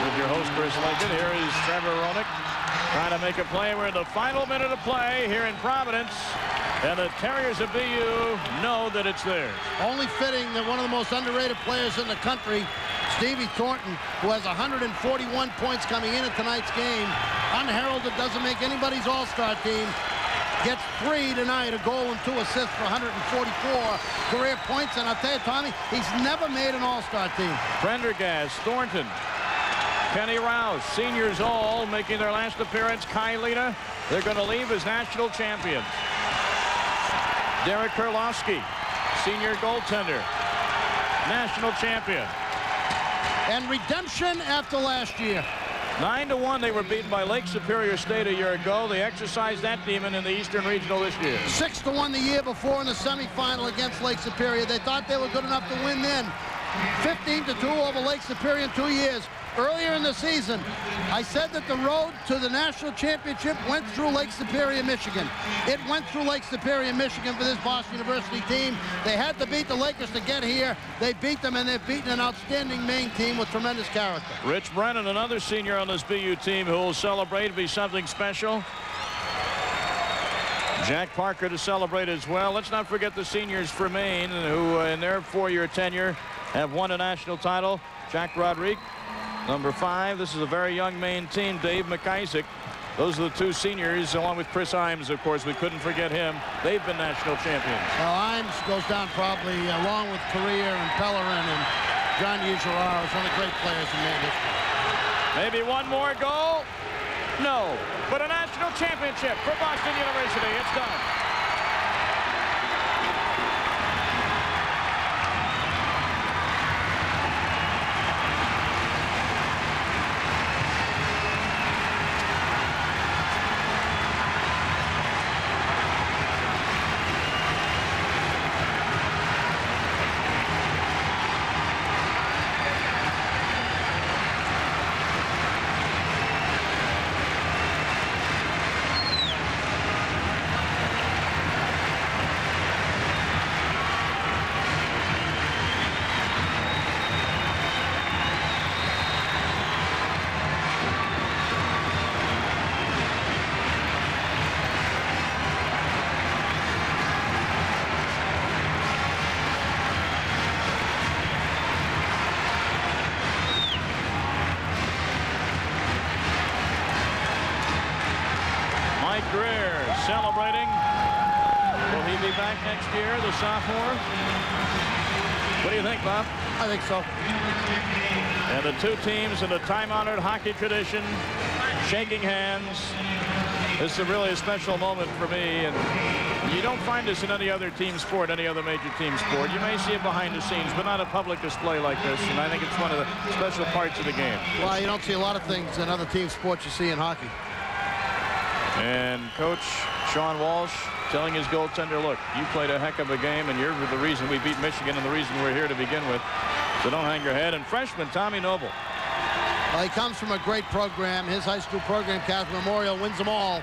With your host, Chris Lincoln, here is Trevor Roenick trying to make a play. We're in the final minute of play here in Providence, and the Terriers of BU know that it's theirs. Only fitting that one of the most underrated players in the country, Stevie Thornton, who has 141 points coming in at tonight's game, unheralded, doesn't make anybody's all-star team, gets 3 tonight, a goal and 2 assists for 144 career points. And I'll tell you, Tommy, he's never made an all-star team. Prendergast, Thornton, Kenny Rouse, seniors all making their last appearance. Kylina, they're going to leave as national champions. Derek Kurlowski, senior goaltender, national champion. And redemption after last year. 9-1, they were beaten by Lake Superior State a year ago. They exercised that demon in the Eastern Regional this year. 6-1 the year before in the semifinal against Lake Superior. They thought they were good enough to win then. 15-2 over Lake Superior in 2 years. Earlier in the season, I said that the road to the national championship went through Lake Superior, Michigan. It went through Lake Superior, Michigan for this Boston University team. They had to beat the Lakers to get here. They beat them, and they've beaten an outstanding Maine team with tremendous character. Rich Brennan, another senior on this BU team who will celebrate and be something special. Jack Parker to celebrate as well. Let's not forget the seniors for Maine, who in their 4-year tenure have won a national title. Jack Rodriguez, number 5. This is a very young Maine team. Dave McIsaac. Those are the 2 seniors, along with Chris Imes, of course. We couldn't forget him. They've been national champions. Well, Imes goes down probably along with Correa and Pellerin and John Ujararo, one of the great players in Maine history. Maybe one more goal? No. But a national championship for Boston University. It's done. Celebrating. Will he be back next year, the sophomore? What do you think, Bob? I think so. And the 2 teams in the time-honored hockey tradition shaking hands. This is really a special moment for me, and you don't find this in any other team sport, any other major team sport. You may see it behind the scenes, but not a public display like this, and I think it's one of the special parts of the game. Well, you don't see a lot of things in other team sports you see in hockey. And Coach Sean Walsh telling his goaltender, look, you played a heck of a game, and you're the reason we beat Michigan and the reason we're here to begin with. So don't hang your head. And freshman Tommy Noble. Well, he comes from a great program. His high school program, Catholic Memorial, wins them all.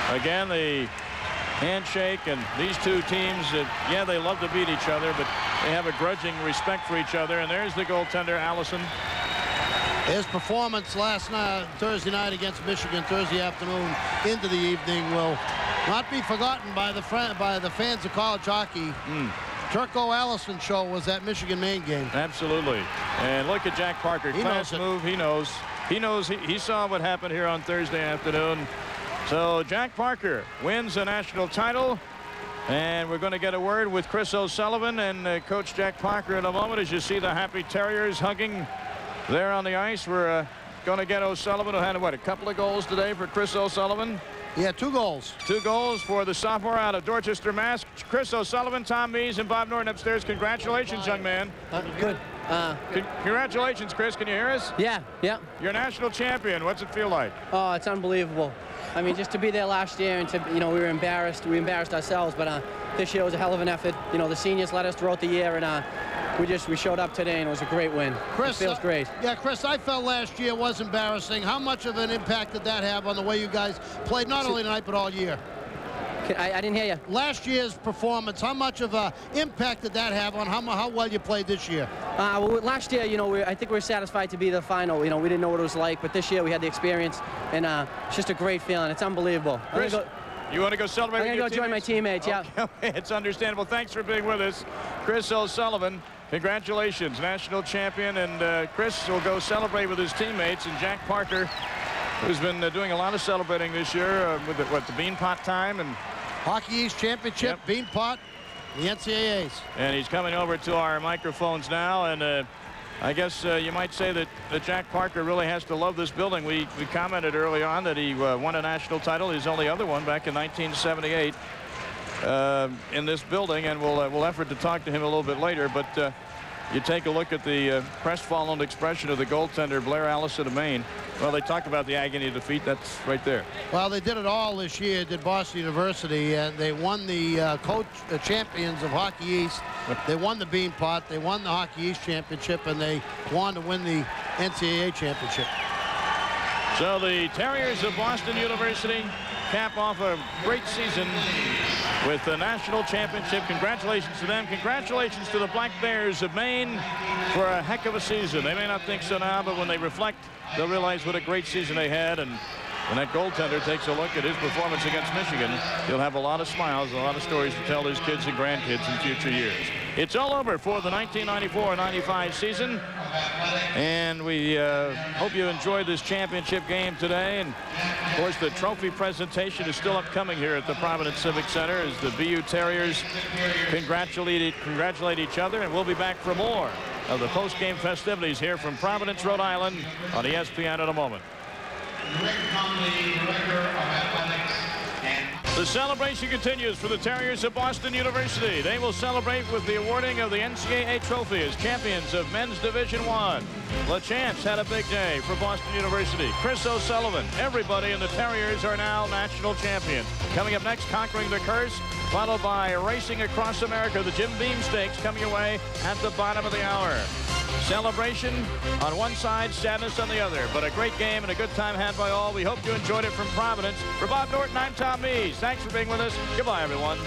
Again, the handshake, and these 2 teams, yeah, they love to beat each other, but they have a grudging respect for each other. And there's the goaltender, Allison. His performance last night, Thursday night against Michigan, Thursday afternoon into the evening, will not be forgotten by the fans of college hockey. Turco Allison show was that Michigan-Maine game. Absolutely. And look at Jack Parker. Class move. He knows. He saw what happened here on Thursday afternoon. So Jack Parker wins a national title. And we're going to get a word with Chris O'Sullivan and Coach Jack Parker in a moment. As you see the happy Terriers hugging there on the ice, we're going to get O'Sullivan, who had, what, a couple of goals today for Chris O'Sullivan? Yeah, 2 goals. 2 goals for the sophomore out of Dorchester, Mass. Chris O'Sullivan, Tom Mees, and Bob Norton upstairs. Congratulations, young man. Good. Congratulations, Chris. Can you hear us? Yeah. You're national champion. What's it feel like? Oh, it's unbelievable. I mean, just to be there last year and to, we were embarrassed. We embarrassed ourselves, but this year was a hell of an effort. The seniors led us throughout the year, and we showed up today, and it was a great win. Chris, it feels great. Yeah, Chris, I felt last year was embarrassing. How much of an impact did that have on the way you guys played, not only tonight, but all year? I didn't hear you. Last year's performance, how much of an impact did that have on how well you played this year? Well, last year, I think we were satisfied to be the final. We didn't know what it was like, but this year we had the experience, and it's just a great feeling. It's unbelievable. Chris, you want to go celebrate with your I'm going to go join my teammates, yeah. Okay, it's understandable. Thanks for being with us. Chris O'Sullivan, congratulations, national champion. And Chris will go celebrate with his teammates. And Jack Parker, who's been doing a lot of celebrating this year with the Bean Pot time. And Hockey East Championship, Bean Pot, the NCAAs. And he's coming over to our microphones now. And I guess you might say that Jack Parker really has to love this building. We commented early on that he won a national title, his only other one, back in 1978 in this building. And we'll effort to talk to him a little bit later. But you take a look at the crestfallen expression of the goaltender, Blair Allison of Maine. Well, they talk about the agony of defeat. That's right there. Well, they did it all this year, did Boston University, and they won the champions of Hockey East. They won the Bean Pot, they won the Hockey East Championship, and they won to win the NCAA Championship. So the Terriers of Boston University cap off a great season with the national championship. Congratulations to them. Congratulations to the Black Bears of Maine for a heck of a season. They may not think so now, but when they reflect, they'll realize what a great season they had. And when that goaltender takes a look at his performance against Michigan, he'll have a lot of smiles, a lot of stories to tell his kids and grandkids in future years. It's all over for the 1994-95 season. And we hope you enjoyed this championship game today. And, of course, the trophy presentation is still upcoming here at the Providence Civic Center as the BU Terriers congratulate each other. And we'll be back for more of the post-game festivities here from Providence, Rhode Island on ESPN in a moment. The celebration continues for the Terriers of Boston University. They will celebrate with the awarding of the NCAA trophy as champions of men's Division I. LaChance had a big day for Boston University. Chris O'Sullivan, everybody in the Terriers are now national champions. Coming up next, Conquering the Curse, followed by Racing Across America, the Jim Beam Stakes coming your way at the bottom of the hour. Celebration on one side, sadness on the other, but a great game and a good time had by all. We hope you enjoyed it from Providence. For Bob Norton, I'm Tom Mees. Thanks for being with us. Goodbye, everyone.